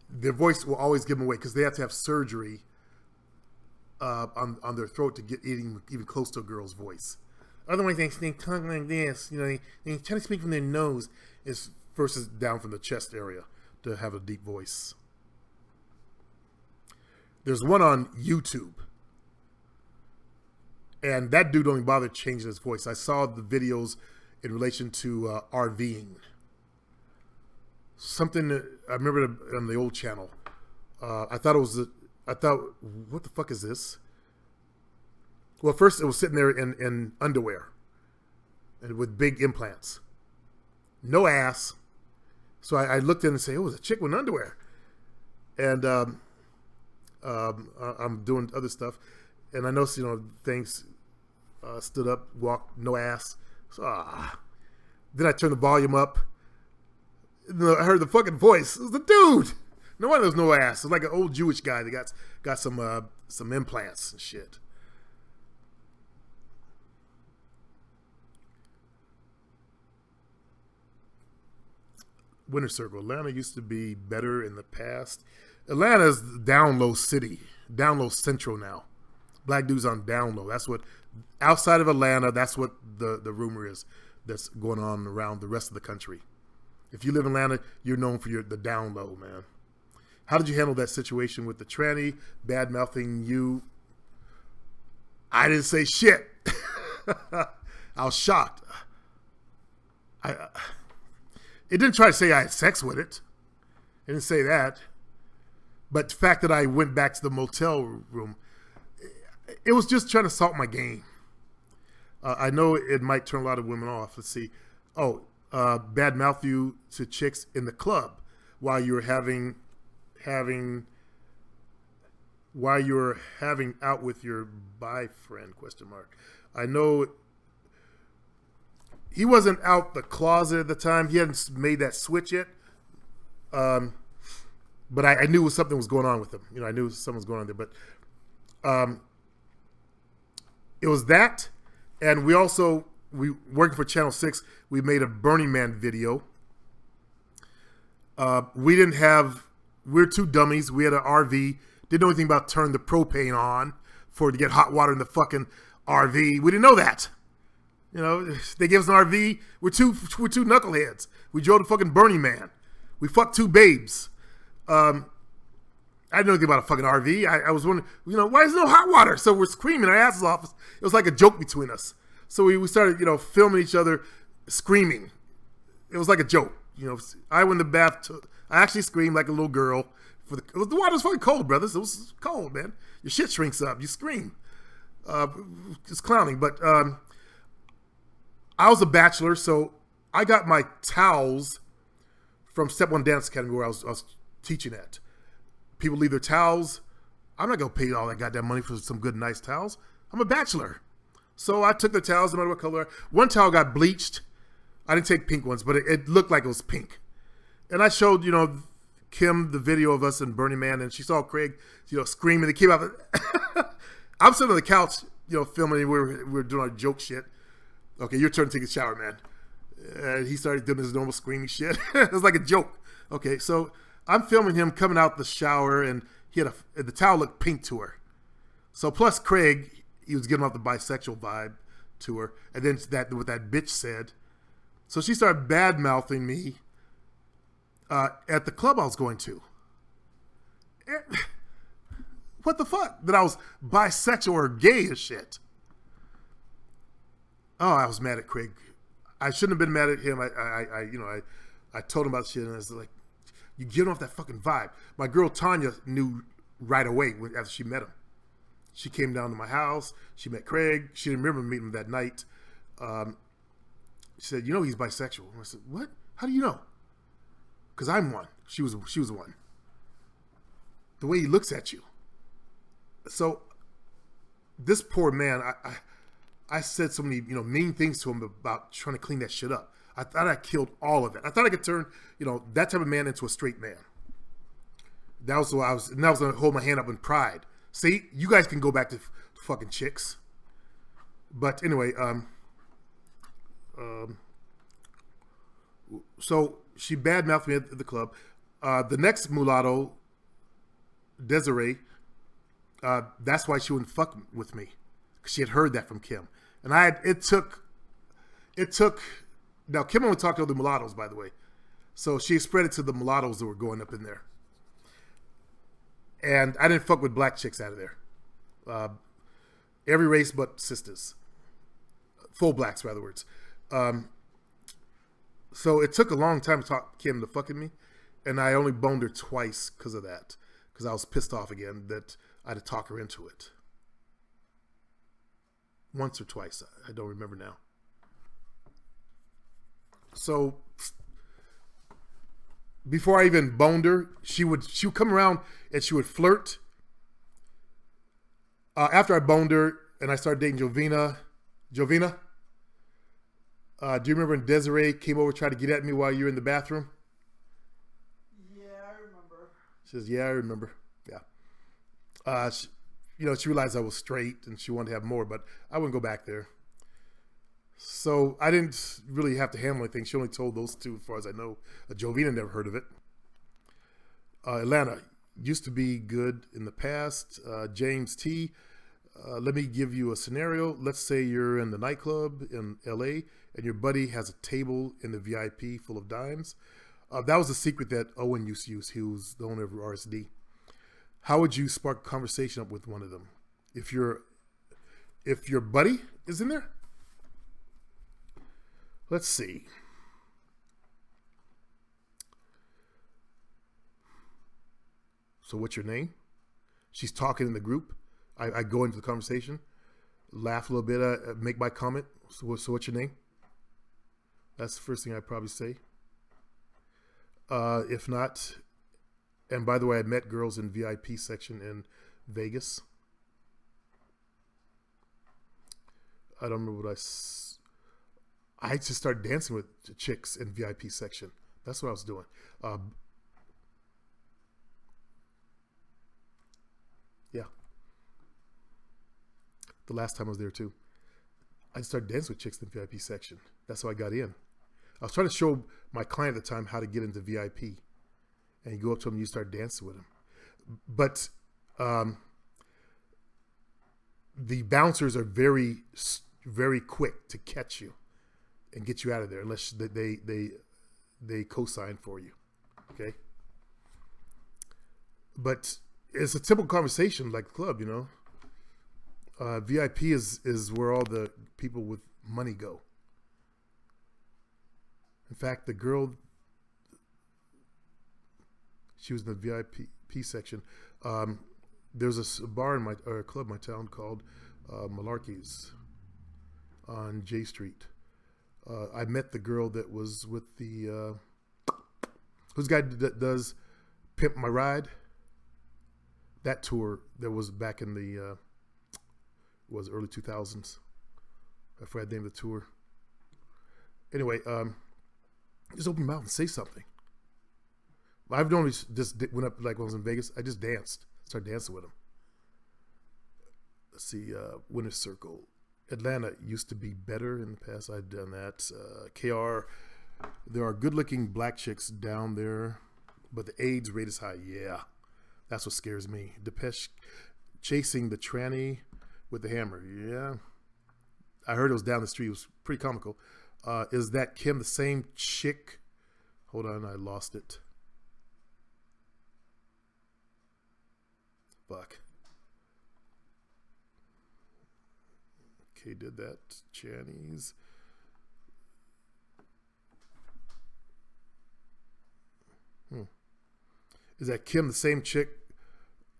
S1: Their voice will always give them away because they have to have surgery on their throat to get even close to a girl's voice. Otherwise, they talk like this. They try to speak from their nose versus down from the chest area to have a deep voice. There's one on YouTube. And that dude don't even bother changing his voice. I saw the videos in relation to RVing. Something that I remember on the old channel. I thought, what the fuck is this? Well, first it was sitting there in underwear and with big implants. No ass. So I looked in and said, oh, it was a chick with underwear. And I'm doing other stuff. And I noticed, things stood up, walked, no ass. So, Then I turned the volume up. I heard the fucking voice. It was the dude. No wonder there's no ass. It's like an old Jewish guy that got some implants and shit. Winter Circle. Atlanta used to be better in the past. Atlanta's down low city. Down low central now. Black dudes on down low. That's what, outside of Atlanta, that's what the rumor is that's going on around the rest of the country. If you live in Atlanta, you're known for the down low, man. How did you handle that situation with the tranny bad mouthing you? I didn't say shit. I was shocked. It didn't try to say I had sex with it. It didn't say that. But the fact that I went back to the motel room, it was just trying to salt my game. I know it might turn a lot of women off. Let's see. Bad mouth you to chicks in the club while you're having out with your boyfriend, ? I know he wasn't out the closet at the time. He hadn't made that switch yet. But I knew something was going on with him. I knew something was going on there. But it was that. And we working for Channel 6, we made a Burning Man video. We're two dummies. We had an RV. Didn't know anything about turning the propane on to get hot water in the fucking RV. We didn't know that. They gave us an RV. We're two knuckleheads. We drove the fucking Burning Man. We fucked two babes. I didn't know anything about a fucking RV. I was wondering, why is there no hot water? So we're screaming our asses off. It was like a joke between us. So we started, filming each other screaming. It was like a joke. I went in the bath. I actually screamed like a little girl. The water was fucking cold, brothers. It was cold, man. Your shit shrinks up. You scream. It's clowning. But I was a bachelor, so I got my towels from Step One Dance Academy where I was teaching at. People leave their towels. I'm not going to pay all that goddamn money for some good, nice towels. I'm a bachelor. So I took the towels, no matter what color. One towel got bleached. I didn't take pink ones, but it looked like it was pink. And I showed, Kim the video of us in Burning Man, and she saw Craig, screaming. They came out. I'm sitting on the couch, filming. We were doing our joke shit. Okay, your turn to take a shower, man. And he started doing his normal screaming shit. It was like a joke. Okay, so I'm filming him coming out the shower, and the towel looked pink to her. So plus Craig, he was getting off the bisexual vibe to her, and then what that bitch said. So she started bad mouthing me at the club I was going to. What the fuck? That I was bisexual or gay as shit. Oh, I was mad at Craig. I shouldn't have been mad at him. I told him about shit, and I was like, "You get off that fucking vibe." My girl Tanya knew right away after she met him. She came down to my house. She met Craig. She didn't remember meeting him that night. She said, he's bisexual. And I said, what? How do you know? Because I'm one. She was one. The way he looks at you. So this poor man, I said so many, mean things to him about trying to clean that shit up. I thought I killed all of it. I thought I could turn, that type of man into a straight man. That was why I was. And I was gonna hold my hand up in pride. See, you guys can go back to fucking chicks. But anyway, so she badmouthed me at the club. The next mulatto, Desiree, that's why she wouldn't fuck with me, because she had heard that from Kim, and it took. Now Kim only talked to other mulattoes, by the way, so she spread it to the mulattoes that were going up in there, and I didn't fuck with black chicks out of there. Every race but sisters, full blacks, rather words. So it took a long time to talk Kim to fucking me, and I only boned her twice because of that, because I was pissed off again that I had to talk her into it. Once or twice, I don't remember now. So before I even boned her, she would come around and she would flirt. After I boned her and I started dating Jovina, do you remember when Desiree came over, tried to get at me while you were in the bathroom?
S2: Yeah, I remember.
S1: She says, yeah, I remember. Yeah. She realized I was straight and she wanted to have more, but I wouldn't go back there. So I didn't really have to handle anything. She only told those two, as far as I know. Jovina never heard of it. Atlanta used to be good in the past. James T. Let me give you a scenario. Let's say you're in the nightclub in LA and your buddy has a table in the VIP full of dimes. That was a secret that Owen used to use. He was the owner of RSD. How would you spark a conversation up with one of them? If your buddy is in there? Let's see. So what's your name? She's talking in the group. I go into the conversation, laugh a little bit, make my comment. So what's your name? That's the first thing I'd probably say. If not, and by the way, I met girls in VIP section in Vegas. I don't remember what I just started dancing with chicks in VIP section. That's what I was doing. Yeah. The last time I was there too. I started dancing with chicks in the VIP section. That's how I got in. I was trying to show my client at the time how to get into VIP. And you go up to him and you start dancing with him. But the bouncers are very, very quick to catch you and get you out of there unless they co-sign for you. Okay? But it's a typical conversation like the club, you know. VIP is where all the people with money go. In fact, the girl, she was in the VIP section. There's a bar in a club in my town called Malarkey's on J Street. I met the girl that was with the who's the guy that does Pimp My Ride. That tour that was back in the was early 2000s. I forgot the name of the tour. Anyway, just open your mouth and say something. I've normally just went up, like when I was in Vegas, I just danced. Started dancing with them. Let's see, Winner's Circle. Atlanta used to be better in the past. I've done that. KR, there are good-looking black chicks down there, but the AIDS rate is high. Yeah, that's what scares me. Depeche chasing the tranny with the hammer. Yeah, I heard it was down the street. It was pretty comical. Is that Kim the same chick? Hold on, I lost it. Fuck. Okay, did that. Channies. Is that Kim the same chick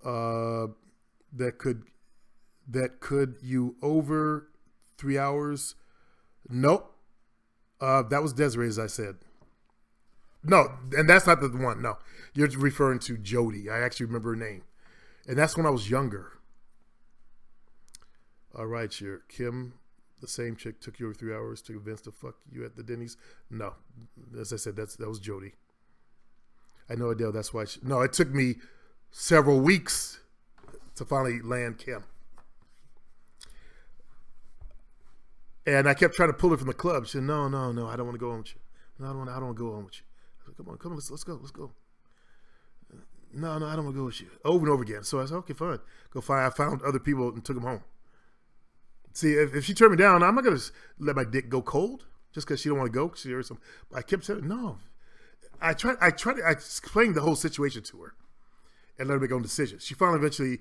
S1: that could you over 3 hours? Nope. That was Desiree, as I said. No, and that's not the one. No, you're referring to Jody. I actually remember her name. And that's when I was younger. All right, here. Kim, the same chick, took you over 3 hours to convince to fuck you at the Denny's. No, as I said, that was Jody. I know Adele. That's why. No, it took me several weeks to finally land Kim. And I kept trying to pull her from the club. She said, no, I don't want to go on with you. No, I don't want to go on with you. I said, come on, let's go. No, I don't want to go with you. Over and over again. So I said, okay, fine. Go find. I found other people and took them home. See, if she turned me down, I'm not going to let my dick go cold just because she don't want to go. She heard some. I kept saying, no. I explained the whole situation to her and let her make her own decisions. She finally eventually,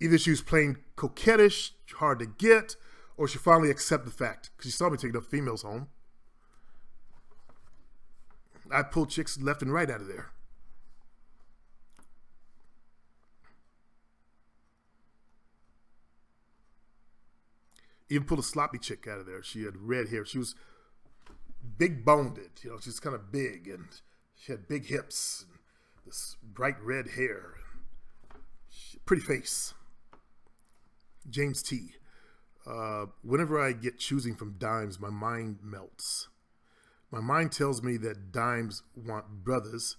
S1: either she was playing coquettish, hard to get, or she finally accepted the fact because she saw me taking up females home. I pulled chicks left and right out of there. Even pulled a sloppy chick out of there. She had red hair. She was big boned, you know, she was kind of big and she had big hips and this bright red hair. Pretty face. James T. Whenever I get choosing from dimes, my mind melts. My mind tells me that dimes want brothers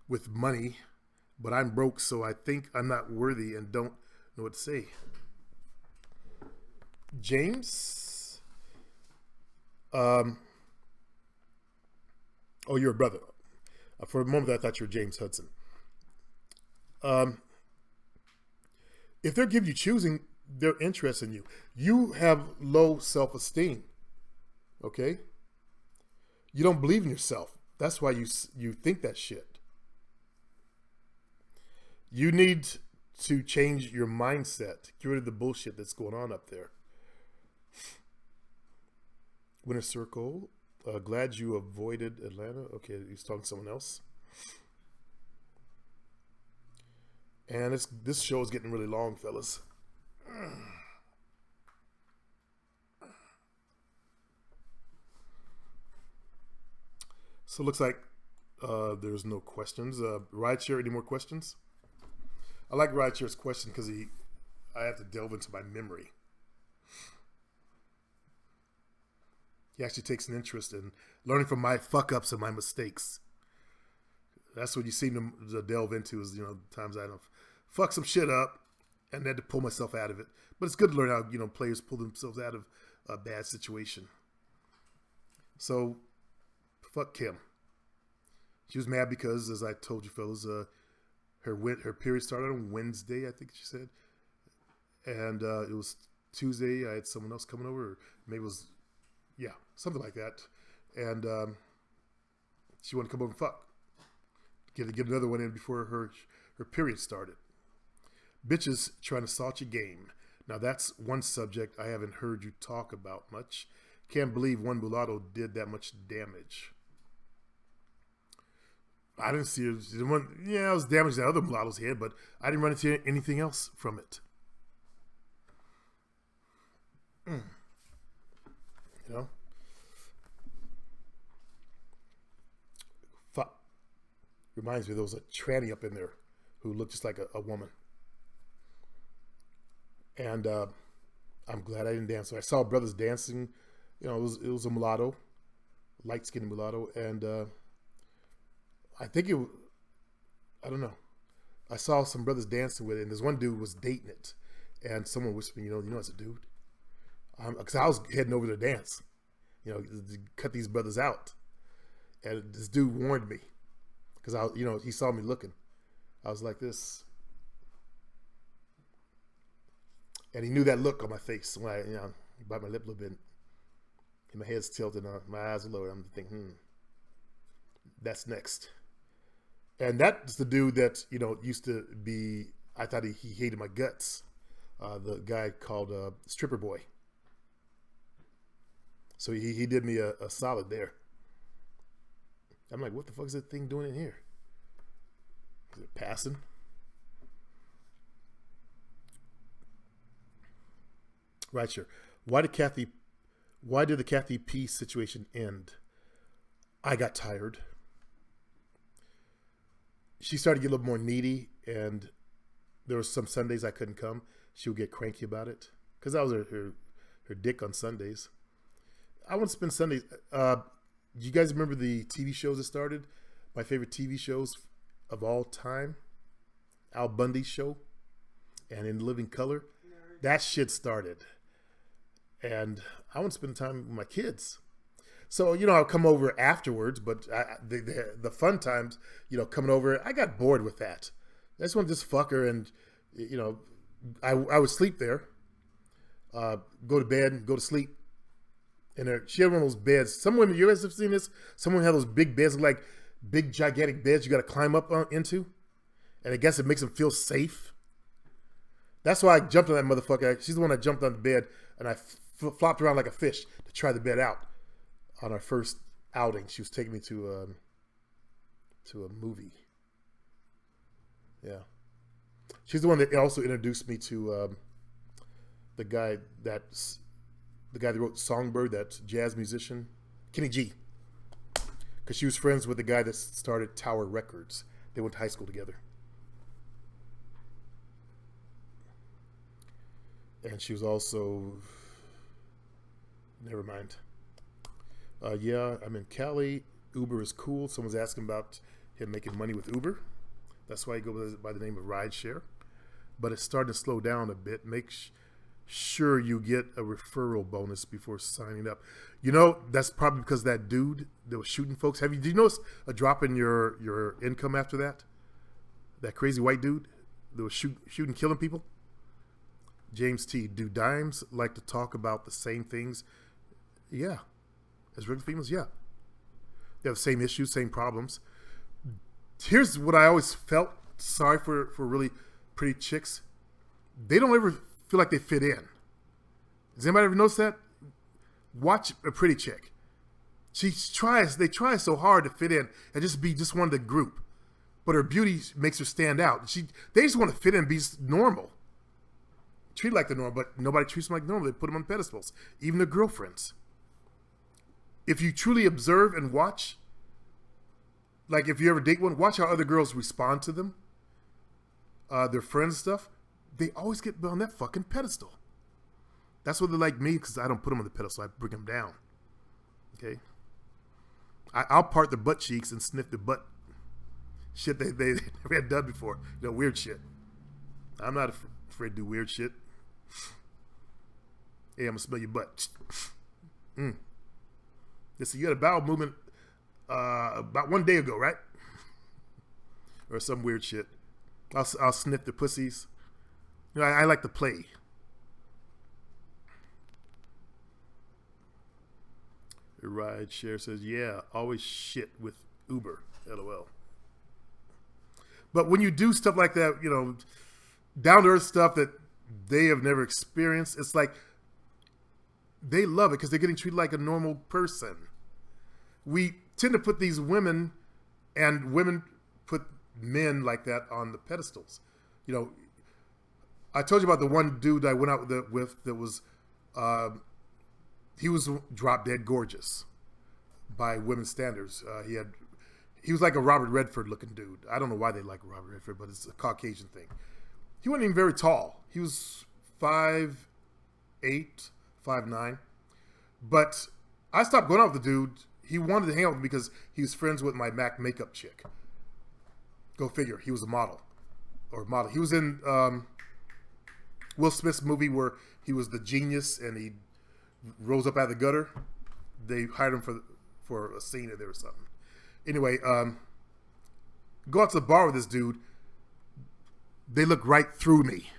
S1: with money, but I'm broke, so I think I'm not worthy and don't know what to say. James? Oh, you're a brother. For a moment, I thought you were James Hudson. If they're giving you choosing, they're interested in you. You have low self-esteem. Okay? You don't believe in yourself. That's why you think that shit. You need to change your mindset. Get rid of the bullshit that's going on up there. Winter Circle. Glad you avoided Atlanta. Okay, he's talking to someone else. And this show is getting really long, fellas. So it looks like there's no questions. Rideshare, any more questions? I like Rideshare's question because I have to delve into my memory. He actually takes an interest in learning from my fuck-ups and my mistakes. That's what you seem to delve into is, you know, times I don't fuck some shit up and had to pull myself out of it. But it's good to learn how, you know, players pull themselves out of a bad situation. So, fuck Kim. She was mad because, as I told you fellas, her period started on Wednesday, I think she said. And it was Tuesday. I had someone else coming over. Or maybe it was... yeah, something like that. And she wanted to come over and fuck. Get another one in before her period started. Bitches trying to salt your game. Now that's one subject I haven't heard you talk about much. Can't believe one mulatto did that much damage. I didn't see it. It was damage that other mulattoes had, but I didn't run into anything else from it. You know? Fuck. Reminds me there was a tranny up in there who looked just like a woman. And I'm glad I didn't dance. So I saw brothers dancing. You know, it was a mulatto, light-skinned mulatto. And I think I don't know. I saw some brothers dancing with it. And this one dude was dating it. And someone whispered, you know, it's a dude. Because I was heading over to dance. You know, to cut these brothers out. And this dude warned me. Because, he saw me looking. I was like this. And he knew that look on my face when I, bite my lip a little bit. And my head's tilted, my eyes are lowered. I'm thinking, that's next. And that's the dude that, used to be, I thought he hated my guts. The guy called Stripper Boy. So he did me a solid there. I'm like, what the fuck is that thing doing in here? Is it passing? Right, sure. Why did the Kathy P situation end? I got tired. She started to get a little more needy, and there were some Sundays I couldn't come. She would get cranky about it because I was her dick on Sundays. I want to spend Sundays. Do you guys remember the TV shows that started? My favorite TV shows of all time. Al Bundy show, and In Living Color. That shit started. And I want to spend time with my kids. So, I'll come over afterwards, but the fun times, coming over, I got bored with that. I just want to just fuck her and, I would sleep there, go to bed, go to sleep. And she had one of those beds. Some women, you guys have seen this? Some women have those big beds, like big, gigantic beds you got to climb up into. And I guess it makes them feel safe. That's why I jumped on that motherfucker. She's the one that jumped on the bed, and I flopped around like a fish to try the bed out. On our first outing, she was taking me to a movie. Yeah, she's the one that also introduced me to the guy that wrote Songbird, that jazz musician, Kenny G. Because she was friends with the guy that started Tower Records. They went to high school together. And she was also, never mind. Yeah, I'm in Cali. Uber is cool. Someone's asking about him making money with Uber. That's why he goes by the name of Rideshare. But it's starting to slow down a bit. Make sure you get a referral bonus before signing up. That's probably because that dude that was shooting folks. Did you notice a drop in your income after that? That crazy white dude that was shooting, killing people? James T. Do dimes like to talk about the same things? Yeah. As regular females, yeah. They have the same issues, same problems. Here's what I always felt sorry for really pretty chicks. They don't ever feel like they fit in. Does anybody ever notice that? Watch a pretty chick. They try so hard to fit in and just be just one of the group. But her beauty makes her stand out. They just want to fit in and be normal. Treat like they're normal, but nobody treats them like normal. They put them on pedestals. Even their girlfriends. If you truly observe and watch, like if you ever date one, watch how other girls respond to them, their friends and stuff. They always get on that fucking pedestal. That's what they're like me, because I don't put them on the pedestal. I bring them down. Okay? I'll part their butt cheeks and sniff their butt. Shit they never had done before. Weird shit. I'm not afraid to do weird shit. Hey, I'm going to smell your butt. Listen, you had a bowel movement about 1 day ago, right? Or some weird shit. I'll sniff the pussies. I like to play. Rideshare says, yeah, always shit with Uber. LOL. But when you do stuff like that, down to earth stuff that they have never experienced, it's like they love it because they're getting treated like a normal person. We tend to put these women, and women put men like that on the pedestals. I told you about the one dude I went out with that was, he was drop dead gorgeous by women's standards. He was like a Robert Redford looking dude. I don't know why they like Robert Redford, but it's a Caucasian thing. He wasn't even very tall. He was 5'8", 5'9". But I stopped going out with the dude. He wanted to hang out with me because he was friends with my MAC makeup chick. Go figure. He was a model. He was in Will Smith's movie where he was the genius and he rose up out of the gutter. They hired him for a scene in there or something. Anyway, go out to the bar with this dude. They look right through me.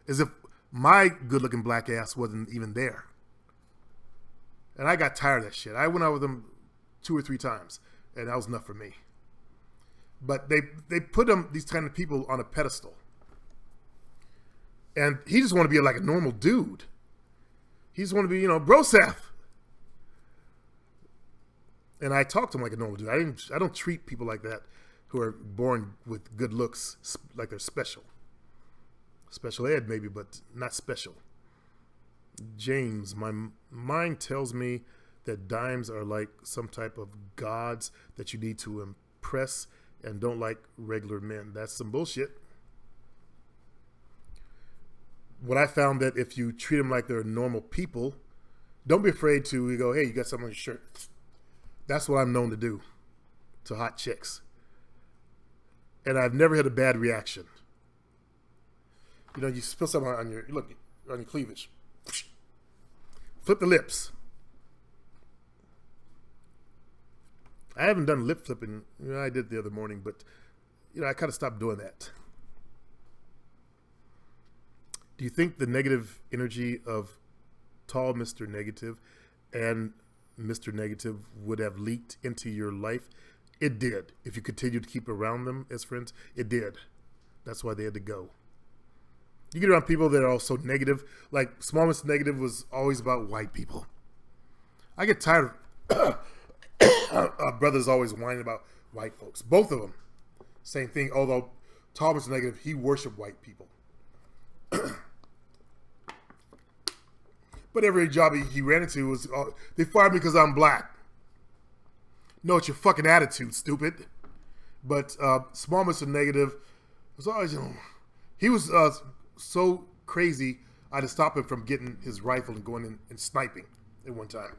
S1: As if my good-looking black ass wasn't even there. And I got tired of that shit. I went out with them 2 or 3 times, and that was enough for me. But they put these kind of people on a pedestal. And he just want to be like a normal dude. He just want to be, bro Seth. And I talk to him like a normal dude. I don't treat people like that who are born with good looks like they're special. Special ed maybe, but not special. James, my mind tells me that dimes are like some type of gods that you need to impress and don't like regular men. That's some bullshit. What I found that if you treat them like they're normal people, don't be afraid to go, hey, you got something on your shirt. That's what I'm known to do to hot chicks. and I've never had a bad reaction. You know, you spill something on your cleavage. Flip the lips. I haven't done lip flipping. You know, I did the other morning, but you know, I kind of stopped doing that. Do you think the negative energy of tall Mr. Negative and Mr. Negative would have leaked into your life? It did. If you continued to keep around them as friends, it did. That's why they had to go. You get around people that are also negative. Like Small Mr. Negative was always about white people. I get tired of brothers always whining about white folks. Both of them. Same thing. Although Tall Mr. Negative, he worshiped white people. But every job he ran into was, they fired me because I'm black. No, it's your fucking attitude, stupid. But Small Mr. Negative was always, you know, he was so crazy, I had to stop him from getting his rifle and going in and sniping at one time.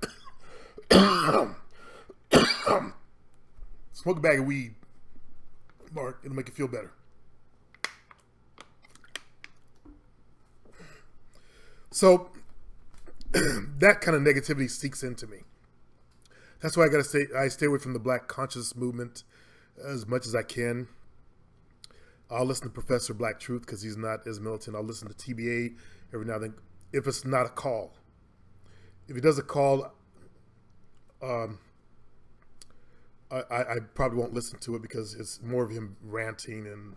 S1: Smoke a bag of weed, Mark, it'll make you feel better. So that kind of negativity seeps into me. That's why I stay away from the Black conscious movement as much as I can. I'll listen to Professor Black Truth because he's not as militant. I'll listen to TBA every now and then if it's not a call. If he does a call, I probably won't listen to it because it's more of him ranting and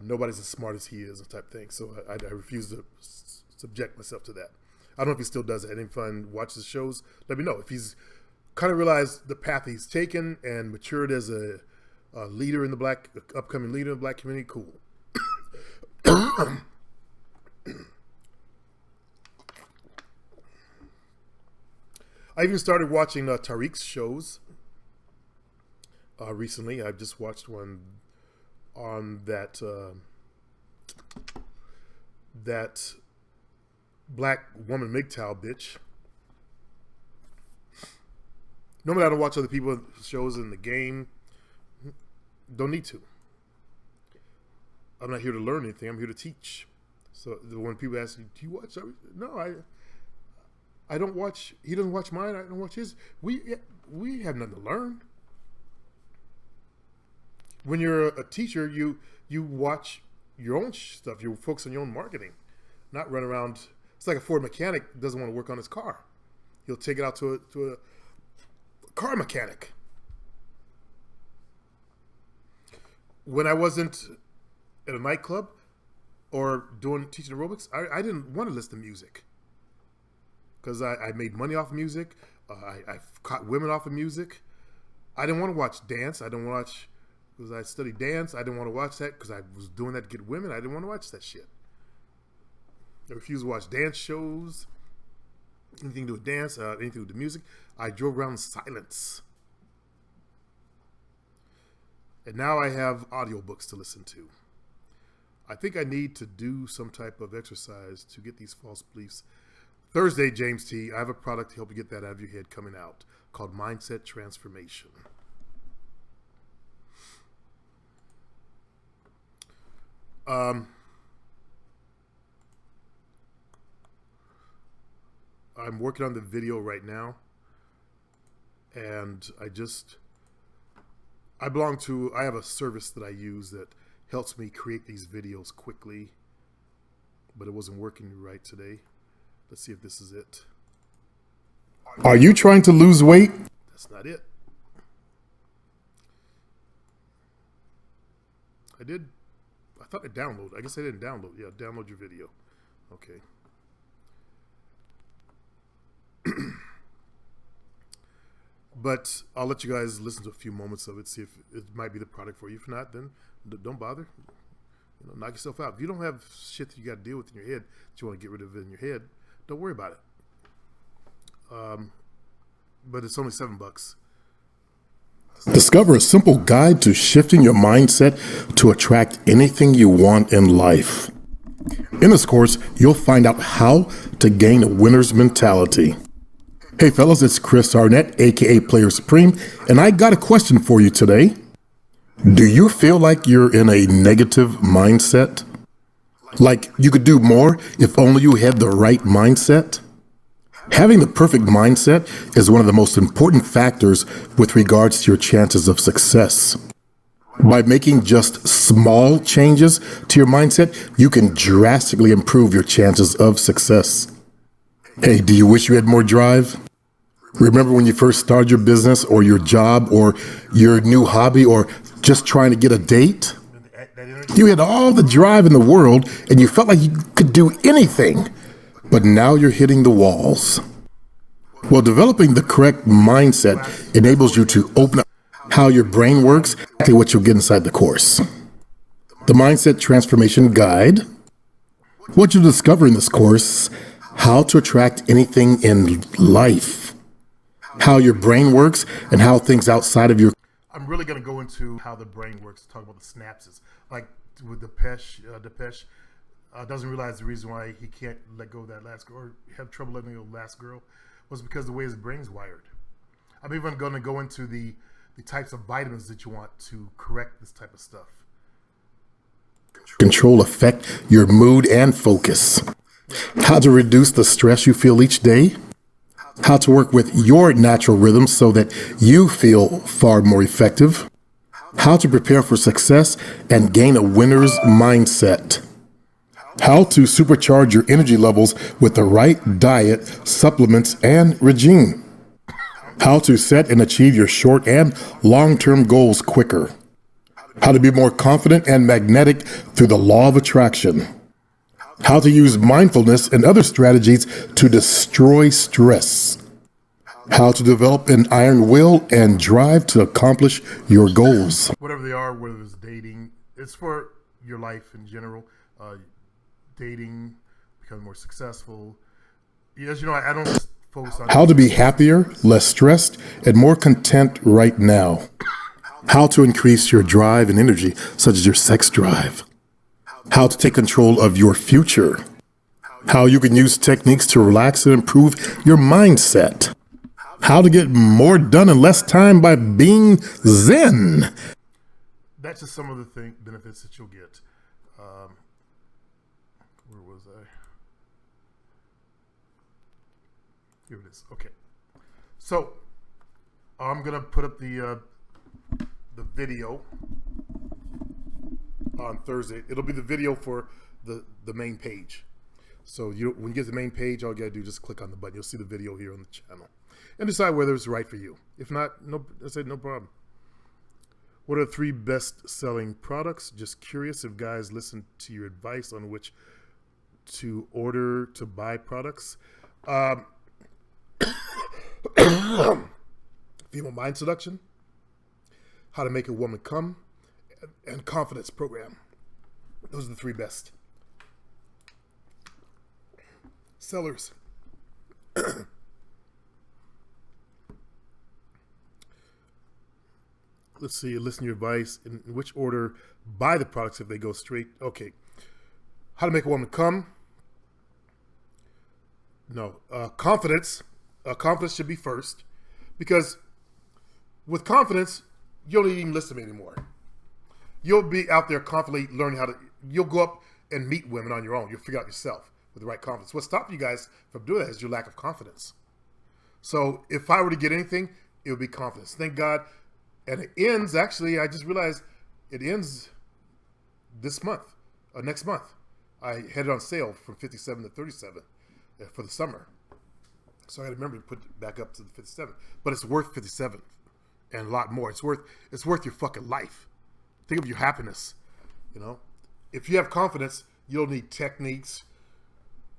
S1: nobody's as smart as he is type thing. So I refuse to subject myself to that. I don't know if he still does it. Any fun watch the shows? Let me know if he's kind of realized the path he's taken and matured as a leader in the black, upcoming leader in the black community. Cool. I even started watching Tariq's shows recently. I just watched one on that that black woman MGTOW bitch. Normally I don't watch other people's shows in the game. Don't need to. I'm not here to learn anything. I'm here to teach. So when people ask me, do you watch? No, I don't watch. He doesn't watch mine. I don't watch his. We have nothing to learn. When you're a teacher, you watch your own stuff. You focus on your own marketing, not run around. It's like a Ford mechanic doesn't want to work on his car. He'll take it out to a car mechanic. When I wasn't at a nightclub or teaching aerobics, I didn't want to listen to music because I made money off of music. I caught women off of music. I didn't want to watch dance. I didn't watch because I studied dance. I didn't want to watch that because I was doing that to get women. I didn't want to watch that shit. I refused to watch dance shows, anything to do with dance, anything to do with music. I drove around in silence. And now I have audiobooks to listen to. I think I need to do some type of exercise to get these false beliefs. Thursday, James T., I have a product to help you get that out of your head coming out called Mindset Transformation. I'm working on the video right now, and I have a service that I use that helps me create these videos quickly, but it wasn't working right today. Let's see if this is it.
S3: Are you trying to lose weight?
S1: That's not it. I thought I downloaded. I guess I didn't download. Yeah, download your video. Okay. But I'll let you guys listen to a few moments of it, see if it might be the product for you. If not, then don't bother. Knock yourself out. If you don't have shit that you got to deal with in your head that you want to get rid of in your head, don't worry about it. But it's only $7.
S3: Discover a simple guide to shifting your mindset to attract anything you want in life. In this course, you'll find out how to gain a winner's mentality. Hey fellas, it's Chris Arnett, aka Player Supreme, and I got a question for you today. Do you feel like you're in a negative mindset? Like you could do more if only you had the right mindset? Having the perfect mindset is one of the most important factors with regards to your chances of success. By making just small changes to your mindset, you can drastically improve your chances of success. Hey, do you wish you had more drive? Remember when you first started your business or your job or your new hobby or just trying to get a date? You had all the drive in the world and you felt like you could do anything, but now you're hitting the walls. Well, developing the correct mindset enables you to open up how your brain works, exactly what you'll get inside the course. The Mindset Transformation Guide. What you'll discover in this course, how to attract anything in life, how your brain works, and how things outside of your...
S1: I'm really going to go into how the brain works, talk about the synapses. Like with Depeche doesn't realize the reason why he can't let go of that last girl, or have trouble letting go of the last girl, was because of the way his brain's wired. I'm even going to go into the types of vitamins that you want to correct this type of stuff.
S3: Control affect your mood and focus. How to reduce the stress you feel each day. How to work with your natural rhythms so that you feel far more effective. How to prepare for success and gain a winner's mindset. How to supercharge your energy levels with the right diet, supplements, and regime. How to set and achieve your short and long-term goals quicker. How to be more confident and magnetic through the law of attraction. How to use mindfulness and other strategies to destroy stress. How to develop an iron will and drive to accomplish your goals.
S1: Whatever they are, whether it's dating, it's for your life in general. Dating, becoming more successful. As you know, I don't just focus on...
S3: How to be happier, less stressed, and more content right now. How to increase your drive and energy, such as your sex drive. How to take control of your future. How you can use techniques to relax and improve your mindset. How to get more done in less time by being zen.
S1: That's just some of the benefits that you'll get. Where was I? Here it is. Okay. So I'm gonna put up the video on Thursday. It'll be the video for the main page. So when you get to the main page, all you gotta do is just click on the button. You'll see the video here on the channel and decide whether it's right for you. If not, I said no problem. What are the 3 best-selling products? Just curious if guys listen to your advice on which to order to buy products. Female Mind Seduction, How to Make a Woman Come, and Confidence Program. Those are the 3 best sellers. Let's see, listen to your advice. In which order buy the products if they go straight? Okay. How to Make a Woman Come. No. Confidence. Confidence should be first. Because with confidence, you don't even listen to me anymore. You'll be out there confidently learning how to... You'll go up and meet women on your own. You'll figure out yourself with the right confidence. What stops you guys from doing that is your lack of confidence. So if I were to get anything, it would be confidence. Thank God. And it ends, actually, I just realized it ends this month, next month. I had it on sale from 57 to 37 for the summer. So I got to remember to put it back up to the 57. But it's worth 57 and a lot more. It's worth your fucking life. Think of your happiness. You know, if you have confidence, you don't need techniques.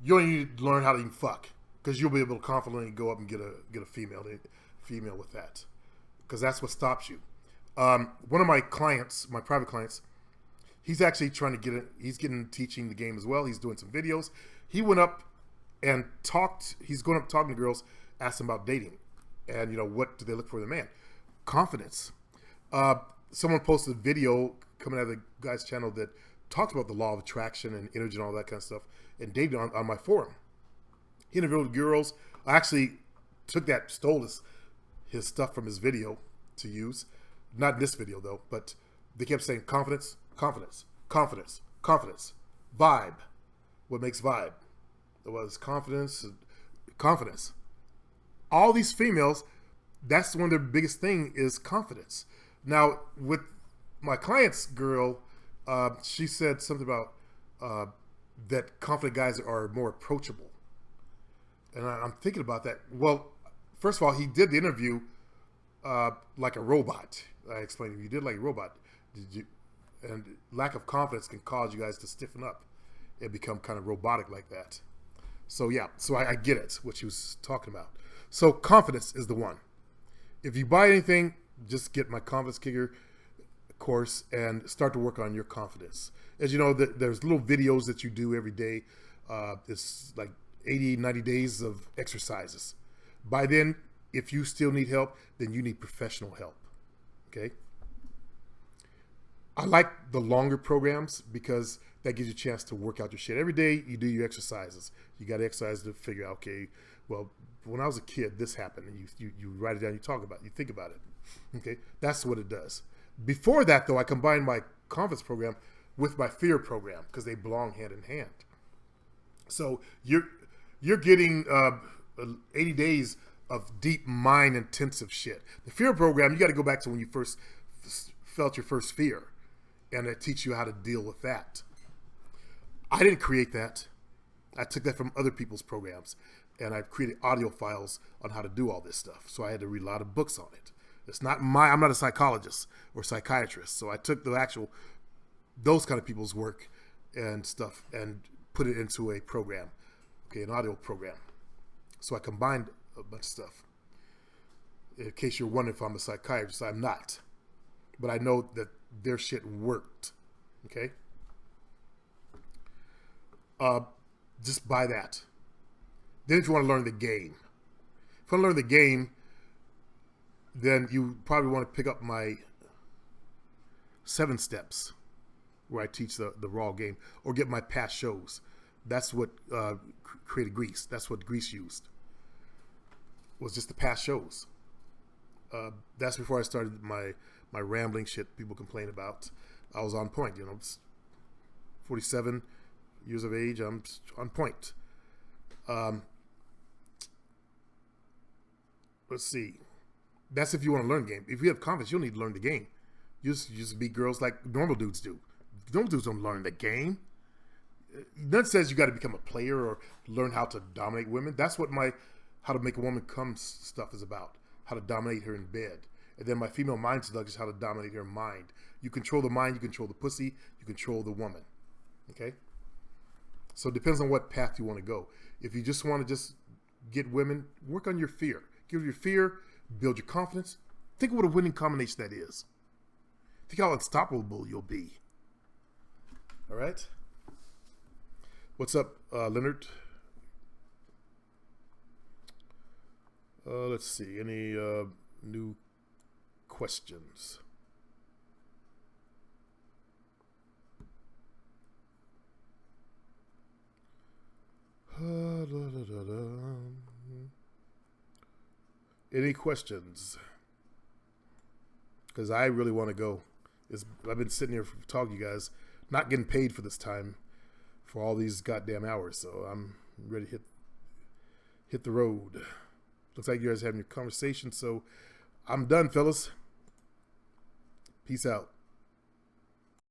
S1: You don't need to learn how to even fuck, because you'll be able to confidently go up and get a female with that. Because that's what stops you. One of my clients, my private clients, he's actually trying to get it. He's teaching the game as well. He's doing some videos. He went up and talked. He's going up talking to girls, asked them about dating, and what do they look for in a man? Confidence. Someone posted a video coming out of the guy's channel that talked about the law of attraction and energy and all that kind of stuff, and dating on my forum. He interviewed girls. I actually stole his stuff from his video to use. Not in this video though, but They kept saying confidence, confidence, confidence, confidence, vibe. What makes vibe? It was confidence, confidence. All these females, that's one of their biggest thing is confidence. Now, with my client's girl, she said something about that confident guys are more approachable. And I'm thinking about that. Well, first of all, he did the interview like a robot. I explained, you did like a robot. And lack of confidence can cause you guys to stiffen up and become kind of robotic like that. So yeah, so I get it, what she was talking about. So confidence is the one. If you buy anything, just get my Confidence Kicker course and start to work on your confidence. As you know, there's little videos that you do every day. It's like 80, 90 days of exercises. By then, if you still need help, then you need professional help. Okay? I like the longer programs because that gives you a chance to work out your shit. Every day you do your exercises. You got to exercise to figure out, okay, well, when I was a kid, this happened. And you write it down, you talk about it, you think about it. Okay? That's what it does. Before that, though, I combined my confidence program with my fear program because they belong hand in hand. So you're getting 80 days of deep mind intensive shit. The fear program, you got to go back to when you first felt your first fear, and it teaches you how to deal with that. I didn't create that. I took that from other people's programs, and I've created audio files on how to do all this stuff. So I had to read a lot of books on it. It's not I'm not a psychologist or psychiatrist, so I took those kind of people's work and stuff and put it into a program, okay, an audio program. So I combined a bunch of stuff. In case you're wondering if I'm a psychiatrist, I'm not. But I know that their shit worked, okay? Just buy that. Then if you want to learn the game. If you want to learn the game, then you probably want to pick up my 7 steps where I teach the raw game, or get my past shows. That's what created Grease. That's what Grease used. Was just the past shows. That's before I started my rambling shit people complain about. I was on point, 47 years of age, I'm on point. Let's see. That's if you want to learn the game. If you have confidence, you'll need to learn the game. You just beat girls like normal dudes do. Normal dudes don't learn the game. None says you got to become a player or learn how to dominate women. That's what my How to Make a Woman Come stuff is about. How to dominate her in bed. And then my female mind seduction is how to dominate her mind. You control the mind, you control the pussy, you control the woman. Okay? So it depends on what path you want to go. If you just want to just get women, work on your fear. Give your fear, build your confidence. Think of what a winning combination that is. Think how unstoppable you'll be. All right? What's up, Leonard? Let's see. Any new questions? Any questions? Because I really want to go. I've been sitting here talking to you guys, not getting paid for this time for all these goddamn hours. So I'm ready to hit the road. Looks like you guys are having your conversation. So I'm done, fellas. Peace out.